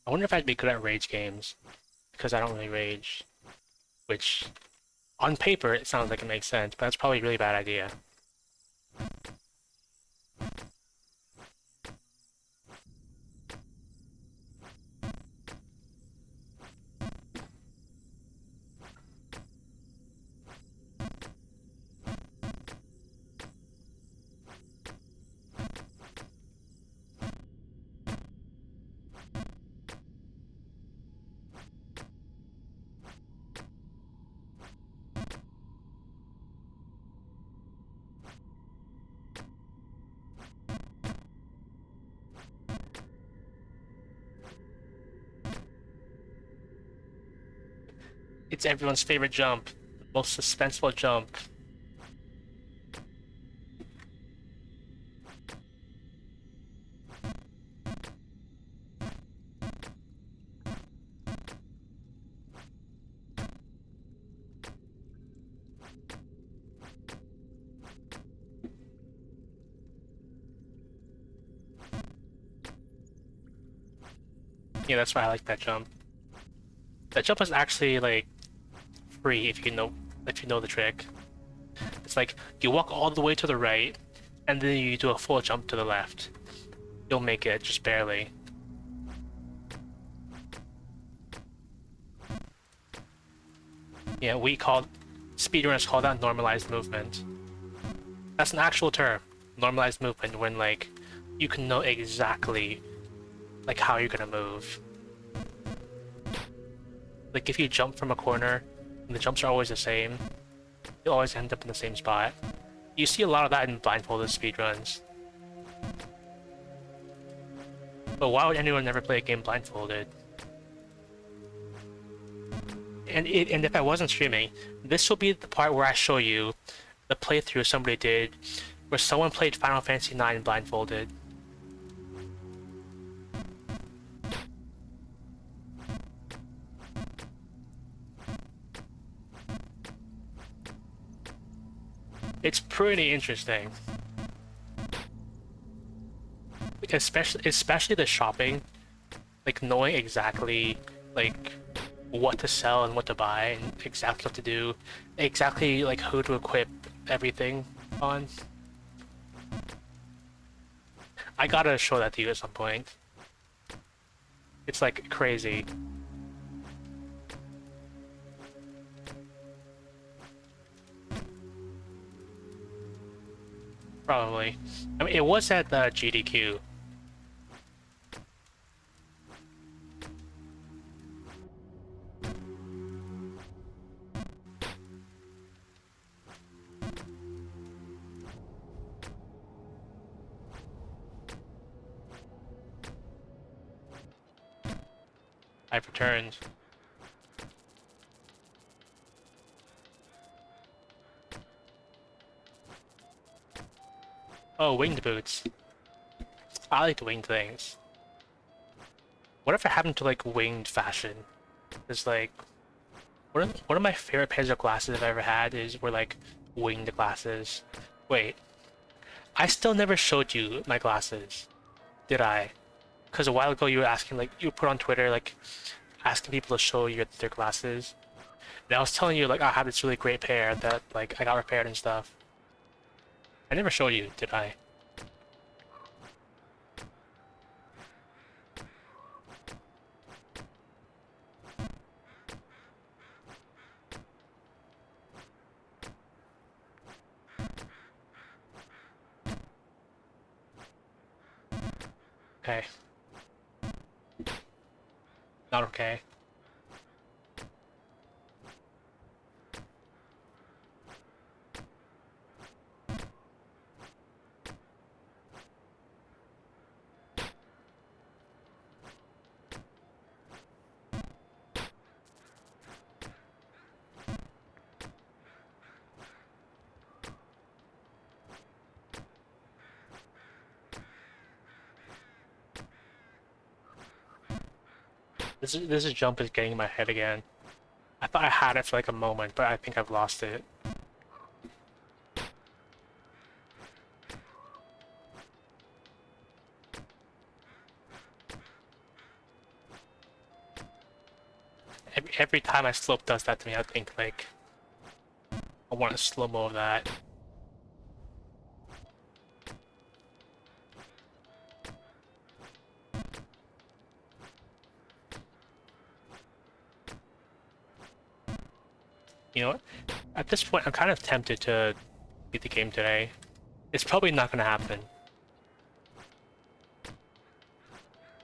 I wonder if I'd be good at rage games, because I don't really rage. Which, on paper, it sounds like it makes sense, but that's probably a really bad idea. It's everyone's favorite jump, the most suspenseful jump. Yeah, that's why I like that jump. That jump is actually, like, free if you know the trick. It's like, you walk all the way to the right, and then you do a full jump to the left. You'll make it, just barely. Yeah, speedrunners call that normalized movement. That's an actual term, normalized movement, when like you can know exactly like how you're gonna move. Like if you jump from a corner, and the jumps are always the same, you'll always end up in the same spot. You see a lot of that in blindfolded speedruns. But why would anyone never play a game blindfolded? And if I wasn't streaming, this will be the part where I show you the playthrough somebody did, where someone played Final Fantasy IX blindfolded. It's pretty interesting. Like especially the shopping, like knowing exactly like what to sell and what to buy and exactly what to do, exactly like who to equip everything on. I gotta show that to you at some point. It's like crazy. Probably. I mean, it was at the GDQ. I've returned. Oh, winged boots. I like the winged things. Whatever happened to like winged fashion? It's like one of my favorite pairs of glasses I've ever had were like winged glasses. Wait, I still never showed you my glasses, did I? Because a while ago you were asking, like, you put on Twitter, like, asking people to show you their glasses. And I was telling you, like, I have this really great pair that, like, I got repaired and stuff. I never showed you, did I? Okay. Not okay. This jump is getting in my head again. I thought I had it for like a moment, but I think I've lost it. Every time I slope does that to me, I think like I want a slow-mo of that. You know what? At this point, I'm kind of tempted to beat the game today. It's probably not gonna happen.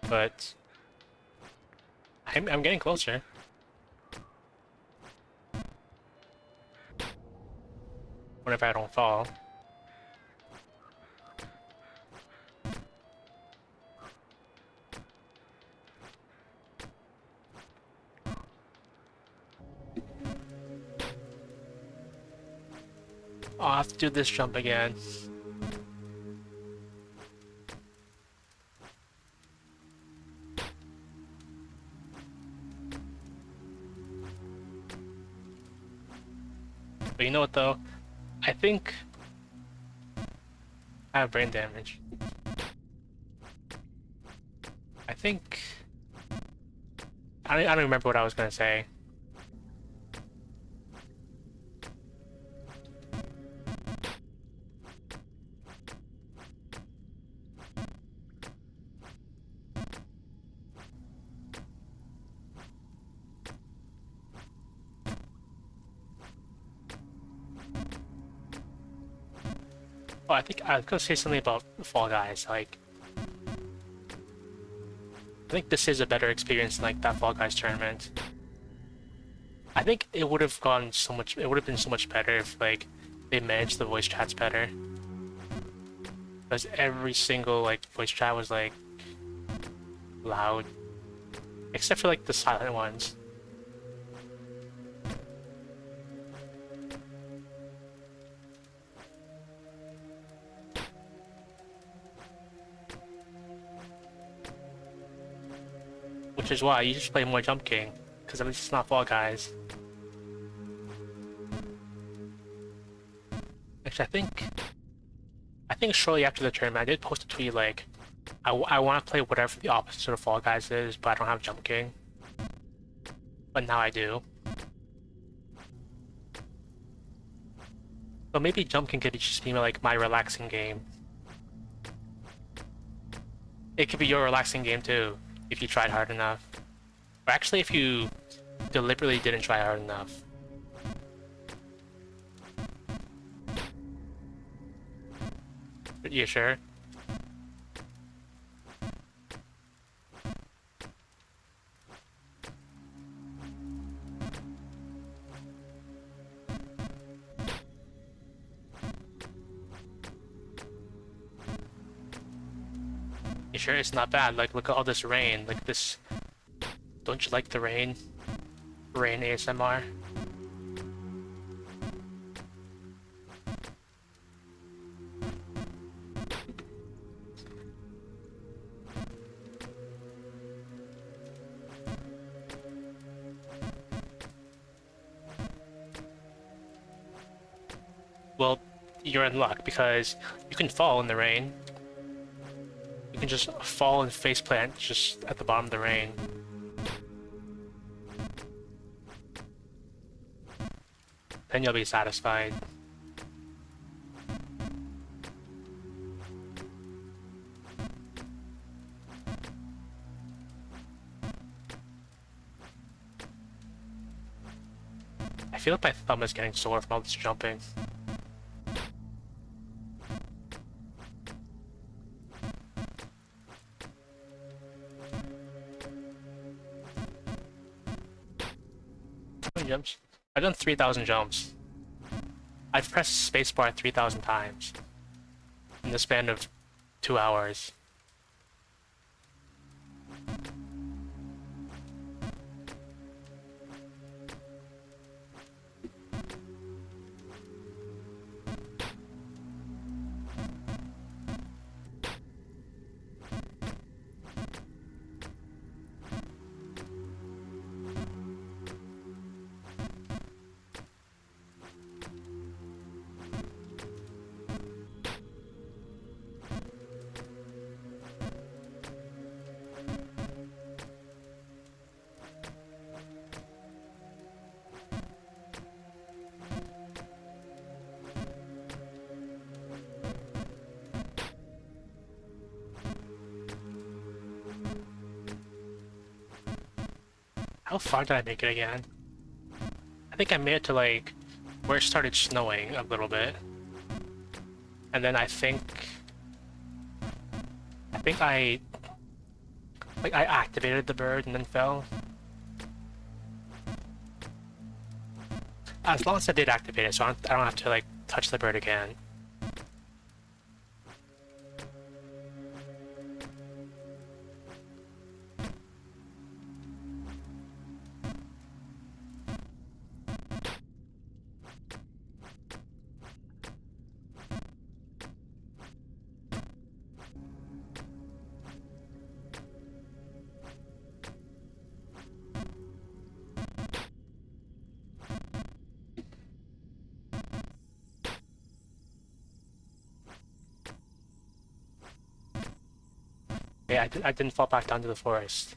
But I'm getting closer. Whenever I don't fall. I'll have to do this jump again. But you know what though? I think I have brain damage. I think I don't remember what I was gonna say. Oh, I think I was gonna say something about Fall Guys. Like, I think this is a better experience than like that Fall Guys tournament. I think it would have gone so much. It would have been so much better if like they managed the voice chats better. Because every single like voice chat was like loud, except for like the silent ones. Which is why you should play more Jump King, because at least it's not Fall Guys. Actually, I think shortly after the tournament, I did post a tweet like, I want to play whatever the opposite of Fall Guys is, but I don't have Jump King. but now I do. But maybe jumping could just be like my relaxing game. It could be your relaxing game too, if you tried hard enough. Or actually, if you deliberately didn't try hard enough. You sure? You sure it's not bad? Like, look at all this rain. Like this. Don't you like the rain? Rain ASMR. Well, you're in luck because you can fall in the rain. You can just fall and faceplant just at the bottom of the rain. Then you'll be satisfied. I feel like my thumb is getting sore from all this jumping. How many jumps? I've done 3,000 jumps. I've pressed spacebar 3,000 times in the span of 2 hours. How far did I make it again? I think I made it to like where it started snowing a little bit. And then I think I activated the bird and then fell. As long as I did activate it, so I don't have to like touch the bird again. Yeah, I didn't fall back down to the forest.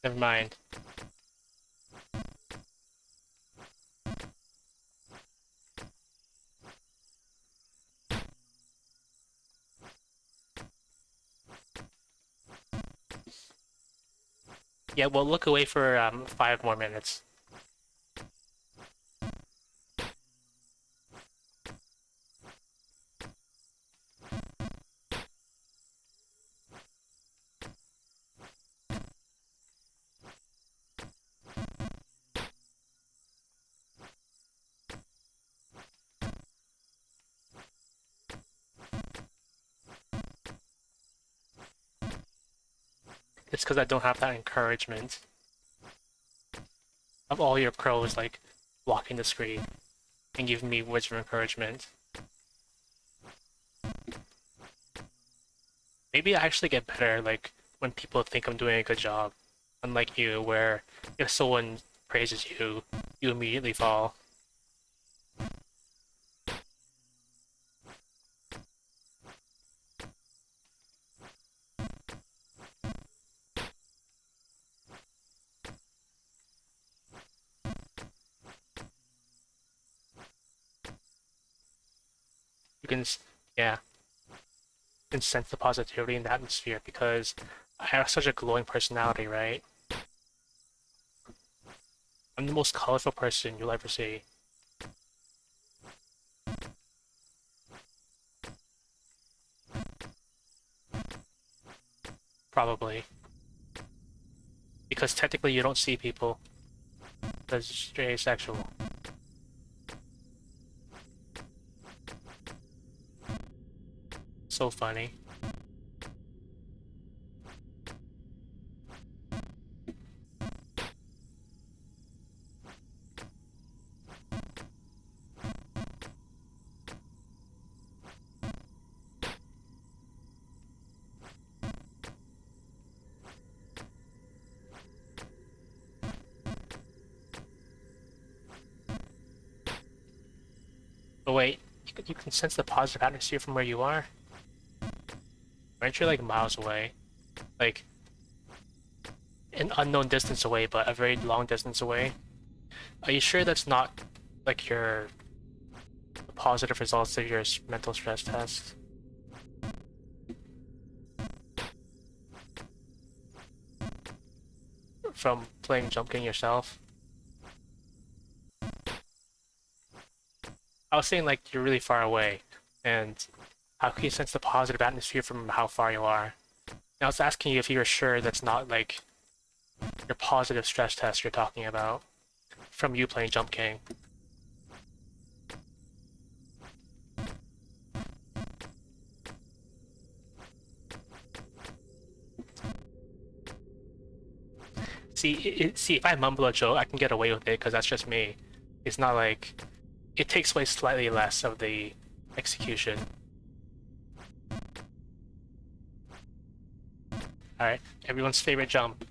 Never mind. Yeah, we'll look away for 5 more minutes. It's because I don't have that encouragement of all your pros like blocking the screen and giving me words of encouragement. Maybe I actually get better like when people think I'm doing a good job, unlike you, where if someone praises you, you immediately fall. yeah, can sense the positivity in the atmosphere because I have such a glowing personality, right? I'm the most colorful person you'll ever see. Probably. Because technically you don't see people. That's you're asexual. So funny. But wait, you can sense the positive atmosphere from where you are? Aren't you like miles away? Like, an unknown distance away, but a very long distance away? Are you sure that's not like your positive results of your mental stress test? From playing Jump King yourself? I was saying like you're really far away, and how can you sense the positive atmosphere from how far you are? And I was asking you if you were sure that's not like your positive stress test you're talking about from you playing Jump King. See, if I mumble a joke, I can get away with it because that's just me. It's not like it takes away slightly less of the execution. Alright, everyone's favorite jump.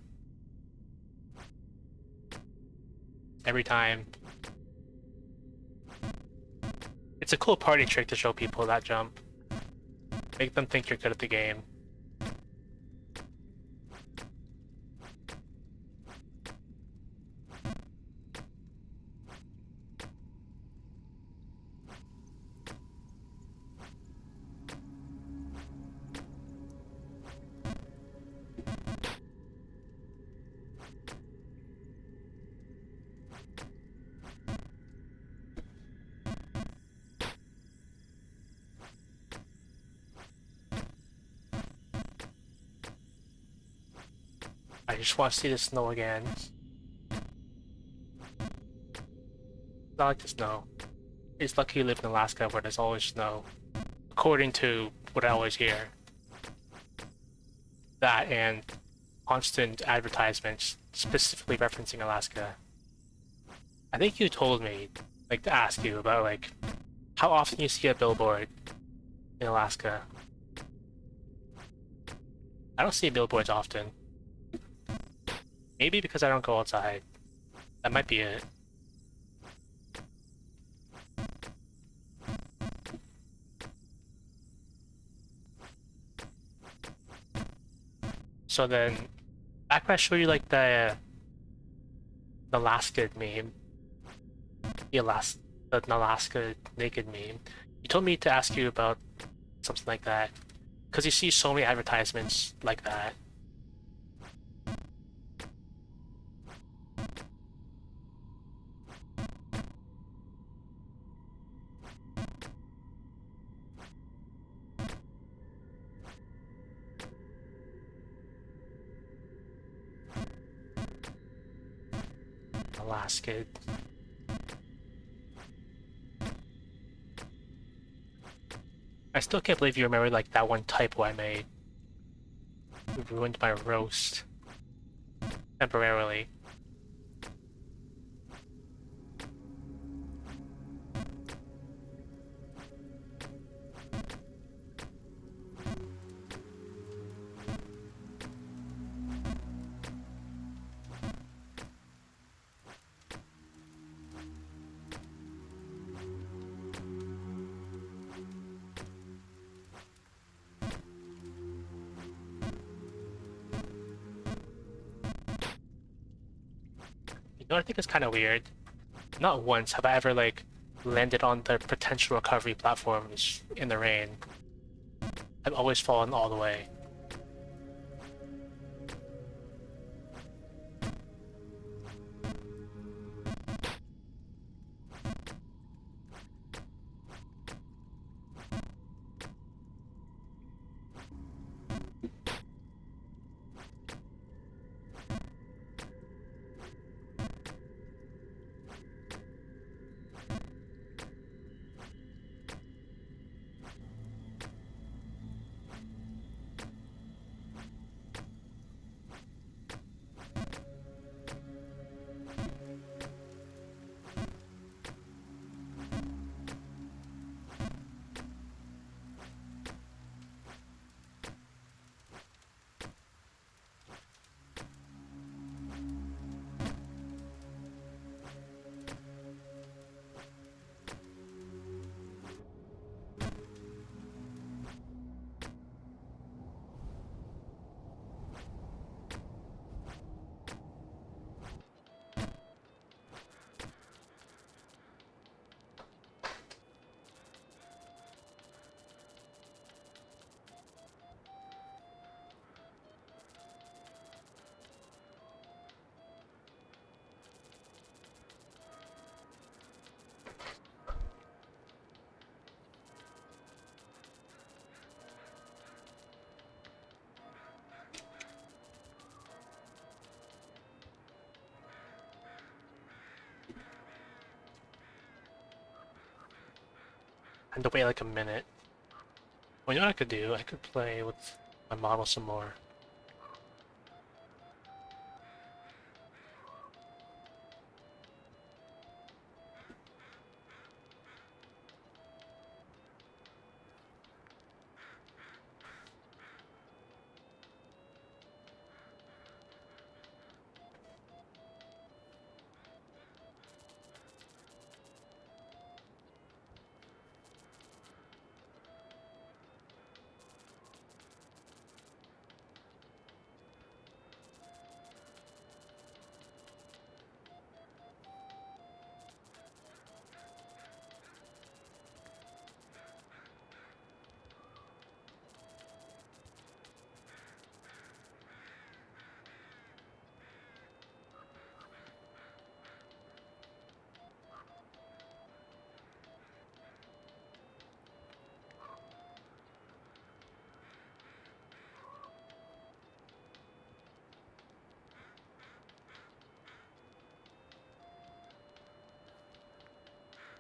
Every time. It's a cool party trick to show people that jump. Make them think you're good at the game. I just want to see the snow again. I like the snow. It's lucky you live in Alaska where there's always snow. According to what I always hear. That and constant advertisements specifically referencing Alaska. I think you told me, like, to ask you about, like, how often you see a billboard in Alaska. I don't see billboards often. Maybe because I don't go outside. That might be it. So then, back when I showed you like the Alaska meme, the Alaska naked meme, you told me to ask you about something like that because you see so many advertisements like that. Alaska. I still can't believe you remember like that one typo I made. It ruined my roast temporarily. You know what I think is kind of weird? Not once have I ever like landed on the potential recovery platforms in the rain. I've always fallen all the way. I had to wait like a minute. Well, you know what I could do? I could play with my model some more.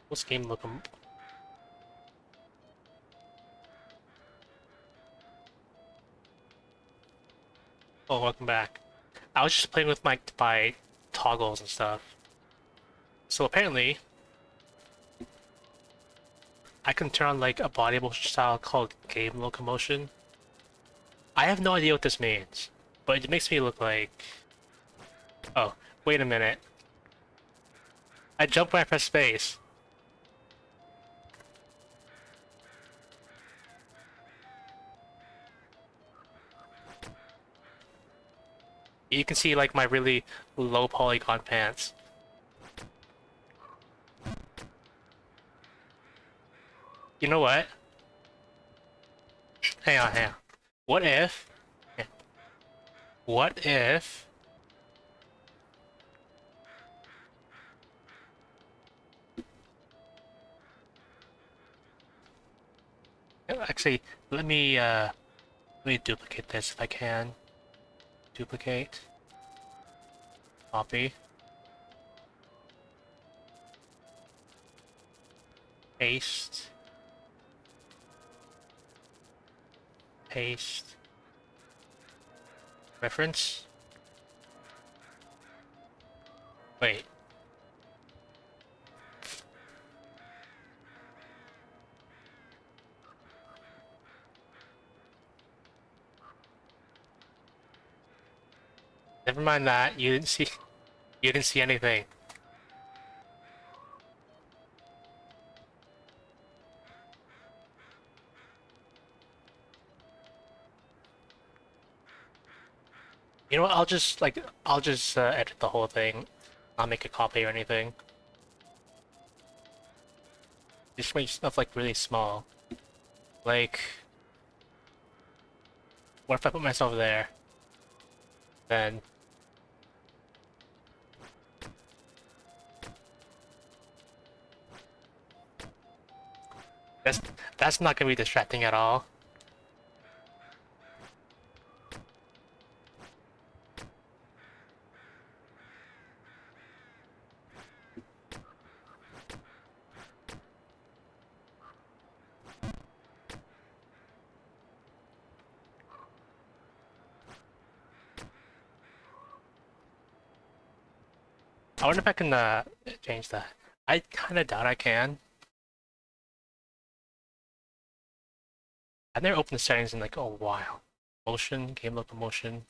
What's game looking? Oh, welcome back. I was just playing with my toggles and stuff. So apparently, I can turn on like a body motion style called game locomotion. I have no idea what this means, but it makes me look like... Oh, wait a minute. I jump when I press space. You can see like my really low polygon pants. You know what? Hang on, hang on. What if... What if... Actually, let me duplicate this if I can. Duplicate. Copy. Paste. Paste. Reference. Wait. Never mind that. You didn't see anything. You know what? I'll just edit the whole thing. Not make a copy or anything. Just make stuff like really small. Like, what if I put myself there? Then that's that's not gonna be distracting at all. I wonder if I can change that. I kind of doubt I can. I've never opened the settings in like a while. Motion, game locomotion.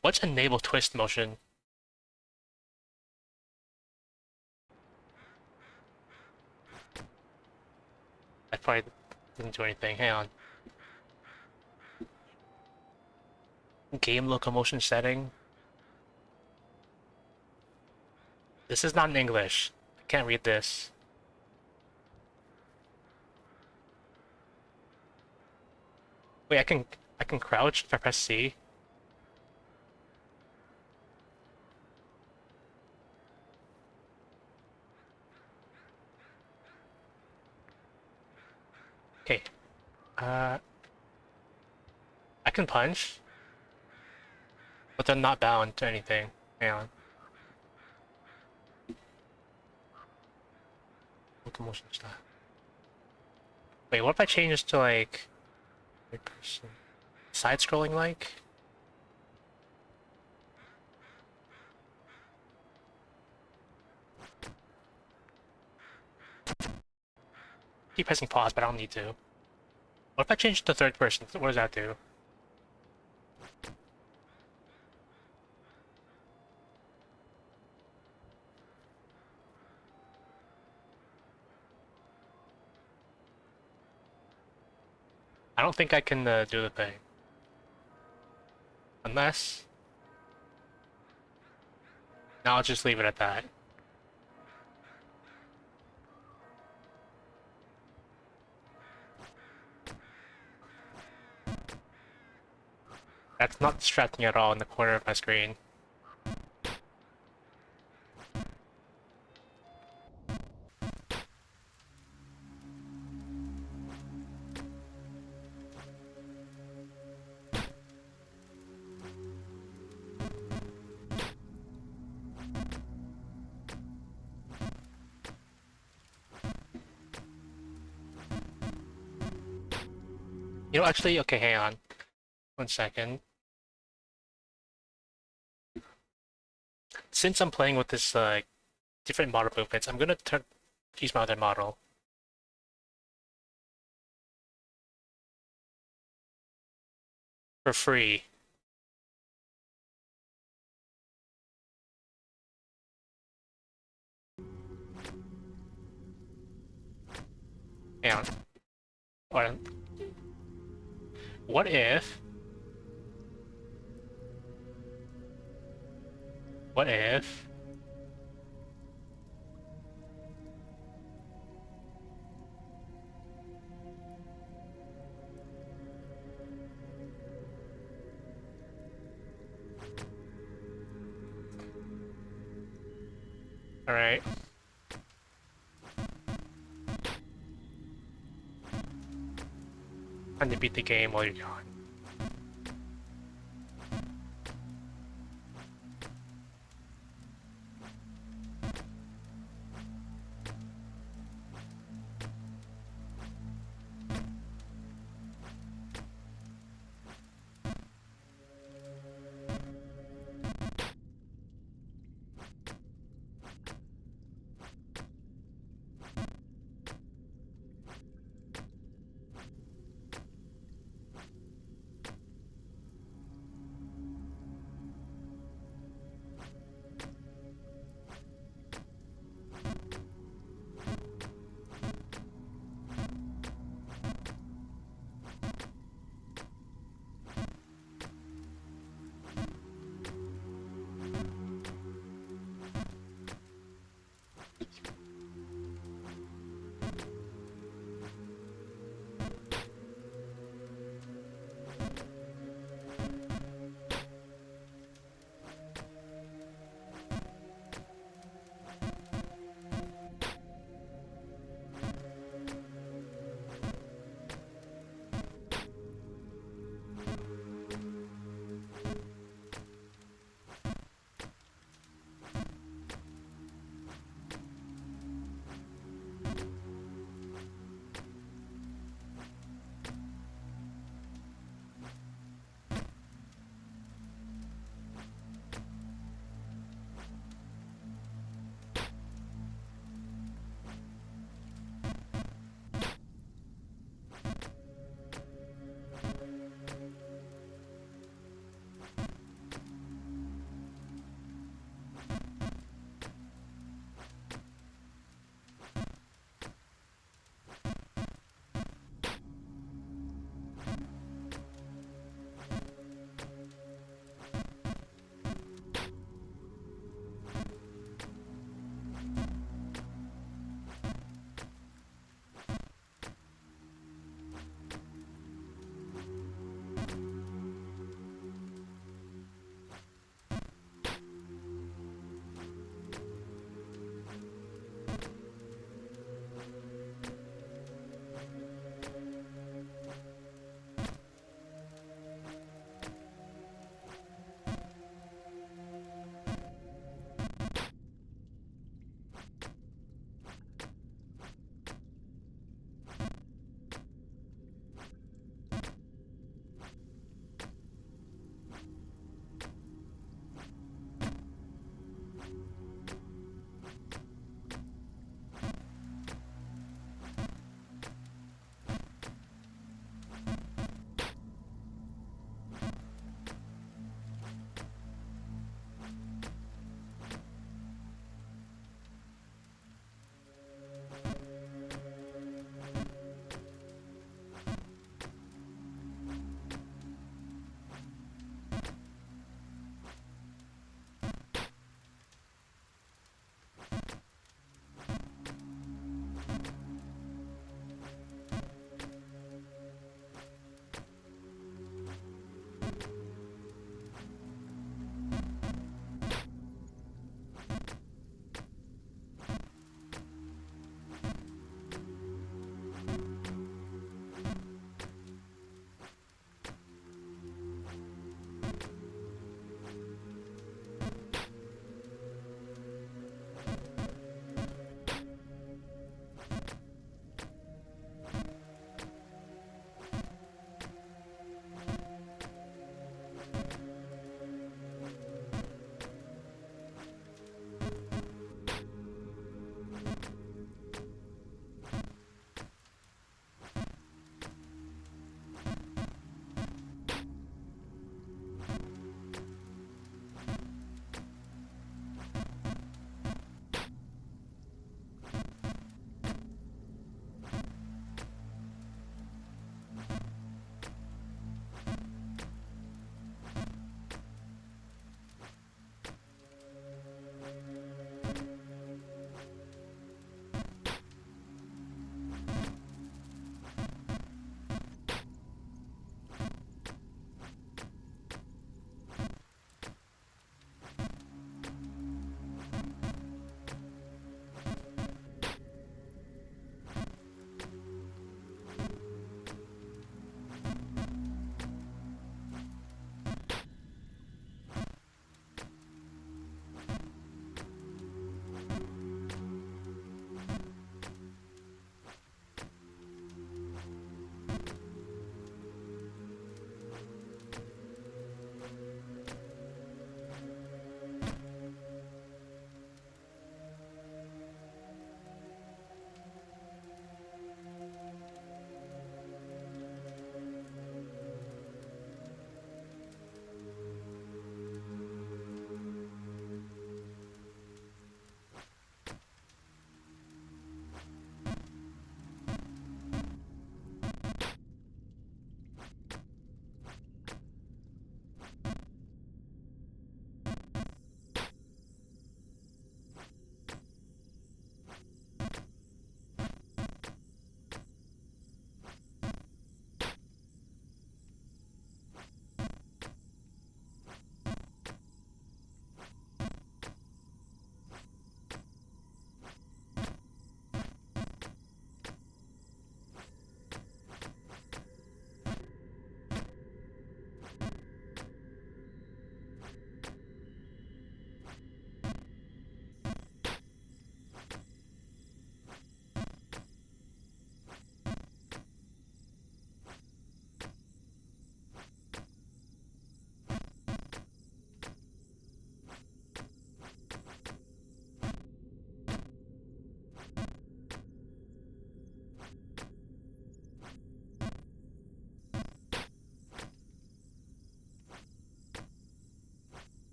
What's enable twist motion? That probably didn't do anything. Hang on. Game locomotion setting. This is not in English. I can't read this. Wait, I can crouch if I press C. Okay. I can punch, but they're not bound to anything. Hang on. Locomotion style. Wait, what if I change this to like third person? Side scrolling like? Keep pressing pause, but I don't need to. What if I change it to third person? What does that do? I don't think I can do the thing. Unless... Now I'll just leave it at that. That's not distracting at all in the corner of my screen. You know, actually, okay, hang on. 1 second. Since I'm playing with this different model movements, I'm gonna use my other model. For free. Hang on. Or, what if... What if... Alright. Time to beat the game while you're gone.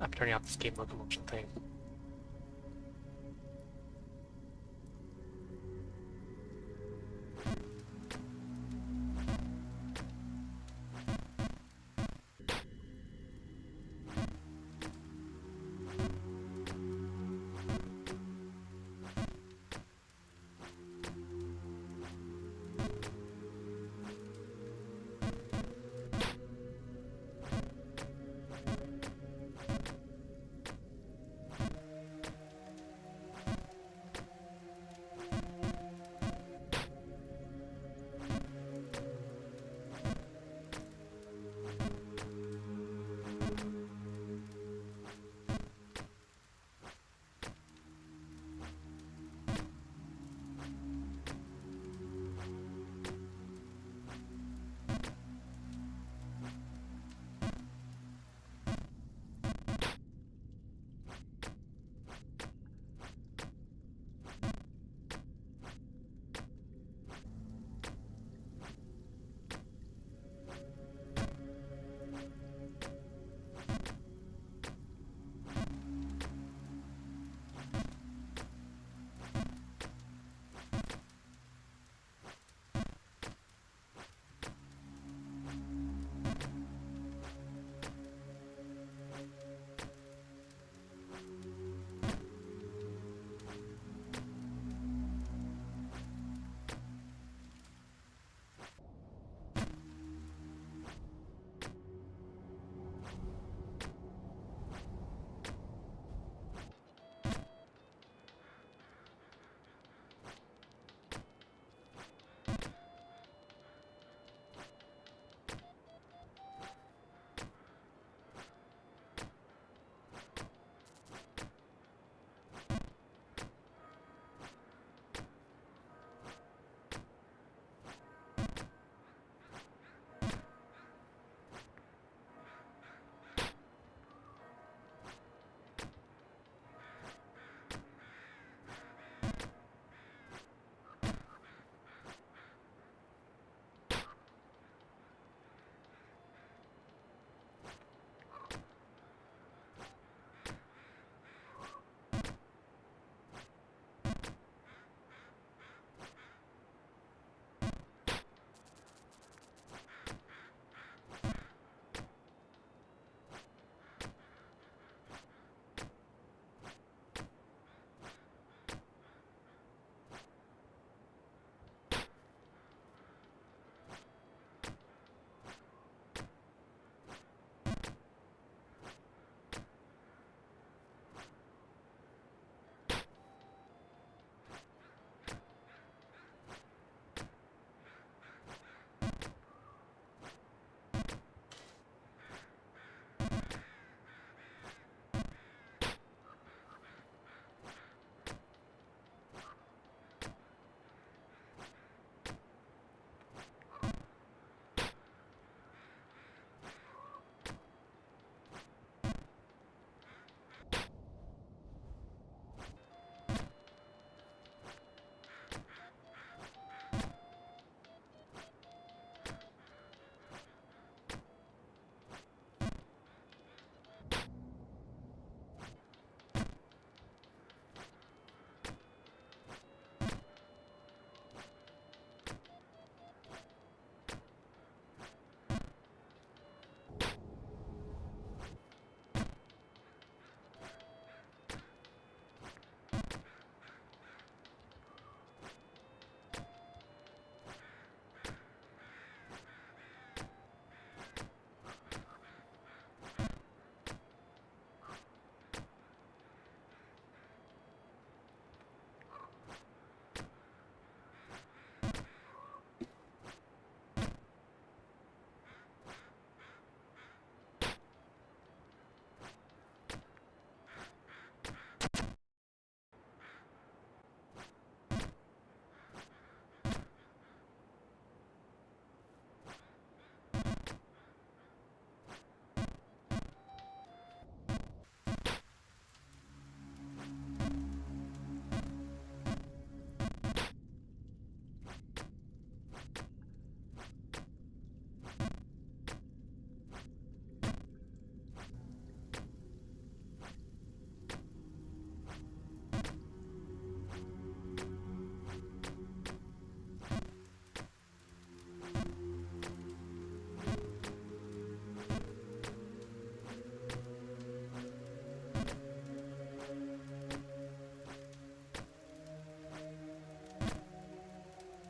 I'm turning off this game locomotion thing.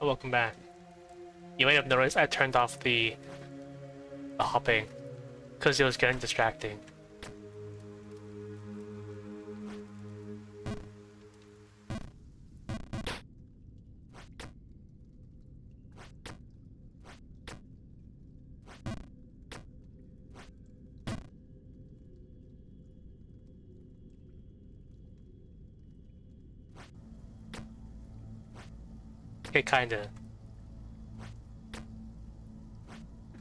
welcome back. You might have noticed I turned off the hopping because it was getting distracting. Okay, kinda.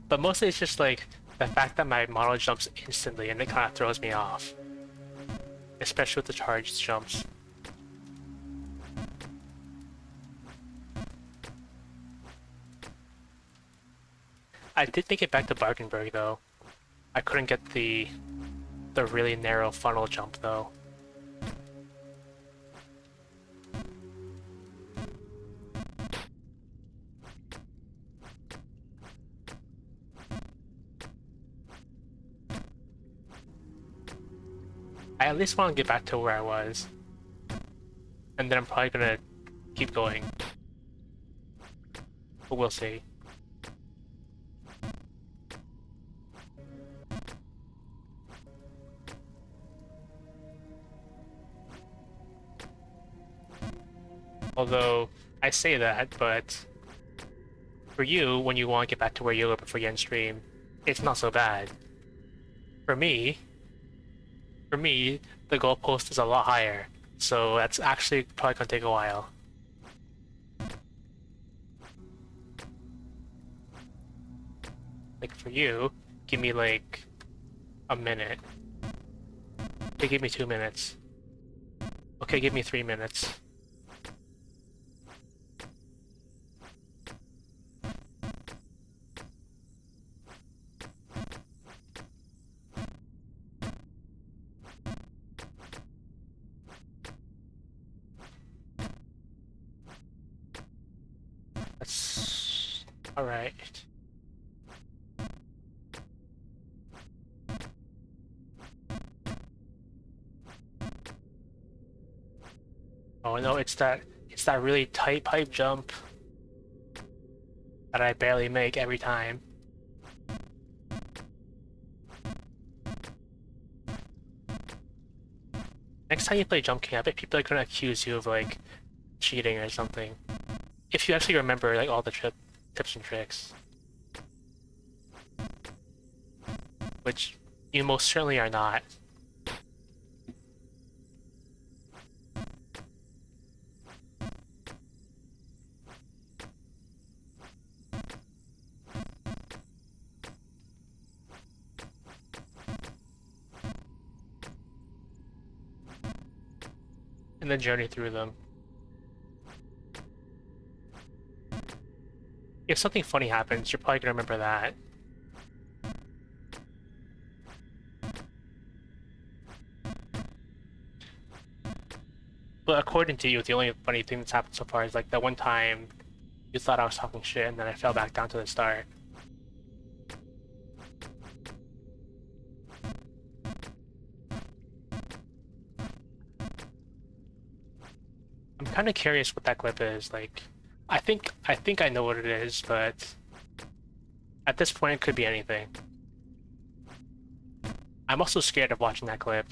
But mostly it's just like the fact that my model jumps instantly and it kind of throws me off. Especially with the charged jumps. I did make it back to Barkenberg though. I couldn't get the really narrow funnel jump though. I at least want to get back to where I was. And then I'm probably gonna keep going. But we'll see. Although, I say that, but for you, when you want to get back to where you were before you end stream, it's not so bad. For me, the goalpost is a lot higher, so that's actually probably gonna take a while. Like for you, give me like a minute. Okay, give me 2 minutes. Okay, give me 3 minutes. That's alright. Oh no, it's that really tight pipe jump that I barely make every time. Next time you play Jump King, I bet people are gonna accuse you of like cheating or something. If you actually remember like all the tips and tricks. Which you most certainly are not. And then journey through them. If something funny happens, you're probably gonna remember that. But according to you, the only funny thing that's happened so far is like that one time you thought I was talking shit and then I fell back down to the start. I'm kind of curious what that clip is. Like, I think I know what it is, but at this point it could be anything. I'm also scared of watching that clip.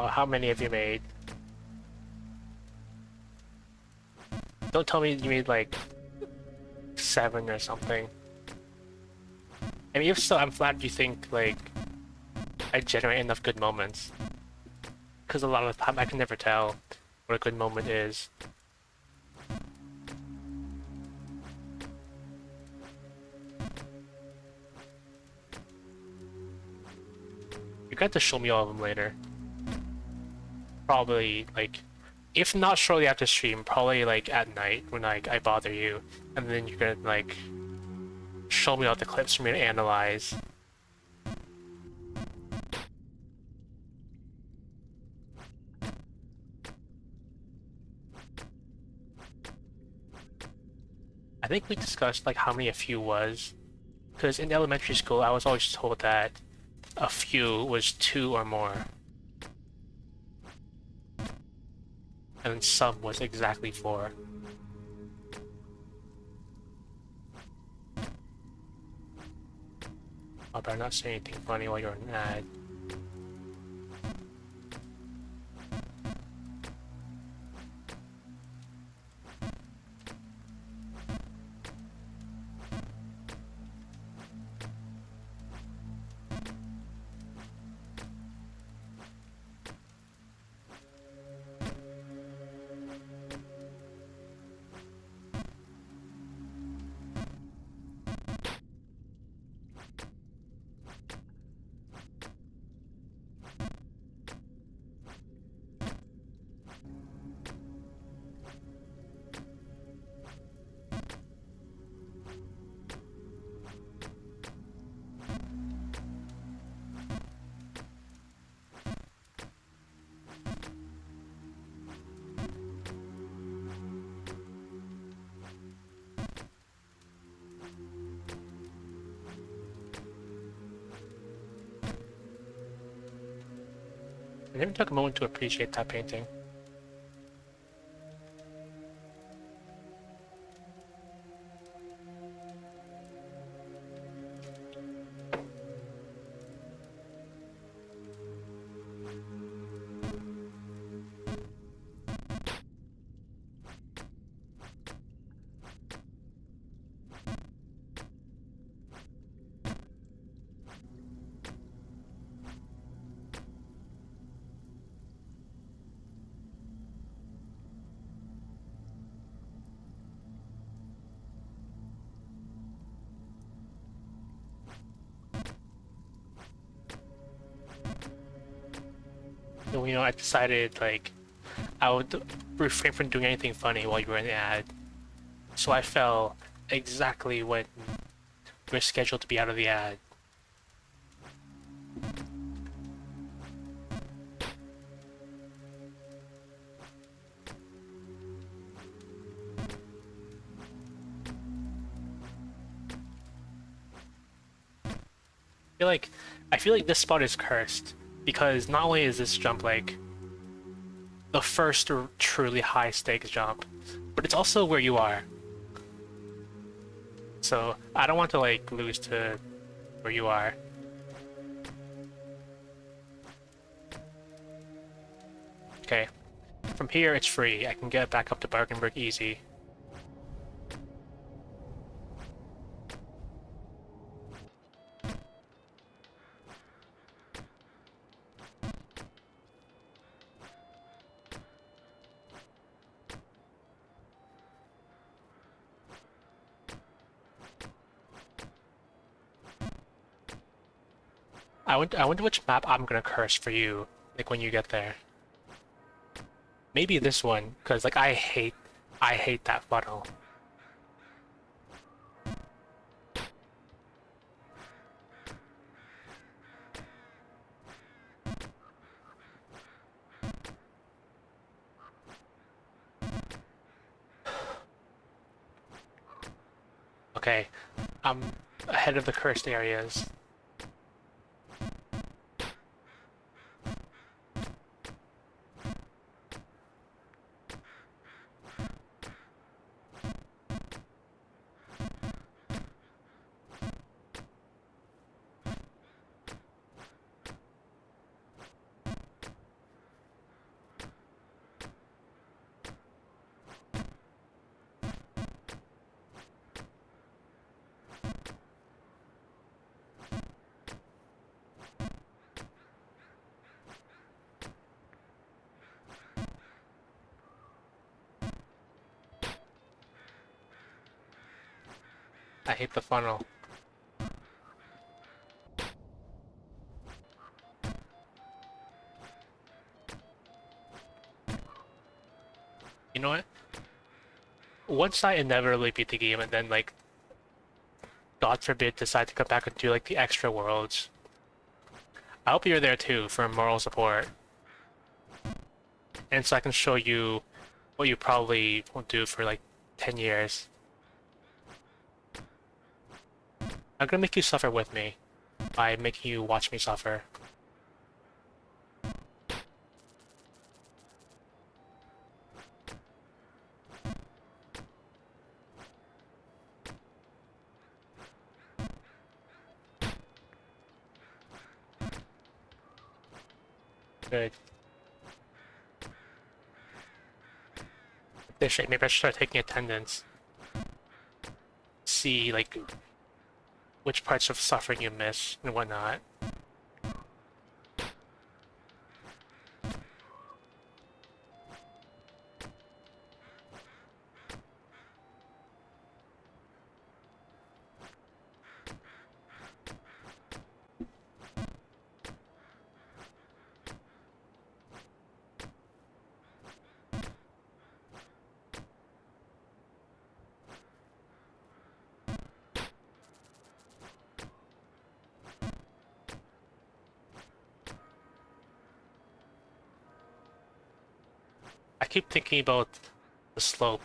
How many have you made? Don't tell me you made like 7 or something. I mean, if so, I'm glad you think like I generate enough good moments. Because a lot of the time I can never tell what a good moment is. You got to show me all of them later. Probably like, if not shortly after stream, probably like at night when like I bother you, and then you're gonna like show me all the clips for me to analyze. I think we discussed like how many a few was, because in elementary school I was always told that a few was 2 or more, and then some was exactly 4. I better not say anything funny while you're in an ad. I never took a moment to appreciate that painting. And, you know, I decided like I would refrain from doing anything funny while you were in the ad. So I fell exactly when we're scheduled to be out of the ad. I feel like this spot is cursed because not only is this jump like the first truly high stakes jump, but it's also where you are. So I don't want to like lose to where you are. Okay, from here it's free. I can get back up to Barkenberg easy. I wonder which map I'm gonna curse for you, like when you get there. Maybe this one, because like I hate that funnel. Okay, I'm ahead of the cursed areas. I hate the funnel. You know what? Once I inevitably beat the game and then, like, God forbid, decide to come back and do, like, the extra worlds, I hope you're there too for moral support. And so I can show you what you probably won't do for, like, 10 years. I'm gonna make you suffer with me by making you watch me suffer. Good. Maybe I should start taking attendance. See, like, which parts of suffering you miss and whatnot. I keep thinking about the slope.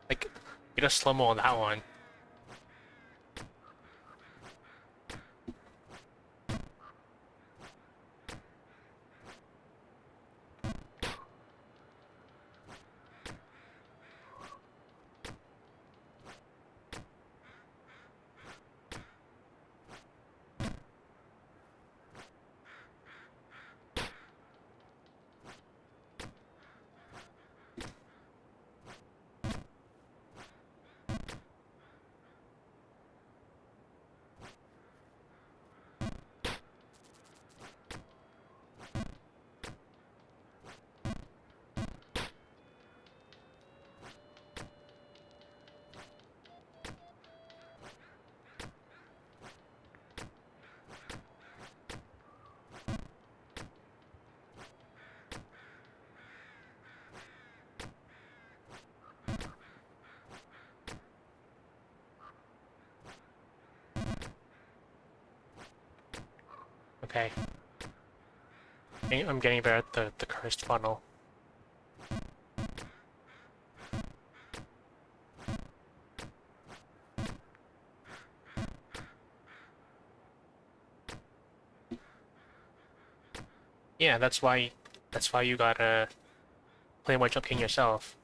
Like, get a slow-mo on that one. Okay. I'm getting better at the cursed funnel. Yeah, that's why you gotta play more Jump King yourself.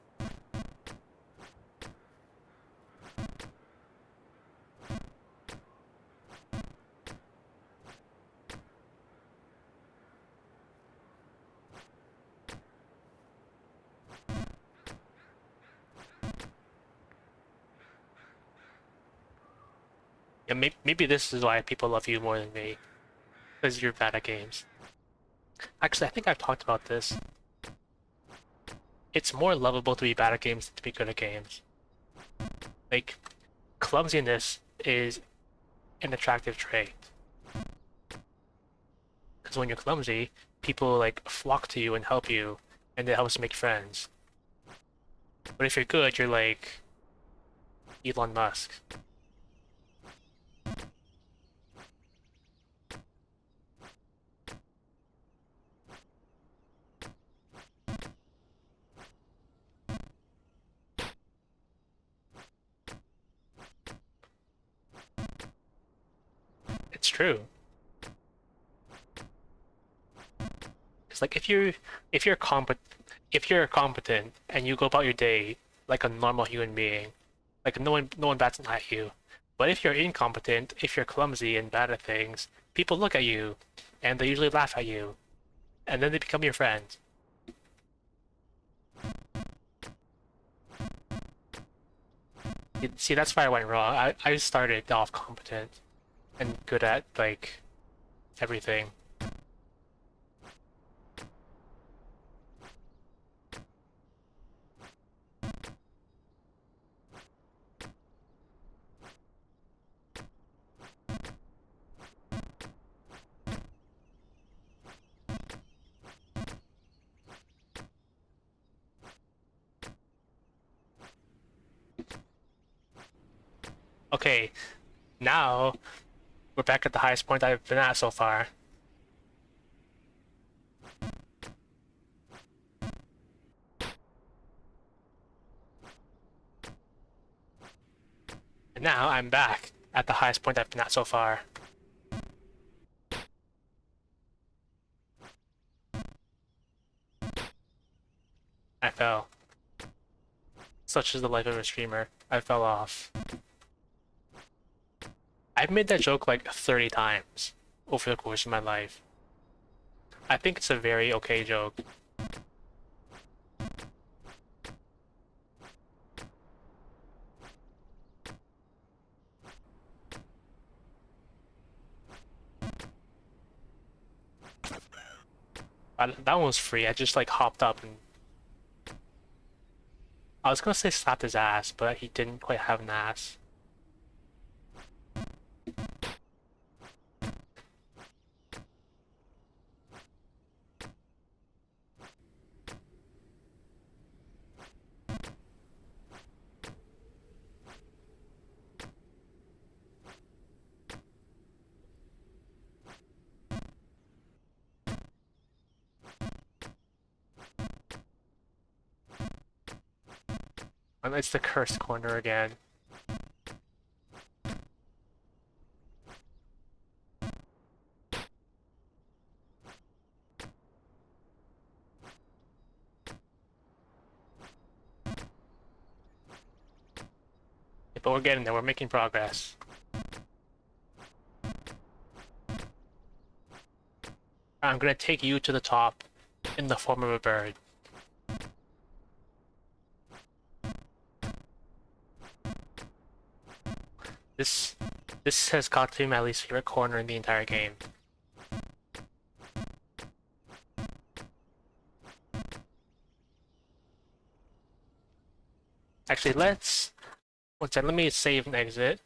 Yeah, maybe this is why people love you more than me, because you're bad at games. Actually, I think I've talked about this. It's more lovable to be bad at games than to be good at games. Like, clumsiness is an attractive trait. Because when you're clumsy, people like flock to you and help you, and it helps make friends. But if you're good, you're like Elon Musk. It's true. It's like if you're competent and you go about your day like a normal human being, like no one bats an eye at you. But if you're incompetent, if you're clumsy and bad at things, people look at you and they usually laugh at you, and then they become your friends. See, that's why I went wrong. I started off competent and good at like everything. Okay, now we're back at the highest point I've been at so far. And now I'm back at the highest point I've been at so far. I fell. Such is the life of a streamer. I fell off. I've made that joke like 30 times over the course of my life. I think it's a very okay joke. That one was free. I just like hopped up and I was gonna say slapped his ass, but he didn't quite have an ass. And it's the cursed corner again. But we're getting there, we're making progress. I'm gonna take you to the top in the form of a bird. This has got to be my least favorite corner in the entire game. Actually, one second, let me save and exit.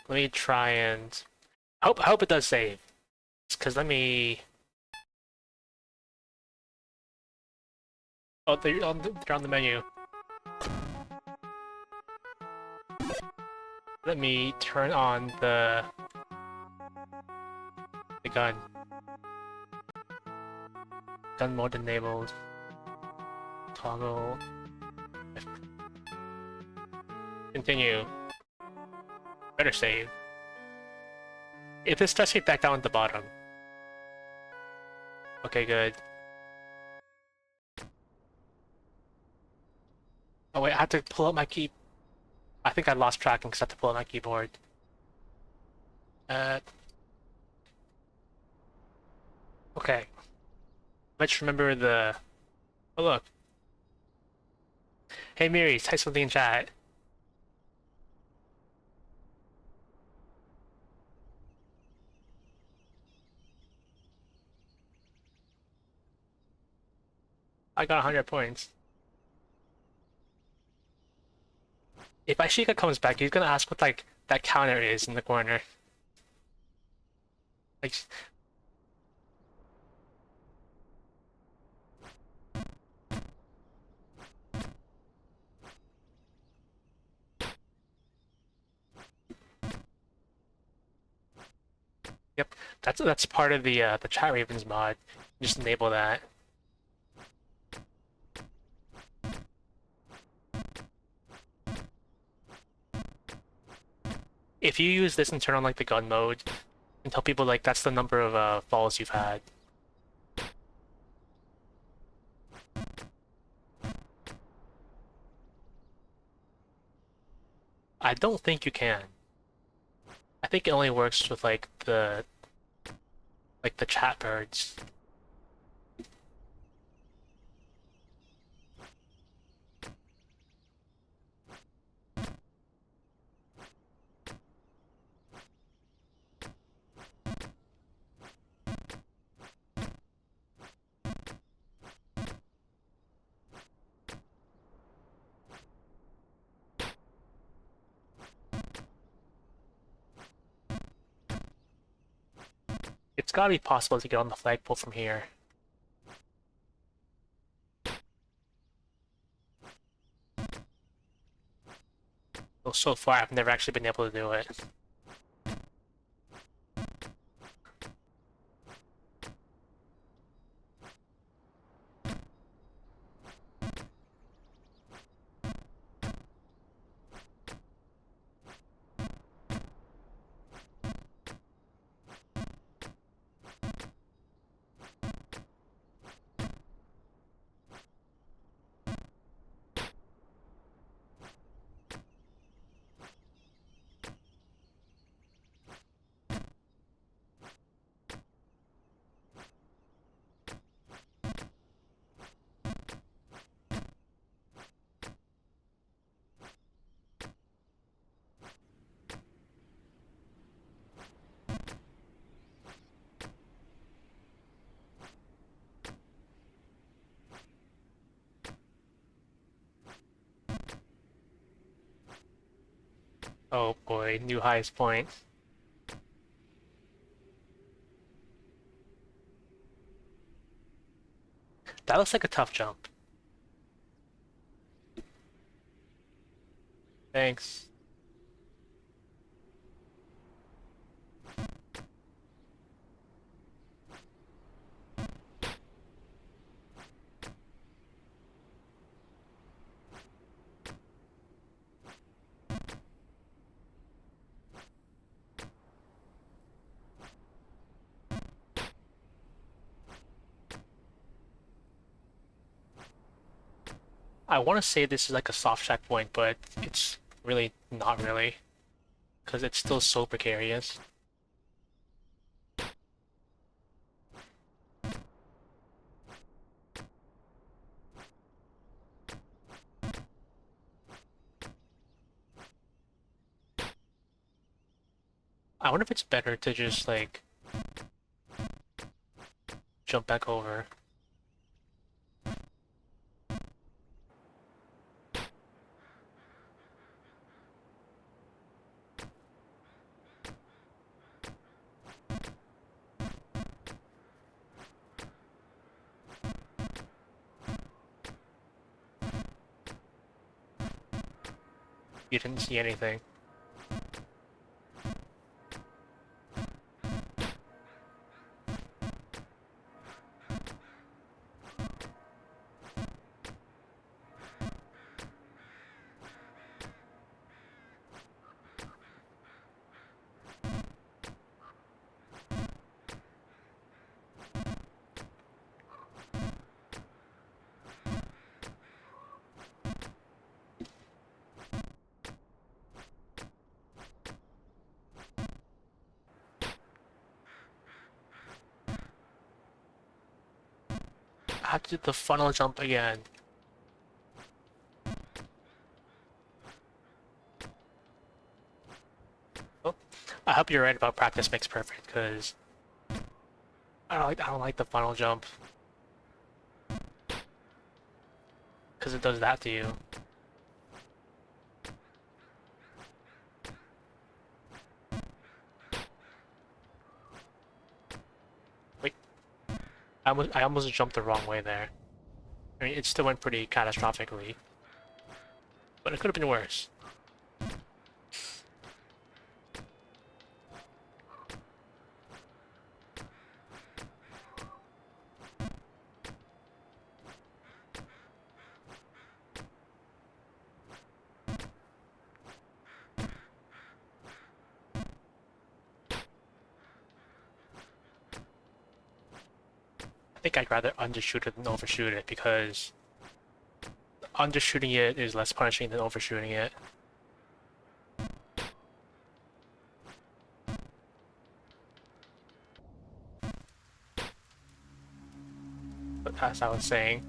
Let me try and I hope it does save. Because let me. Oh, they're on the menu. Let me turn on the gun. Gun mode enabled. Toggle. Continue. Better save. If this starts me back down at the bottom. Okay, good. Oh wait, I have to pull up my key. I think I lost tracking because I have to pull up my keyboard. Okay. Let's remember the. Oh look. Hey Miri, type something in chat. I got 100 points. If Ashika comes back, he's gonna ask what like that counter is in the corner. Like, yep, that's part of the Chat Ravens mod. Just enable that. If you use this and turn on like the gun mode, and tell people like that's the number of falls you've had. I don't think you can. I think it only works with like the chat birds. It's gotta be possible to get on the flagpole from here. Well, so far, I've never actually been able to do it. Oh boy, new highest point. That looks like a tough jump. Thanks. I want to say this is like a soft checkpoint, but it's really not really, because it's still so precarious. I wonder if it's better to just like jump back over. You didn't see anything. I have to do the funnel jump again. Oh, I hope you're right about practice makes perfect, because I don't like the funnel jump. Because it does that to you. Wait, I almost jumped the wrong way there. I mean, it still went pretty catastrophically, but it could have been worse. I think I'd rather undershoot it than overshoot it, because undershooting it is less punishing than overshooting it. But as I was saying,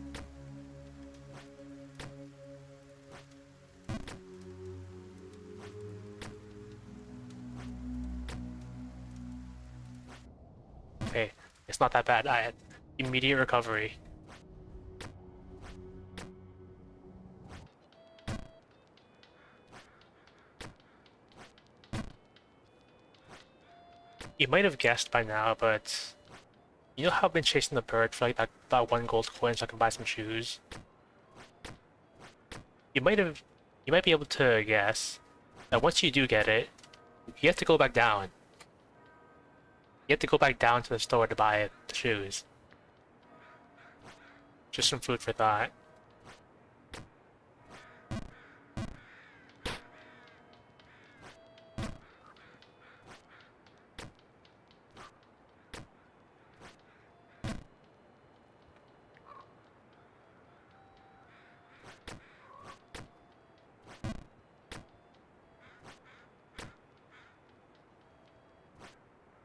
okay, it's not that bad. I had immediate recovery. You might have guessed by now, but you know how I've been chasing the bird for like that one gold coin so I can buy some shoes? You might be able to guess that once you do get it, you have to go back down. You have to go back down to the store to buy the shoes. Just some food for thought.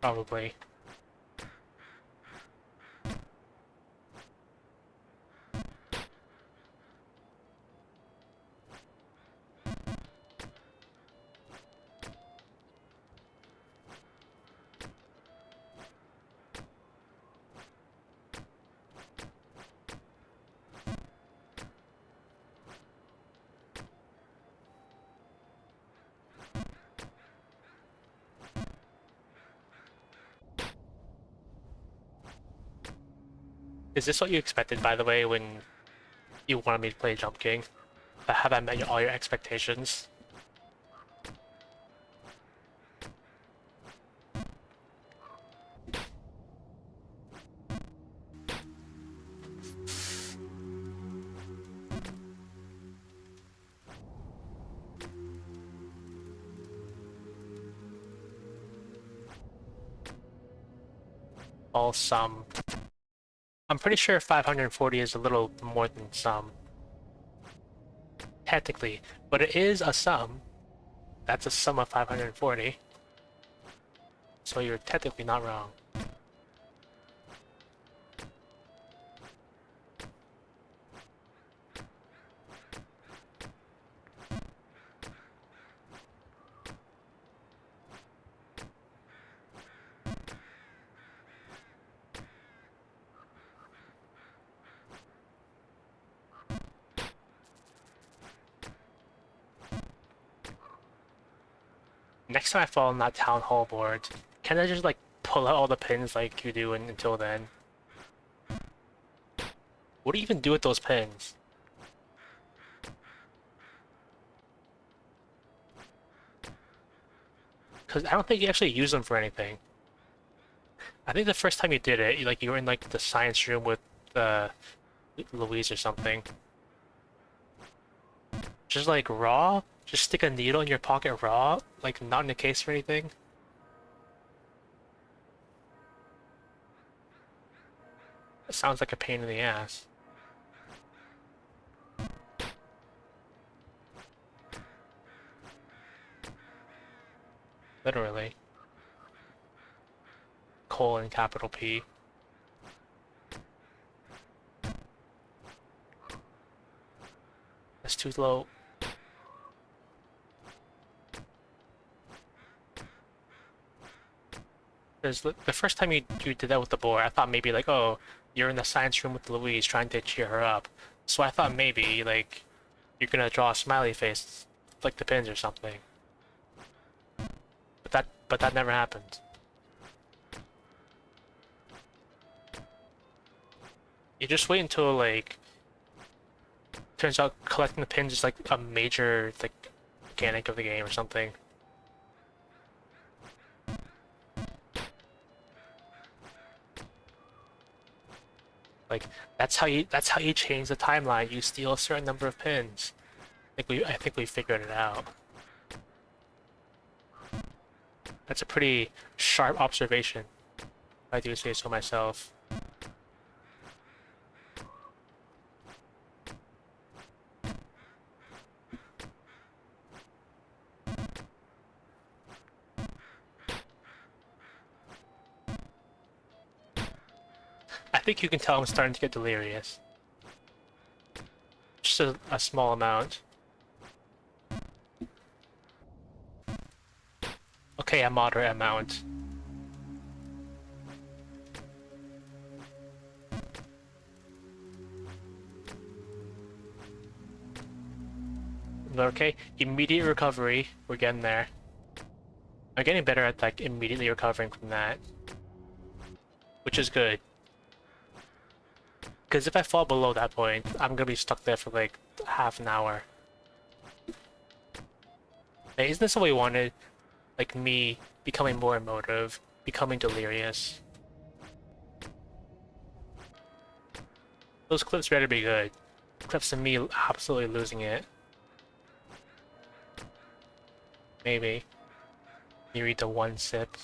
Probably. Is this what you expected, by the way, when you wanted me to play Jump King? Have I met all your expectations? All sum. I'm pretty sure 540 is a little more than sum. Technically, but it is a sum. That's a sum of 540. So you're technically not wrong. Next time I fall on that town hall board, can I just like pull out all the pins like you do until then? What do you even do with those pins? Because I don't think you actually use them for anything. I think the first time you did it, you were in like the science room with Louise or something. Just like raw? Just stick a needle in your pocket raw? Like not in a case or anything? It sounds like a pain in the ass. Literally. Colon capital P. That's too low. Because the first time you did that with the board, I thought maybe like, oh, you're in the science room with Louise trying to cheer her up. So I thought maybe like you're gonna draw a smiley face like the pins or something. But that never happened. You just wait until like turns out collecting the pins is like a major like mechanic of the game or something. Like that's how you change the timeline. You steal a certain number of pins. I think we figured it out. That's a pretty sharp observation, if I do say so myself. I think you can tell I'm starting to get delirious. Just a small amount. Okay, a moderate amount. Okay, immediate recovery. We're getting there. I'm getting better at like immediately recovering from that, which is good. Because if I fall below that point, I'm gonna be stuck there for like half an hour. Hey, isn't this what we wanted? Like me becoming more emotive, becoming delirious. Those clips better be good. Clips of me absolutely losing it. Maybe. You read the one sip.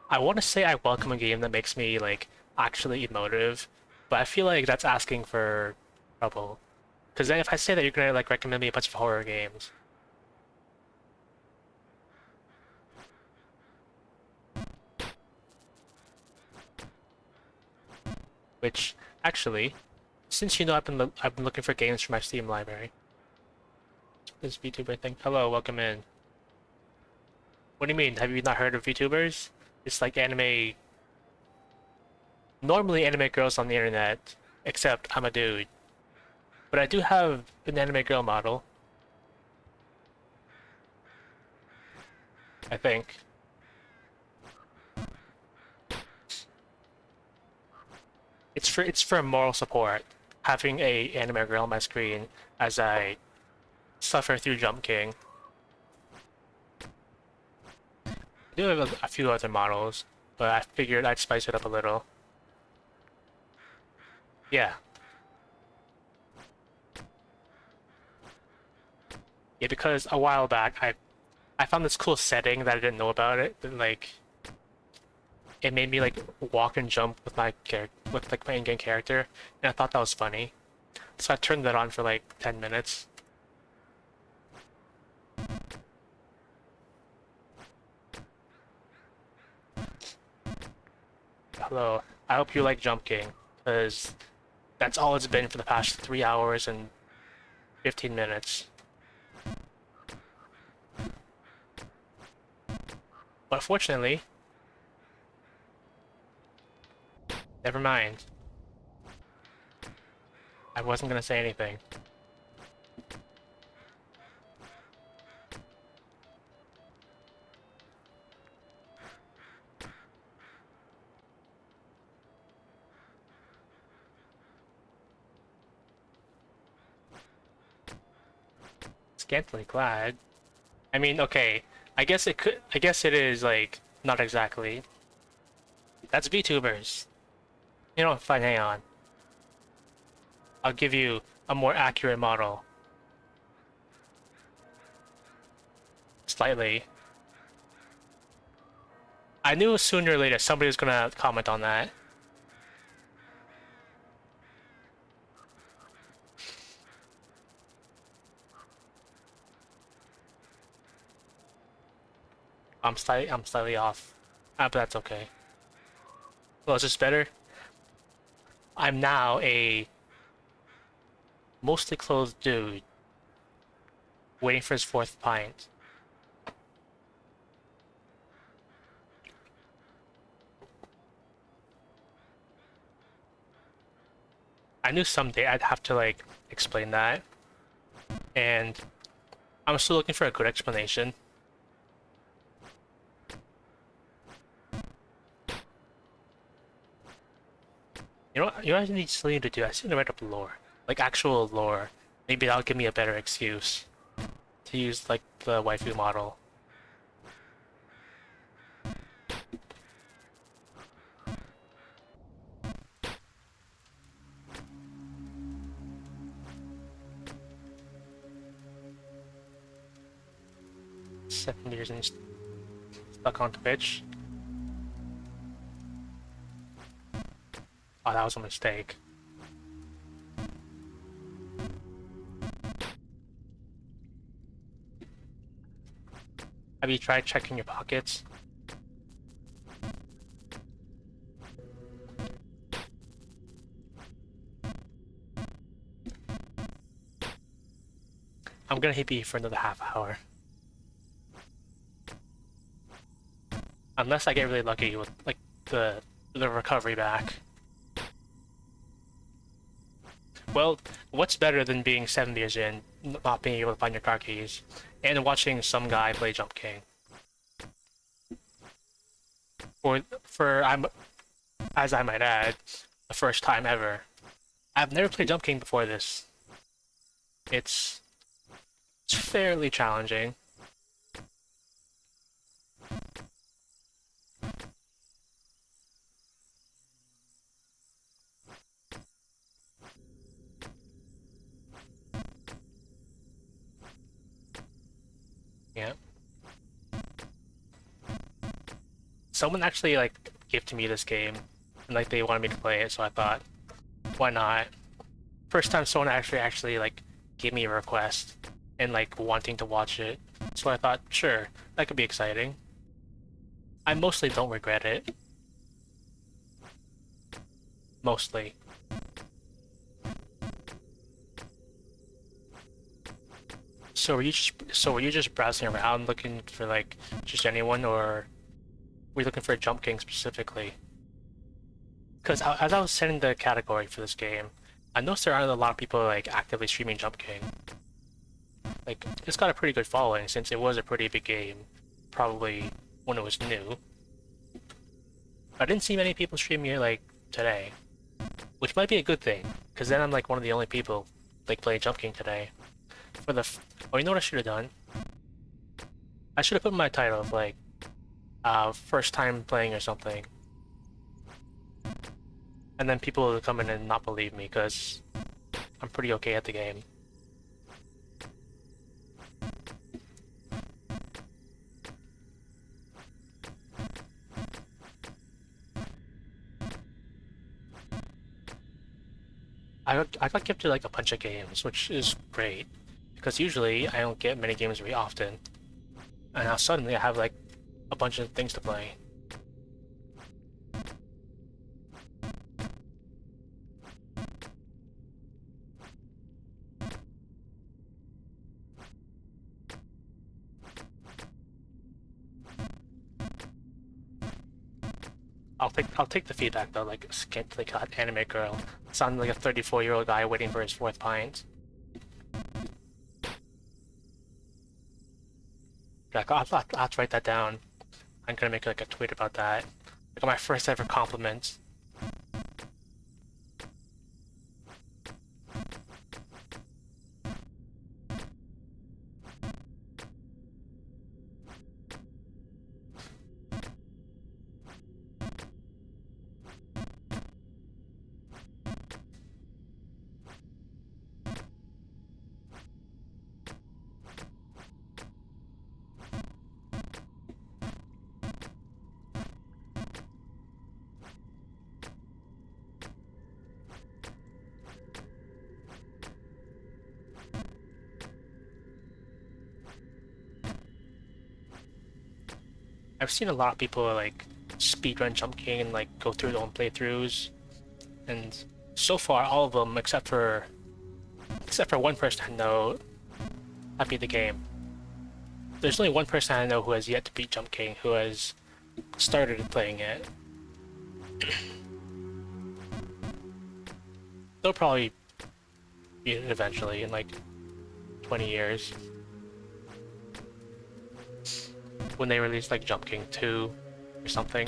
I want to say I welcome a game that makes me like actually emotive, but I feel like that's asking for trouble. Because then if I say that, you're gonna like recommend me a bunch of horror games, which actually, since you know I've been looking for games for my Steam library. This VTuber thing. Hello, welcome in. What do you mean? Have you not heard of VTubers? It's like anime. Normally anime girls on the internet, except I'm a dude. But I do have an anime girl model, I think. It's for moral support, having a anime girl on my screen as I suffer through Jump King. I do have a few other models, but I figured I'd spice it up a little. Yeah. Yeah, because a while back I found this cool setting that I didn't know about it. That, like it made me like walk and jump with with like my in-game character, and I thought that was funny. So I turned that on for like 10 minutes. Hello. I hope you like Jump King, because that's all it's been for the past 3 hours and 15 minutes. But fortunately, never mind. I wasn't gonna say anything. Scantily clad. I mean, okay. I guess it could. I guess it is like not exactly. That's VTubers. You know, fine. Hang on. I'll give you a more accurate model. Slightly. I knew sooner or later somebody was gonna comment on that. I'm slightly off. But that's okay. Well, is this better? I'm now a mostly clothed dude waiting for his fourth pint. I knew someday I'd have to like explain that, and I'm still looking for a good explanation. You know what I still need to do? I still need to write up lore, like actual lore. Maybe that'll give me a better excuse to use like the waifu model. Seven years and stuck on Twitch. Oh, that was a mistake. Have you tried checking your pockets? I'm gonna hit you for another half hour. Unless I get really lucky with like the recovery back. Well, what's better than being 7 years in not being able to find your car keys, and watching some guy play Jump King. As I might add, the first time ever. I've never played Jump King before this. It's fairly challenging. Yeah. Someone actually like gifted me this game, and like they wanted me to play it, so I thought, why not? First time someone actually like gave me a request and like wanting to watch it, so I thought, sure, that could be exciting. I mostly don't regret it. Mostly. So were you just browsing around looking for like just anyone, or were you looking for a Jump King specifically? Because as I was setting the category for this game, I noticed there aren't a lot of people like actively streaming Jump King. Like it's got a pretty good following since it was a pretty big game, probably when it was new. I didn't see many people streaming it like today, which might be a good thing, because then I'm like one of the only people like playing Jump King today. Oh, you know what I should have done? I should have put my title of like first time playing or something, and then people will come in and not believe me because I'm pretty okay at the game. I got gifted like a bunch of games, which is great because usually I don't get many games very often, and now suddenly I have like a bunch of things to play. I'll take the feedback though, like skint like anime girl. Sound like a 34-year-old guy waiting for his fourth pint. Like I'll have to write that down. I'm gonna make like a tweet about that. Like my first ever compliment. I've seen a lot of people like speedrun Jump King and like go through their own playthroughs, and so far all of them except for one person I know have beat the game. There's only one person I know who has yet to beat Jump King who has started playing it. They'll probably beat it eventually in like 20 years. When they release like Jump King 2 or something.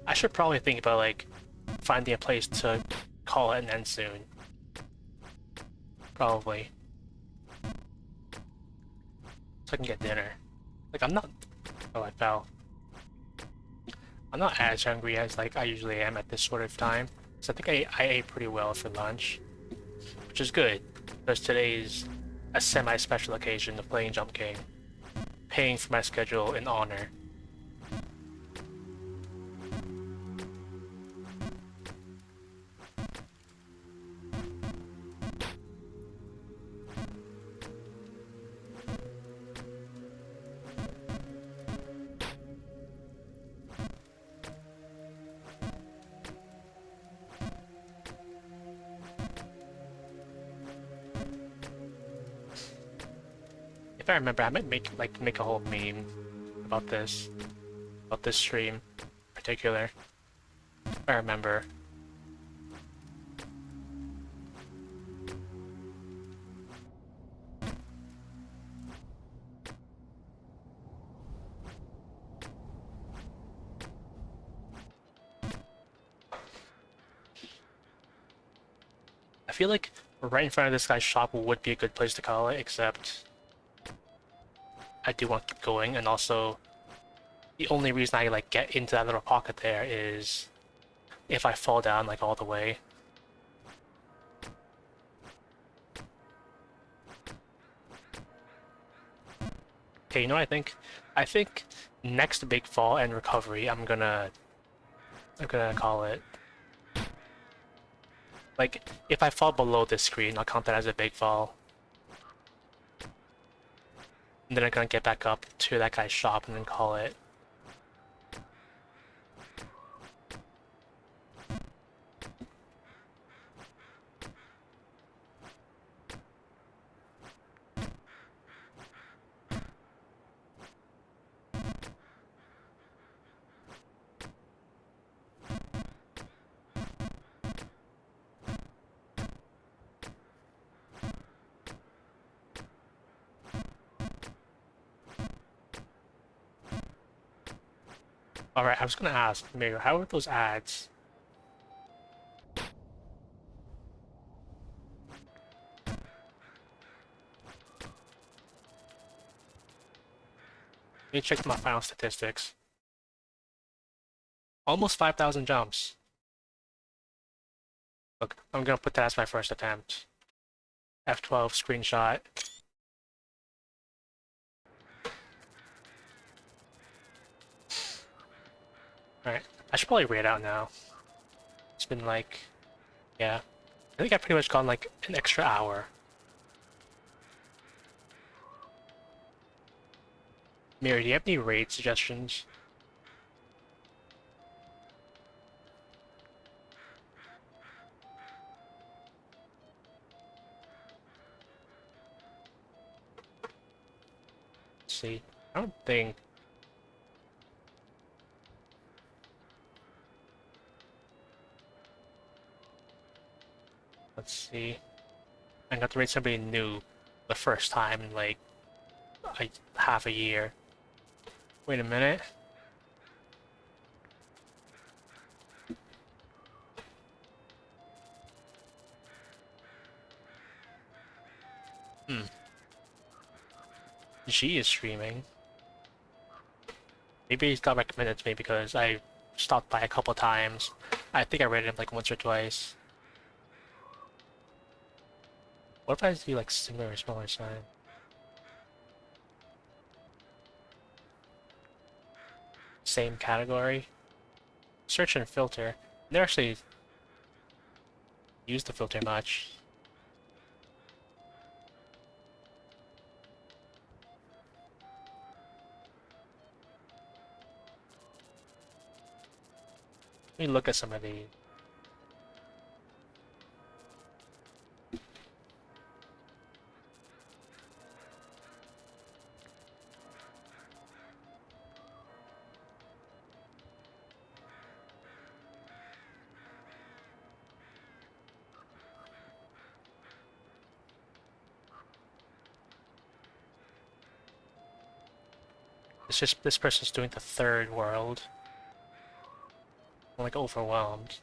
I should probably think about like finding a place to call it an end soon. Probably. So I can get dinner. Like I'm not oh I fell. I'm not as hungry as like I usually am at this sort of time. So I think I ate pretty well for lunch. Which is good, because today is a semi-special occasion of playing Jump King. paying for my schedule in honor. If I remember, I might make a whole meme about this stream in particular. If I remember. I feel like right in front of this guy's shop would be a good place to call it, except I do want to keep going, and also the only reason I like get into that little pocket there is if I fall down like all the way. Okay, you know what I think? I think next big fall and recovery, I'm gonna call it. Like, if I fall below this screen, I'll count that as a big fall. And then I'm gonna get back up to that guy's shop and then call it. Alright, I was gonna ask, Mario, how are those ads? Let me check my final statistics. Almost 5,000 jumps. Look, I'm gonna put that as my first attempt. F12 screenshot. Alright, I should probably rate out now. It's been like, yeah. I think I've pretty much gone like an extra hour. Miri, do you have any raid suggestions? Let's see. I don't think. Let's see. I got to raid somebody new the first time in like half a year. Wait a minute. G is streaming. Maybe he's got recommended to me because I stopped by a couple times. I think I rated him like once or twice. What if I do like similar or smaller sign? Same category. Search and filter. Never actually use the filter much. Let me look at some of these. It's just this person's doing the third world. I'm like overwhelmed.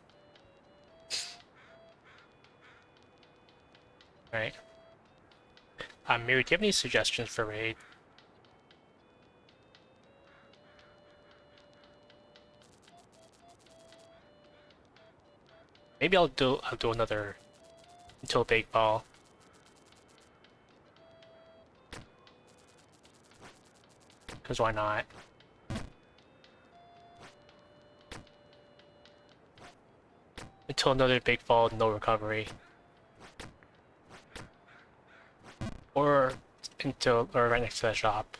Right. Miri, do you have any suggestions for raid? Maybe I'll do another until big ball. because why not? Until another big fall, no recovery. Or right next to the shop.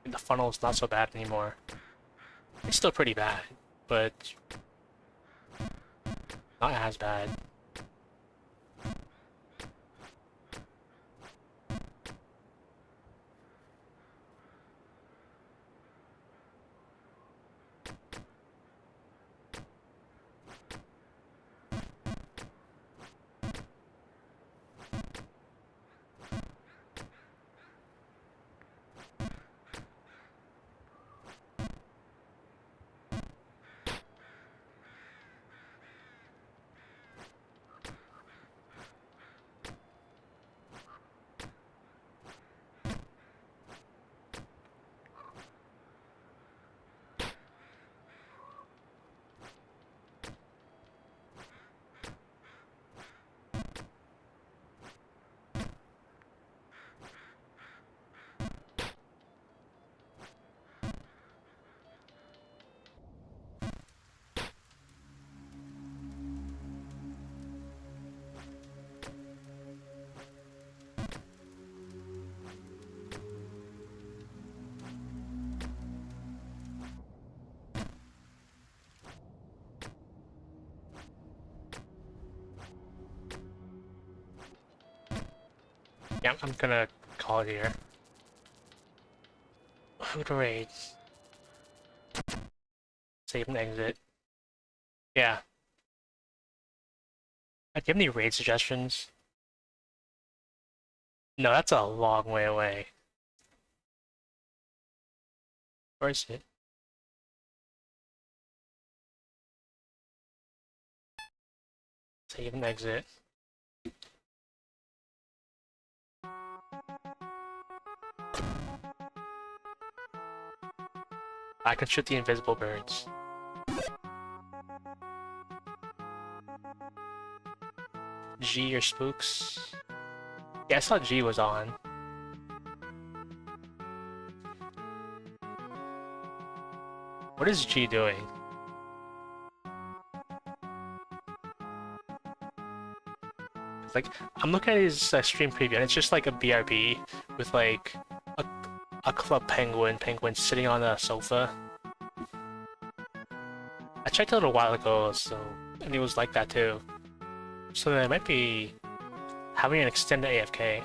The funnel is not so bad anymore. It's still pretty bad, but not as bad. Yeah, I'm gonna call it here. Who to raid? Save and exit. Yeah. Do you have any raid suggestions? No, that's a long way away. Where is it? Save and exit. I can shoot the invisible birds. G or spooks? Yeah, I saw G was on. What is G doing? Like, I'm looking at his stream preview, and it's just like a BRB with like a club penguin sitting on a sofa. I checked it a while ago, so and it was like that too. So they might be having an extended AFK.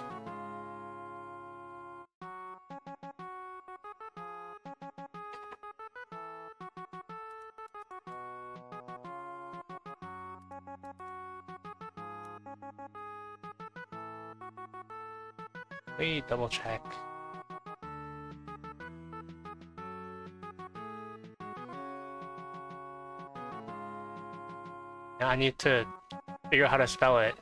Let me double check. Yeah, I need to figure out how to spell it.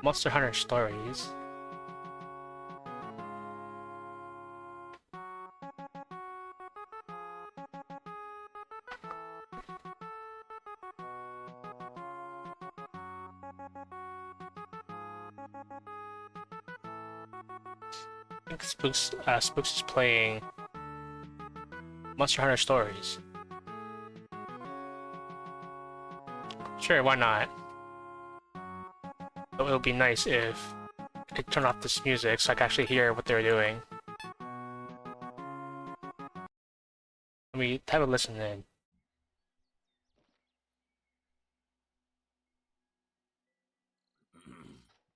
Monster Hunter Stories. I think Spooks is playing Monster Hunter Stories. Sure, why not? But it would be nice if I could turn off this music so I can actually hear what they're doing. Let me have a listen in.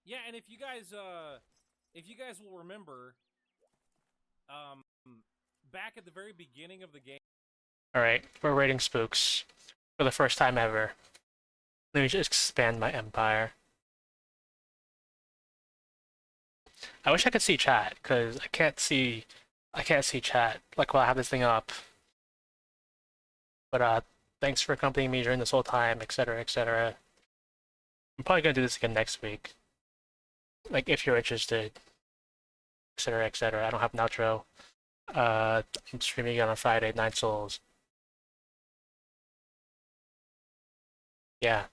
Yeah, and if you guys will remember, back at the very beginning of the game. Alright, we're raiding Spooks for the first time ever. Let me just expand my empire. I wish I could see chat because I can't see chat like while I have this thing up. But thanks for accompanying me during this whole time, etc., etc. I'm probably gonna do this again next week. Like if you're interested, etc., etc. I don't have an outro. I'm streaming again on Friday, Nine Souls. Yeah.